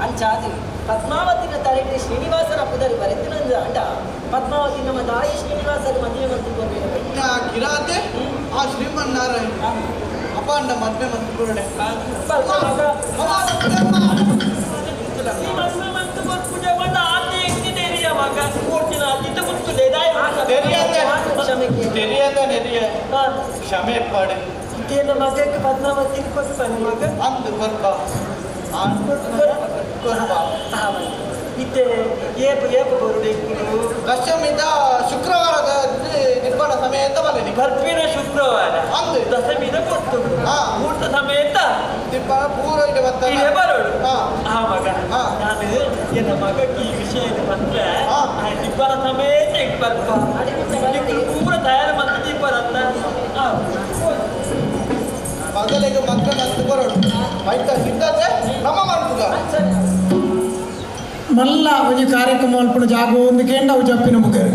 ಅಂಚಾದು ಪದ್ಮಾವತಿನ ತಲೆಗೆ ಶ್ರೀನಿವಾಸನ ಪುದರಿ ಬರೆತಿನಂದ ಅಂಡ ಪದ್ಮಾವತಿ ನಮ್ಮ ತಾಯಿ ಶ್ರೀನಿವಾಸದ ಮದುವೆ ಮಂತ್ರಿ ಬರಬೇಕು ಕಿರಾತೆ ಆ ಶ್ರೀಮನ್ನಾರಾಯಣ ಅಪಾಂಡ ಮದುವೆ ಮಂತ್ರಿ ಕೊರಡೆ ಕ್ಷಮೆ ಪಡೆ ಮಗಕ್ಕೆ ಪದ್ಮಾವತಿ ಕೊಡ್ತಾನೆ ಮಗ ಅಂದು ಬರ್ಬ ಇತ್ತೆ ಏಪ ಬರುಡೆ ದಶಮಿದ ಶುಕ್ರವಾರದ ನಿರ್ಮಾಣ ಸಮಯ ಅಂತ ಬರಲಿ ಬರ್ಪಿನ ಶುಕ್ರವಾರ ಅಂದು ದಶಮಿದ ಕೊಟ್ಟು ಮುಹೂರ್ತ ಸಮೇತ ದಿಬ್ಬ ಪೂರ ಇದೆ ಇಲ್ಲೇ ಬರೋಡು ಆ ಮಗ ಹಾ. ನಾನು ಎನ್ನ ಮಗಕ್ಕೆ ಈ ವಿಷಯ ಬಂದ್ರೆ ದಿಬ್ಬರ ಸಮೇತ ಬರ್ಪ ಪೂರ ತಯಾರು ಮತ್ತೆ ದಿಬ್ಬರಂತ ಮಗಳಿಗೆ ಮಕ್ಕಳ ಅಂತ ಬರೋಡು ಆಯ್ತಾ ಸಿದ್ಧತೆ ನಮ್ಮ ಮಾಡ್ತದ మళ్ళా ఒక కార్యక్రమం అప్పుడు జాగు ఉందికేంటి అవి చెప్పిన ముగ్గురు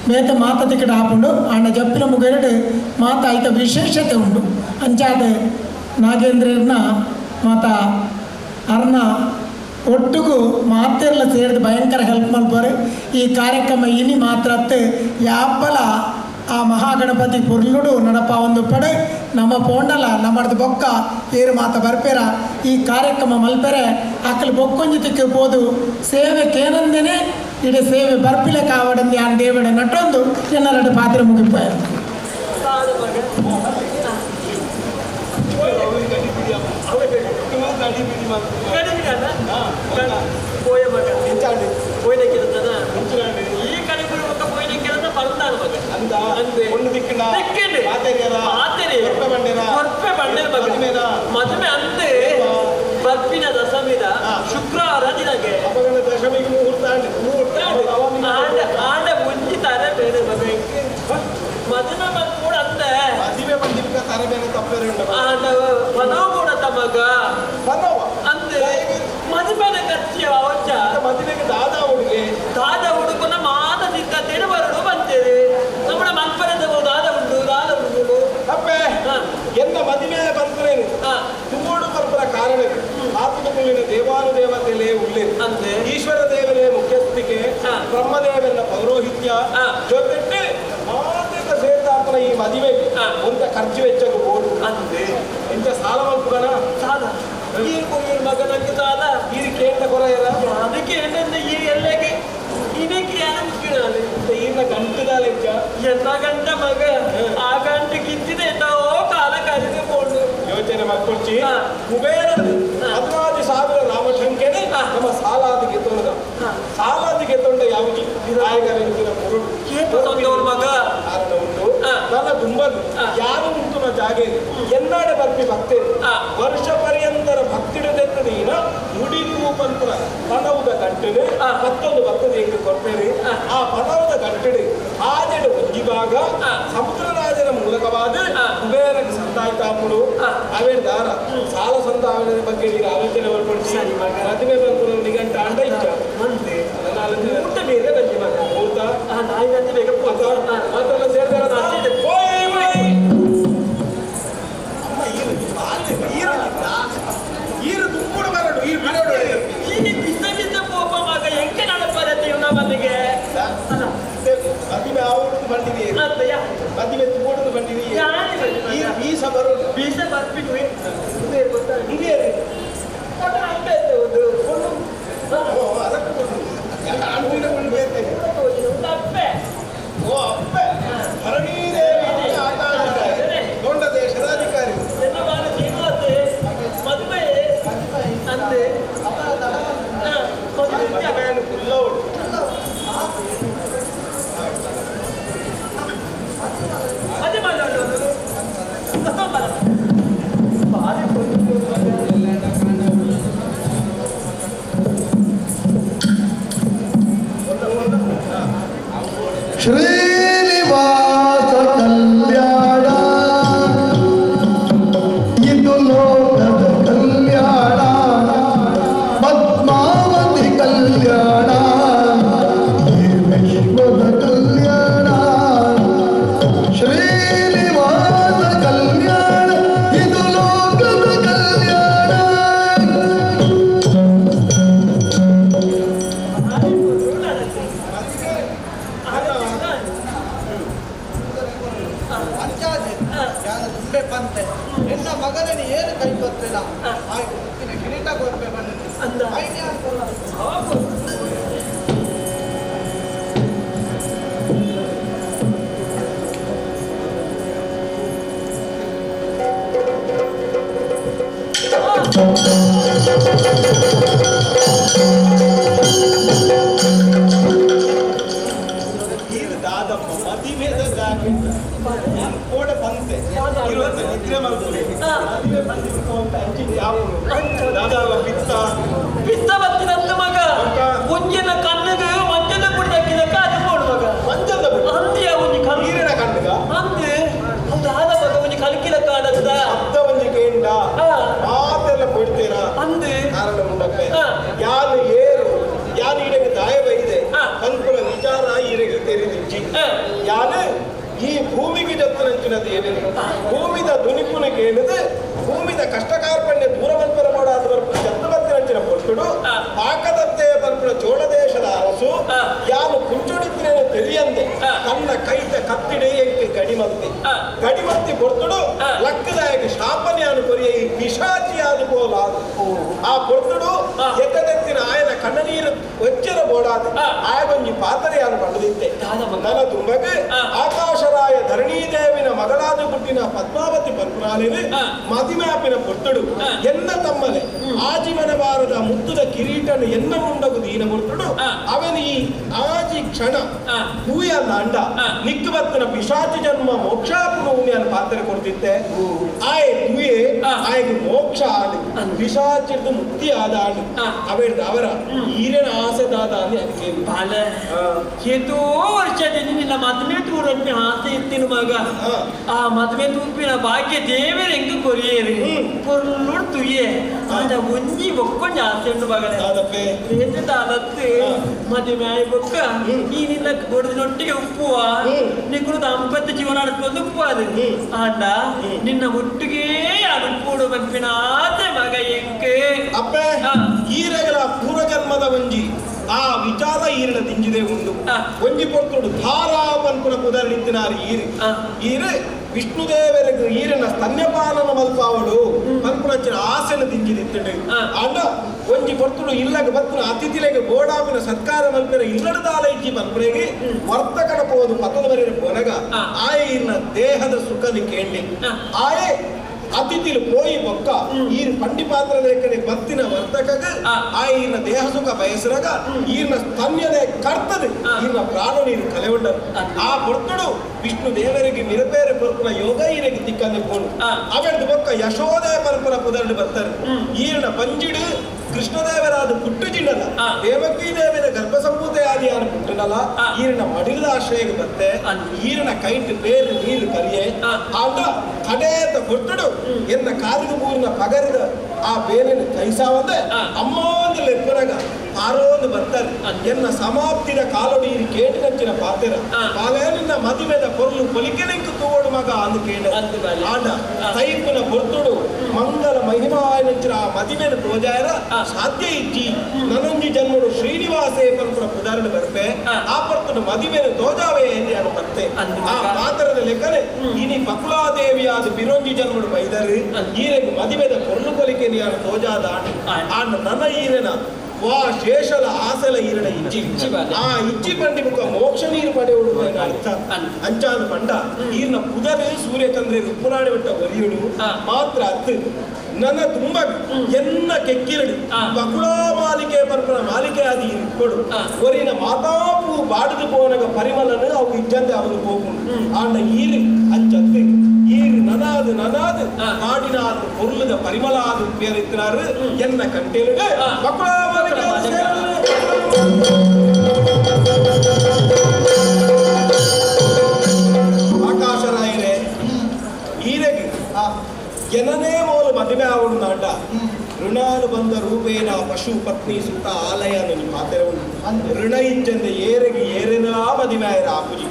మేత మాత తిక్కడ ఆపుండు ఆయన చెప్పిన ముగ్గురు మాత అయితే విశేషత ఉండు అంచాదే నాగేంద్రన మాత అర్ణ ಒಟ್ಟಿಗೂ ಮಾತೆಲ್ಲ ಸೇರಿದು ಭಯಂಕರ ಹೆಲ್ಪ್ ಮಲ್ಪರು ಈ ಕಾರ್ಯಕ್ರಮ ಇನಿ ಮಾತ್ರ ಯಾಪಲ ಆ ಮಹಾಗಣಪತಿ ಪುರ್ಲುಡು ನಡಪ ಒಂದು ಪಡೆ ನಮ್ಮ ಪೋಂಡಲ ನಮ್ಮದು ಬೊಕ್ಕ ಏರು ಮಾತ ಬರ್ಪೇರ ಈ ಕಾರ್ಯಕ್ರಮ ಮಲ್ಪೆರೆ ಅಕ್ಕಲು ಬೊಕ್ಕೊಂಜಿ ತಿಕ್ಕ ಹೋದು ಸೇವೆ ಕೇನಂದೇನೆ ಇಡೀ ಸೇವೆ ಬರ್ಪಿಲೆ ಕಾವಡಂದು ಯಾನ್ ದೇವಡ ನಟೊಂದು ಎನ್ನರಡು ಪಾತ್ರೆ ಮುಗಿಪಾಯ ಈ ಕಡೆ పోయిన కింద పడతాను ಮದುವೆ ಅಂತೆ ಬರ್ಪಿನ ದಶಮಿದ ಶುಕ್ರವಾರ ದಿನಕ್ಕೆ ದಶಮಿಗೆ ಮುಹೂರ್ತ ಆಂಡ ಮುಂಚಿತಾರೆ ಬೇರೆ ಮದುವೆಗೆ ಮದುವೆ ಬಂದು ಕೂಡ ಅಂತೆ ಮದುವೆ ಬಂದಿದ್ದ ತರ ಬೇರೆ ತಪ್ಪೇರೆ ಆಂಡ ಪನವ ಕೂಡ ತಮಗ ಪನವ ಅಂತೆ ಮದುವೆನ ಖರ್ಚು ಅವಚ್ಚ ಮದುವೆಗೆ ದಾದ ಹುಡುಗನ ಮಾತ ಸಿಕ್ಕತ್ತೇನೆ ಬರಲು ಬಂತೇವೆ ನಮ್ಮ ಮಲ್ಪರದ ದಾದ ಉಂಟು ಅಪ್ಪೆ ಎನ್ನ ಮದುವೆ ಬಂದ್ರೇನು ತುಂಬೋಡು ಬರ್ಬರ ಕಾರಣ ಆತ್ಮಕುಳಿನ ದೇವಾನುದೇವತೆಯಲ್ಲೇ ಉಳ್ಳೇ ಅಂತೆ ಈಶ್ವರ ದೇವರೇ ಮುಖ್ಯಸ್ಥಿಕೆ ಬ್ರಹ್ಮದೇವನ ಪೌರೋಹಿತ್ಯ ಜೊತೆಗೆ ಮಾತಿಕ ಸೇರಿದಾಪನ ಈ ಮದುವೆಗೆ ಒಂದು ಖರ್ಚು ವೆಚ್ಚಕ್ಕೆ ಬೋಡು ಅಂತೆ ಇಂಥ ಸಾಲ ಮಲ್ಪುಗನ ಸಾಲ ಈ ಮಗನಕ್ಕೆ ಸಾಲ ಈ ಕೇಂದ್ರ ಕೊರೆಯಲ್ಲ ಅದಕ್ಕೆ ಈ ಎಲ್ಲಗೆ ಇದಕ್ಕೆ ಈನ ಗಂಟದಾಲೆಕ್ಕ ಎಲ್ಲ ಗಂಟ ಮಗ ಆ ಗಂಟೆ ಕಿತ್ತಿದೆ ನಾವು ಕಾಲ ಕರೆದು ಬೋಡು ಯೋಚನೆ ಮಾಡ್ಕೊಡ್ಚಿ ಕುಬೇರ 16,000 ರಾಮಶಂಕೆನೆ ನಮ್ಮ ಸಾಲಾದಿಗೆ ತೊಂದ ಸಾಲಾದಿಗೆ ತೊಂಡ ಯಾವುದು ವಿನಾಯಕರ ಪುರುಡು ಮಗ ಕಾರಣ ಉಂಟು ನನ್ನ ದುಂಬದು ಯಾರು ಉಂಟು ನ ಜಾಗೆ ಎನ್ನಾಡೆ ಬರ್ಪಿ ಭಕ್ತಿ ವರ್ಷ ಪರ್ಯಂತರ ಭಕ್ತಿಡದೆತ್ತದೀನ ನುಡಿಗೂ ಪಂತ್ರ ಪಣವುದ ಗಂಟೆನೆ ಮತ್ತೊಂದು ಭಕ್ತದ ಹೆಂಗೆ ಕೊಡ್ತೇವೆ ಆ ಪಣವುದ ಗಂಟೆಡೆ ಆದೆಡೆ ಒಂಜಿಭಾಗ ಸಮುದ್ರರಾಜನ ಮೂಲಕವಾದ ಕುಬೇರಕ್ಕೆ ಸಂದಾಯಿತಾಪುಡು ಅವೇ ದಾರ ಸಾಲ ಸಂದಾವಣೆ ಬಗ್ಗೆ ಈಗ ಆಲೋಚನೆ ಹೊರಪಡಿಸಿ ಮದುವೆ ಬಂದು ನಿಗಂಟ ಅಂಡ ಇಚ್ಛ ಅಂತೆ ಊಟ ಬೇರೆ ಗಂಜಿ ಮಗ ಊಟ ನಾಯಿ ಗಂಟೆ ಬೇಗ ಮಾತೆಲ್ಲ ಸೇರಿದಾರ ಈರು ತುಂಬಿಡು ಬರಡು ಈ ಬಿಡೋಡು ಈಗ ಬಿದ್ದ ಪೋಪ ಮಗ ಹೆಂಗೆ ನಡಪರತ್ತೆ ಇವನ ಮನೆಗೆ ಮದುವೆ ಆವಡು ಬಂದಿದೆಯೇ ಮದುವೆ ತುಂಬೋಡು ಬಂದಿದೆಯೇ ಬೀಸ ಬರೋದು ಬೀಸ ಬರ್ಬಿಟ್ಟು ಇದೇ ದೊಡ್ಡ ದೇಶದ ಅಧಿಕಾರಿ ಮದುವೆ ಅಂತೆ ಅದೇ ಮಾತಾಡೋದು ಶ್ರೀನಿವಾಸ ಕಲ್ಯಾಣ ಇದು ಲೋಕದ ಕಲ್ಯಾಣ ಪದ್ಮಾವತಿ ಕಲ್ಯಾಣ ವಿಶ್ವದ ಕಲ್ಯಾಣ ಶ್ರೀನಿವಾಸ ಕಲ್ಯಾಣ ಇದು ಲೋಕದ ಕಲ್ಯಾಣ ತುಂಬೆ ಬಂತೆ ಎನ್ನ ಮಗನನ್ನು ಏನು ಕೈ ಗೊತ್ತಿಲ್ಲ ಆಯ್ತು ಕಿರೀಟ ಕೊಡ್ಬೆ ಬಂದ ದಾದಮ್ಮ ಮದುವೆದ ಜಾಗ ಕೂಡ ಬಂತೆ ಇವತ್ತು ನಿದ್ರೆ ಮಲ್ಕೊಳ್ಳಿ ಮದುವೆ ಬಂದಿರ್ಕೊಂತ ಅಂಚಿನ ಯಾವ ದಾದಾವ ಪಿತ್ತ ಬತ್ತಿದಂತ ಮಗ ಮುಂಜಿನ ಕಣ್ಣಿಗೆ ಮಂಜದ ಬಿಡದಕ್ಕಿದಕ್ಕ ಅದು ನೋಡು ಮಗ ಮಂಜದ ಅಂತ್ಯ ಒಂಜಿ ನೀರಿನ ಕಣ್ಣಿಗ ಅಂತೆ ದಾದ ಮಗ ಒಂಜಿ ಕಲ್ಕಿಲ ಕಾಣದ ಅರ್ಧ ಒಂಜಿ ಕೇಂಡ ಮಾತೆಲ್ಲ ಕೊಡ್ತೀರಾ ಅಂದೆ ಕಾರಣ ಉಂಡಕ್ಕೆ ಯಾನು ಏರು ಯಾನು ಇಡಗೆ ದಾಯ ಬೈದೆ ಕಂಕುಲ ವಿಚಾರ ಇರಗೆ ತೆರೆದಿಜ್ಜಿ ಯಾನು ಈ ಭೂಮಿಗೆ ಜತ್ತನಂಚಿನದು ಏನೇನು ಭೂಮಿದ ದುನಿಪುನ ಕೇಳಿದೆ ಭೂಮಿದ ಕಷ್ಟ ಕಾರ್ಪಣ್ಯ ದೂರ ಮಲ್ಪರ ಮಾಡಾದವರ ಜತ್ತ ಬತ್ತಿನಂಚಿನ ಕೊಟ್ಟುಡು ಪಾಕದತ್ತೆ ಬರ್ಪುರ ಚೋಳದೇಶದ ಅರಸು ಯಾನು ಕುಂಚುಡಿದ್ರೆ ತಿಳಿಯಂದೆ ತನ್ನ ಕೈತ ಕತ್ತಿಡೆ ಎಂಕೆ ಗಡಿಮತ್ತಿ ಕೊಡ್ತುಡು ಲಕ್ಕದಾಯಕ ಶಾಪನ್ಯಾನು ಕೊರಿಯ ಈ ಪಿಶಾಚಿಯಾದ ಬೋಲಾದು ಆ ಕೊಡ್ತುಡು ಎತ್ತದೆತ್ತಿನ ಆಯನ ಕಣ್ಣ ನೀರು ಒಚ್ಚರ ಬೋಡಾದು ಆಯಗೊಂಜಿ ಪಾತರೆಯಾನು ಪಡೆದಿದ್ದೆ ನನ್ನ ತುಂಬಗೆ ಆಕಾಶರಾಯ ಧರಣೀದೇವಿನ ಮಗಳಾದ ಹುಟ್ಟಿನ ಪದ್ಮಾವತಿ ಪರ್ಪುರಾಲಿನ ಮದಿಮ್ಯಾಪಿನ ಕೊಟ್ಟುಡು ಎನ್ನ ತಮ್ಮಲೆ ಆಜೀವನ ಬಾರದ ಮುತ್ತುದ ಕಿರೀಟನು ಎನ್ನ ಮುಂಡಗು ದೀನ ಕೊಟ್ಟುಡು ಅವನ ಈ ಆಜಿ ಕ್ಷಣ ಹೂಯನ್ನ ಅಂಡ ನಿಕ್ಕಬತ್ತಿನ ಪಿಶಾಚಿ ಜನ್ಮ ಮೋಕ್ಷಾಪುಣಿ ಅನ್ನು ಪಾತ್ರ ಕೊಡ್ತಿದ್ದೆ ಆಯ್ ಹೂಯೆ ಆಯ್ಗೆ ಮೋಕ್ಷ ಆಡು ಪಿಶಾಚಿರ್ದು ಮುಕ್ತಿ ಆದ ಆಡು ಅವರ ಈರಿನ ಆಸೆದಾದ ಅಲ್ಲಿ ಅದಕ್ಕೆ ಬಾಲ ಏತೋ ವರ್ಷದಲ್ಲಿ ನಿನ್ನ ಮದುವೆ ತೂರಪ್ಪಿ ಆಸೆ ಇತ್ತಿನ ಮಗ ಆ ಮದುವೆ ತೂಪಿನ ಭಾಗ್ಯ ದೇವರ ಹೆಂಗ ಕೊರಿಯೇರಿ ಪೊರ್ಲು ತುಯ್ಯೆ ಆದ ಒಂಜಿ ಬೊಕ್ಕೊಂಜ ಆಸೆ ಉಂಟು ಮಗನೇ ತಾದತ್ತು ಮದುವೆ ಆಯ್ ಬೊಕ್ಕ ಈ ನಿನ್ನ ಕೊಡದಿನೊಟ್ಟಿಗೆ ಉಪ್ಪುವ ನಿಕ್ಕಳು ದಾಂಪತ್ಯ ಜೀವನ ನಡೆಸ್ಕೊಂಡು ಉಪ್ಪು ಅದು ಆಂಡ ನಿನ್ನ ಒಟ್ಟಿಗೆ ಅನುಪೂಡು ಬಂಪಿನ ಆಸೆ ಮಗ ಎಂಕೆ ಅಪ್ಪ ಈರಗಳ ಪೂರ್ವಜನ್ಮದ ಒಂಜಿ ಆ ವಿಚಾರ ಈರಿನ ತಿಂಜಿದೆ ಉಂಡು ಒಂಜಿ ಪೊರ್ತುಡು ಧಾರಾ ಪನ್ಪುನ ಪುದರ್ನಿತ್ತಿನಾರು ಈರು ವಿಷ್ಣುದೇವರಿಗೆ ಈರಿನ ಸ್ತನ್ಯಪಾಲನ ಮಲ್ಪಾವಡು ಪನ್ಪುನಂಚಿನ ಆಸೆನ ತಿಂಜಿದಿತ್ತುಂಡು ಅಂಡ ಒಂಜಿ ಪೊರ್ತುಡು ಇಲ್ಲಗ ಬತ್ತುನ ಅತಿಥಿಲೆಗೆ ಗೋಡಾಪಿನ ಸರ್ಕಾರ ಮಲ್ಪಿನ ಇಲ್ಲಡದಾಲ ಇಜ್ಜಿ ಪನ್ಪುನೆಗೆ ವರ್ತಕಡ ಪೋದು ಪತನವರಿನ ಪೊನಗ ಆಯೆ ಇನ್ನ ದೇಹದ ಸುಖನಿ ಕೇಳಿ ಆಯೆ ಅತಿಥಿಲು ಪೋಯಿ ಬೊಕ್ಕ ಈರು ಪಂಡಿ ಪಾತ್ರ ಲೇಖನೆ ಬತ್ತಿನ ವರ್ತಕಗ ಈರ್ನ ದೇಹ ಸುಖ ಬಯಸರಾಗ ಈರ್ನ ಸ್ತನ್ಯದೆ ಕರ್ತದೆ ಈರ್ನ ಪ್ರಾಣ ನೀರು ಕಲೆ ಉಂಡರು ಆ ಪೊರ್ತುಡು ವಿಷ್ಣು ದೇವರಿಗೆ ನಿರಪೇರೆ ಪರ್ಪುನ ಯೋಗ ಈರಿಗೆ ತಿಕ್ಕಂದು ಪೋಡು ಅವೆಡ್ದು ಬೊಕ್ಕ ಯಶೋದಯ ಪರ್ಪುನ ಪುದರ್ಡು ಬರ್ತಾರೆ ಈರ್ನ ಪಂಜಿಡು ಕೃಷ್ಣದೇವರಾದ ಪುಟ್ಟು ಜಿಂಡಲ್ಲ ದೇವಕಿ ದೇವಿನ ಗರ್ಭ ಸಂಭೂತೆ ಆದಿಯಾನ ಪುಟ್ಟನಲ್ಲ ಈರಿನ ಮಡಿಲದ ಆಶ್ರಯಕ್ಕೆ ಬತ್ತೆ ಈರಿನ ಕೈಟ್ ಬೇರು ನೀರು ಕಲಿಯೆ ಆಗ ಕಡೆಯತ ಕೊಟ್ಟಡು ಎನ್ನ ಕಾಲಿಗೆ ಪೂರ್ಣ ಪಗರಿದ ಆ ಬೇಲಿನ ಕೈಸಾವಂದೆ ಅಮ್ಮ ಒಂದು ಲೆಪ್ಪನಾಗ ಆರೋದು ಬರ್ತಾರೆ ಎನ್ನ ಸಮಾಪ್ತಿನ ಕಾಲೋಡಿ ಈ ಕೇಟಿನಂಚಿನ ಪಾತೆರ ಕಾಲೇನಿನ ಮದುವೆದ ಕೊರಲು ಕೊಲಿಕೆನೆಂಕು ತೋಡು ಮಗ ಅಂದು ಕೇಳ ಆಡ ತೈಪಿನ ಬೊರ್ತುಡು ಮಂಗಲ ಮಹಿಮಾಯನಂಚಿನ ಆ ಮದುವೆನ ತೋಜಾಯರ ಸಾಧ್ಯ ಇಜ್ಜಿ ನನೊಂಜಿ ಜನ್ಮಡು ಶ್ರೀನಿವಾಸೇ ಪಂಪುರ ಪುದಾರಣ ಬರ್ಪೆ ಆ ಪರ್ತುಡು ಮದುವೆನ ತೋಜಾವೇ ಎಂದು ಯಾರು ಬರ್ತೆ ಆ ಪಾತ್ರದ ಲೆಕ್ಕನೆ ಇನಿ ಬಕುಲಾದೇವಿಯಾದ ಬಿರೊಂಜಿ ಜನ್ಮಡು ಬೈದರು ಈರೆಗೆ ಮದುವೆದ ಕೊರಲು ಕೊಲಿಕೆ ಯಾರು ತೋಜಾದ ಆಂಡ ನನ್ನ ಈರೆನ ವಾ ಶೇಷಲ ಆಸಲ ಈರಣ ಇಜ್ಜಿ ಆ ಇಜ್ಜಿ ಪಂಡಿ ಮುಖ ಮೋಕ್ಷ ನೀರು ಪಡೆಯುವುದು ಅರ್ಥ ಅಂಚಾದ ಪಂಡ ಈರ್ನ ಪುದರೆ ಸೂರ್ಯಚಂದ್ರ ರುಪ್ಪುನಾಡಿ ಬಿಟ್ಟ ಒರಿಯುಡು ಮಾತ್ರ ಅತ್ತು ನನ್ನ ತುಂಬ ಎನ್ನ ಕೆಕ್ಕಿರಡು ಬಕುಳಾ ಮಾಲಿಕೆ ಪರ್ಪನ ಮಾಲಿಕೆ ಆದಿ ಇಟ್ಕೊಡು ಒರಿನ ಮಾತಾಪು ಬಾಡಿದು ಪೋನಗ ಪರಿಮಳನು ಅವು ಇಜ್ಜಂತೆ ಅವನು ಹೋಗುಂಡು ಆಂಡ ಈರು ಅಂಚತ್ತೆ ಈರು ನನಾದು ನಾಡಿನಾದ பொருளுத ಪರಿಮಳಾದು பேரித்தினாரு ಎನ್ನ ಕಂಟೇலுಗೆ ಬಕುಳಾ ಮಾಲಿಕೆ ಆಕಾಶರಾಯರೇ ಈರೆಗೆ ಜನನೇ ಮೂಲ ಮದುವೆ ಆವಡು ನಾಟ ಋಣಾನುಬಂಧ ರೂಪೇಣ ಪಶು ಪತ್ನಿ ಸುತ್ತ ಆಲಯ ಮಾತೆರ ಋಣ ಇಜ್ಜಂದ ಏರೆಗೆ ಏರೆನಾ ಮದುವೆ ಆಯ್ರ ಆಪುಜಿ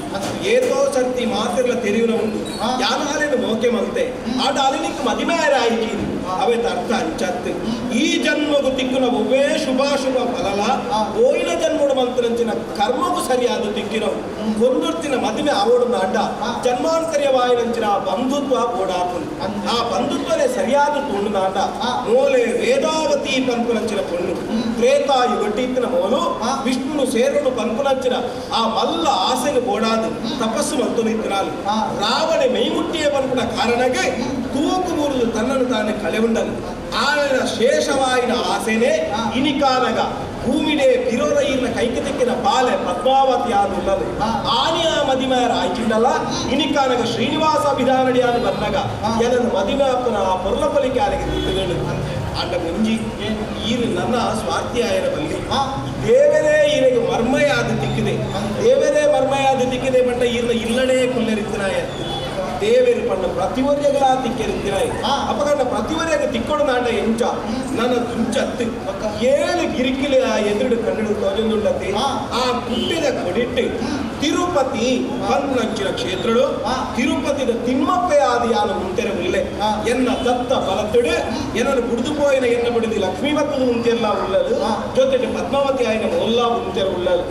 ಏತೋ ಸರ್ತಿ ಮಾತೆರ್ಲ ತೆರಿಯುನ ಉಂಟು ಯಾನು ಹಾಲೇನು ಮೋಕೆ ಮಂತೆ ಆಟ ಅಲಿನಿಕ್ ಮದುವೆ ಆಯ್ರ ಆಯ್ಕೆ ಅವೆತ ಅರ್ಥ ಅಂಚತ್ತು ಈ ಜನ್ಮಗು ತಿಕ್ಕುನ ಒವ್ವೇ ಶುಭಾಶುಭ ಫಲಲ ಓಯಿನ ಜನ್ಮಡು ಮಂತ್ರಂಚಿನ ಕರ್ಮಗು ಸರಿಯಾದ ತಿಕ್ಕಿನವು ಕೊಂದುರ್ತಿನ ಮದುವೆ ಆವಡು ನಾಟ ಜನ್ಮಾಂತರ್ಯವಾಯಿನಂಚಿನ ಬಂಧುತ್ವ ಓಡಾಪುನು ಆ ಬಂಧುತ್ವನೇ ಸರಿಯಾದ ತುಂಡು ನಾಟ ಮೂಲೆ ವೇದಾವತಿ ಪಂಪುನಂಚಿನ ಪೊಣ್ಣು ತ್ರೇತಾಯು ಗಟ್ಟಿತ್ತಿನ ಮೋಲು ವಿಷ್ಣುನು ಸೇರುಡು ಪಂಪುನಂಚಿನ ಆ ಮಲ್ಲ ಆಸೆಗೆ ಓಡಾದು ತಪಸ್ಸು ಮಂತು ನಿಂತಿನಾಲು ರಾವಣೆ ಮೈಮುಟ್ಟಿಯ ಪಂಪುನ ಕಾರಣಕ್ಕೆ ತೂಕು ಮುರಿದು ತನ್ನನ್ನು ತಾನೇ ಕಳೆ ಉಂಡನು ಆಯನ ಶೇಷವಾಯಿನ ಆಸೆನೆ ಇನಿಕಾನಗ ಭೂಮಿಡೆ ಪಿರೋರ ಈರ್ನ ಕೈಕೆ ತೆಕ್ಕಿನ ಬಾಲೆ ಪದ್ಮಾವತಿ ಆದುಲ್ಲದು ಆನಿಯ ಮದಿಮೆಯರ ಆಯ್ಚಿಂಡಲ್ಲ ಇನಿಕಾನಗ ಶ್ರೀನಿವಾಸ ವಿಧಾನಡಿಯಾದ ಬಂದಾಗ ಏನನ್ನು ಮದಿಮೆಯಪ್ಪನ ಆ ಪೊರ್ಲಪಲಿಕೆ ಆಲೆಗೆ ತಿಕ್ಕಿದಳು ಅಂಡ ಮುಂಜಿ ಈರು ನನ್ನ ಸ್ವಾರ್ಥಿ ಆಯನ ಬಲ್ಲಿ ದೇವರೇ ಈರೆಗೆ ಮರ್ಮಯಾದ ತಿಕ್ಕಿದೆ ದೇವರೇ ಮರ್ಮಯಾದ ತಿಕ್ಕಿದೆ ಬಟ್ಟ ಈರ್ನ ಇಲ್ಲಣೇ ಕುಲ್ಲರಿತ್ತಿನಾಯ ದೇವೇರು ಪಣ್ಣ ಪ್ರತಿವರ್ಯಗಳ ತಿಕ್ಕೆರಿತ್ತಿನಾಯಿ ಅಪಕಂಡ ಪ್ರತಿವರ್ಯಗ ತಿಕ್ಕೊಡು ನಾಟ ಎಂಚ ನನ್ನ ದುಂಚತ್ತು 7 ಗಿರಿಕಿಲೆ ಆ ಎದುರು ಕಣ್ಣಿಡು ತೋಜೊಂದುಂಡತಿ ಆ ಕುಟ್ಟಿದ ಕೊಡಿಟ್ಟು ತಿರುಪತಿ ಪಂಪುನಂಚಿನ ಕ್ಷೇತ್ರಡು ತಿರುಪತಿದ ತಿಮ್ಮಪ್ಪೆ ಆದಿಯಾನ ಮುಂತೆರೆ ಉಳ್ಳೆ ಎನ್ನ ದತ್ತ ಬಲತ್ತುಡು ಎನ್ನನ್ನು ಬುಡಿದುಪೋಯಿನ ಎನ್ನ ಬಿಡಿದು ಲಕ್ಷ್ಮೀ ಭತ್ತದ ಮುಂತೆಲ್ಲ ಉಳ್ಳದು ಜೊತೆಗೆ ಪದ್ಮಾವತಿ ಆಯ್ನ ಮೊಲ್ಲ ಮುಂತೆರೆ ಉಳ್ಳದು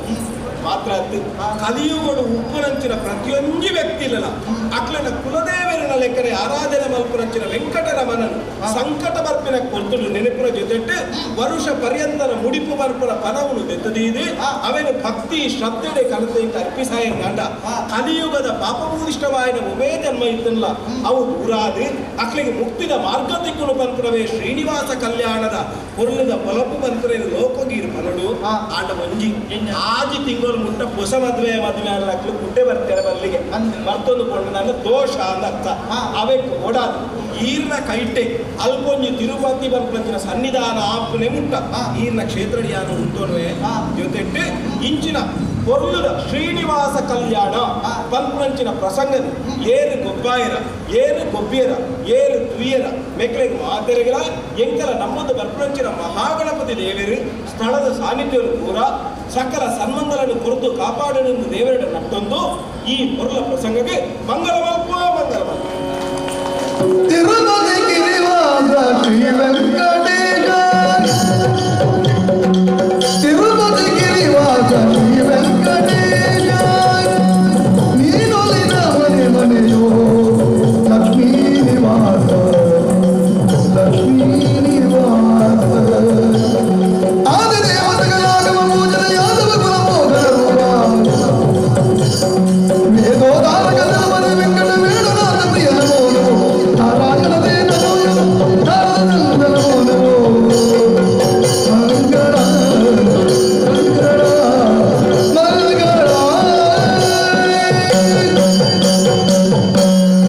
ಮಾತ್ರ ಕಲಿಯುಗಡು ಉಪ್ಪುನಂಚಿನ ಪ್ರತಿಯೊಂದು ವ್ಯಕ್ತಿ ಇಲ್ಲ ಅಕ್ಲನ ಕುಲದೇವರಿನ ಲೆಕ್ಕನೆ ಆರಾಧನೆ ಮಲ್ಪುನಂಚಿನ ವೆಂಕಟರಮಣನು ಸಂಕಟ ಬರ್ಪಿನ ಕೊರ್ತುಡು ನೆನಪಿನ ಜೊತೆಟ್ಟು ವರುಷ ಪರ್ಯಂತರ ಮುಡಿಪು ಬರ್ಪನ ಪನವನ್ನು ತೆತ್ತದೀದು ಅವನು ಭಕ್ತಿ ಶ್ರದ್ಧೆಡೆ ಕನತೆ ಅರ್ಪಿಸಾಯ ಗಂಡ ಕಲಿಯುಗದ ಪಾಪಭೂಯಿಷ್ಠವಾಯಿನ ಉಮೇ ಜನ್ಮ ಇದ್ದಲ್ಲ ಅವು ದೂರಾದು ಅಕ್ಲಿಗೆ ಮುಕ್ತಿದ ಮಾರ್ಗ ತಿಕ್ಕುಳು ಬಂಪುರವೇ ಶ್ರೀನಿವಾಸ ಕಲ್ಯಾಣದ ಹೊರಳಿದ ಪಲಪು ಬಂಪುರ ಲೋಕಗೀರು ಪನಡು ಆಟ ಮಂಜಿ ಆಜಿ ತಿಂಗಳು ಮುಟ್ಟ ಹೊಸ ಮದುವೆ ಅಲ್ಲಕ್ಲು ಗುಡ್ಡೆ ಬರ್ತಾರೆ ಬಲ್ಲಿಗೆ ಮತ್ತೊಂದು ಕೊಂಡು ನನ್ನ ದೋಷ ಅಂದರ್ಥ ಅವೇ ಓಡಾದು ಈರ್ನ ಕೈಟೆ ಅಲ್ಕೊಂಜಿ ತಿರುಪತಿ ಬಂಪಂಚಿನ ಸನ್ನಿಧಾನ ಆಪುನೆ ಮುಟ್ಟ ಈರ್ನ ಕ್ಷೇತ್ರಡಿಯಾನ ಉಂಟೋನ್ವೆ ಜೊತೆಟ್ಟು ಇಂಚಿನ ಪೊರ್ಲುದ ಶ್ರೀನಿವಾಸ ಕಲ್ಯಾಣ ಪಂಪಂಚಿನ ಪ್ರಸಂಗದ ಏರು ಗೊಬ್ಬಾಯರ ಏರು ಗೊಬ್ಬಿಯರ ಏರು ತುಯ್ಯರ ಮೆಕ್ಕಳಿಗೆ ಮಾತೆರೆಗಳ ಎಂಕಲ ನಮ್ಮದು ಬರ್ಪಂಚಿನ ಮಹಾಗಣಪತಿ ದೇವರು ಸ್ಥಳದ ಸಾನ್ನಿಧ್ಯರು ಪೂರ ಸಕಲ ಸನ್ಮಂಗಲನ್ನು ಕೊರತು ಕಾಪಾಡನೆಂದು ದೇವರ ನಟ್ಟೊಂದು ಈ ಪೊರ್ಲ ಪ್ರಸಂಗಕ್ಕೆ ಮಂಗಲಮಲ್ಪ ಮಂಗಲಮಲ್ಪ ತಿರುಪತಿ ಗಿರಿವಾಸ ಶ್ರೀ ವೆಂಕಟೇಶ